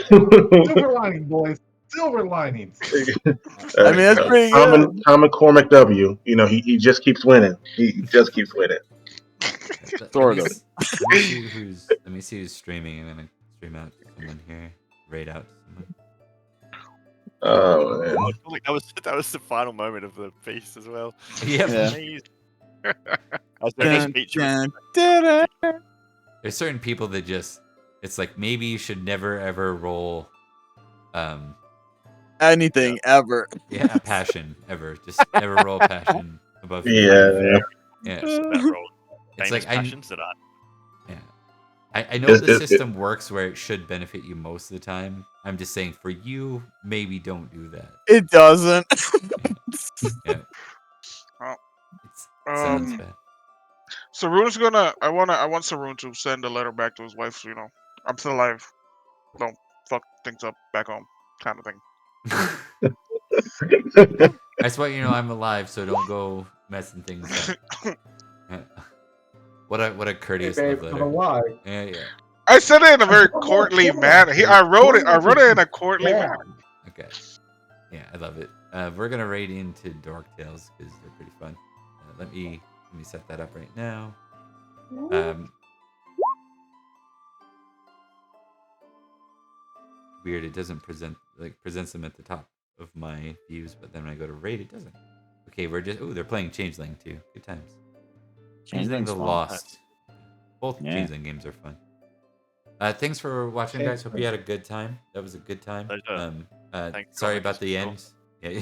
Silver lining, boys. Silver linings. I mean, that's pretty good. Common Cormac W. You know, he just keeps winning. He just keeps winning. Sort of. Let me see who's streaming. I'm gonna stream out someone here. Raid out someone. Oh man. That was the final moment of the feast as well. Yeah. Amazing. There's certain people that just, it's like maybe you should never ever roll anything ever. Yeah, a passion ever. Just never roll a passion above your Yeah. Yeah. That roll. It's Famous like passions that are. Yeah. I know the system works where it should benefit you most of the time. I'm just saying for you, maybe don't do that. It doesn't. Yeah. Oh. It sounds bad. Sarune's gonna. I want Sarune to send a letter back to his wife. So, you know, I'm still alive. Don't fuck things up back home, kind of thing. I just want you to know I'm alive, so don't go messing things up. What a courteous Hey, love babe, letter. I'm alive. Yeah. I said it in a very courtly manner. I wrote it in a courtly manner. Okay. Yeah, I love it. We're gonna raid into Dork Tales because they're pretty fun. Let me set that up right now. Weird, it doesn't presents them at the top of my views, but then when I go to raid, it doesn't. Okay, they're playing Changeling too. Good times. Changeling the Lost. Both Changeling games are fun. Thanks for watching, guys. Hope you had a good time. That was a good time. Sorry about the end. Yeah.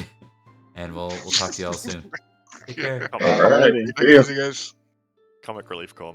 And we'll talk to y'all soon. Take care. All right. Thank you, guys. Comic relief comment.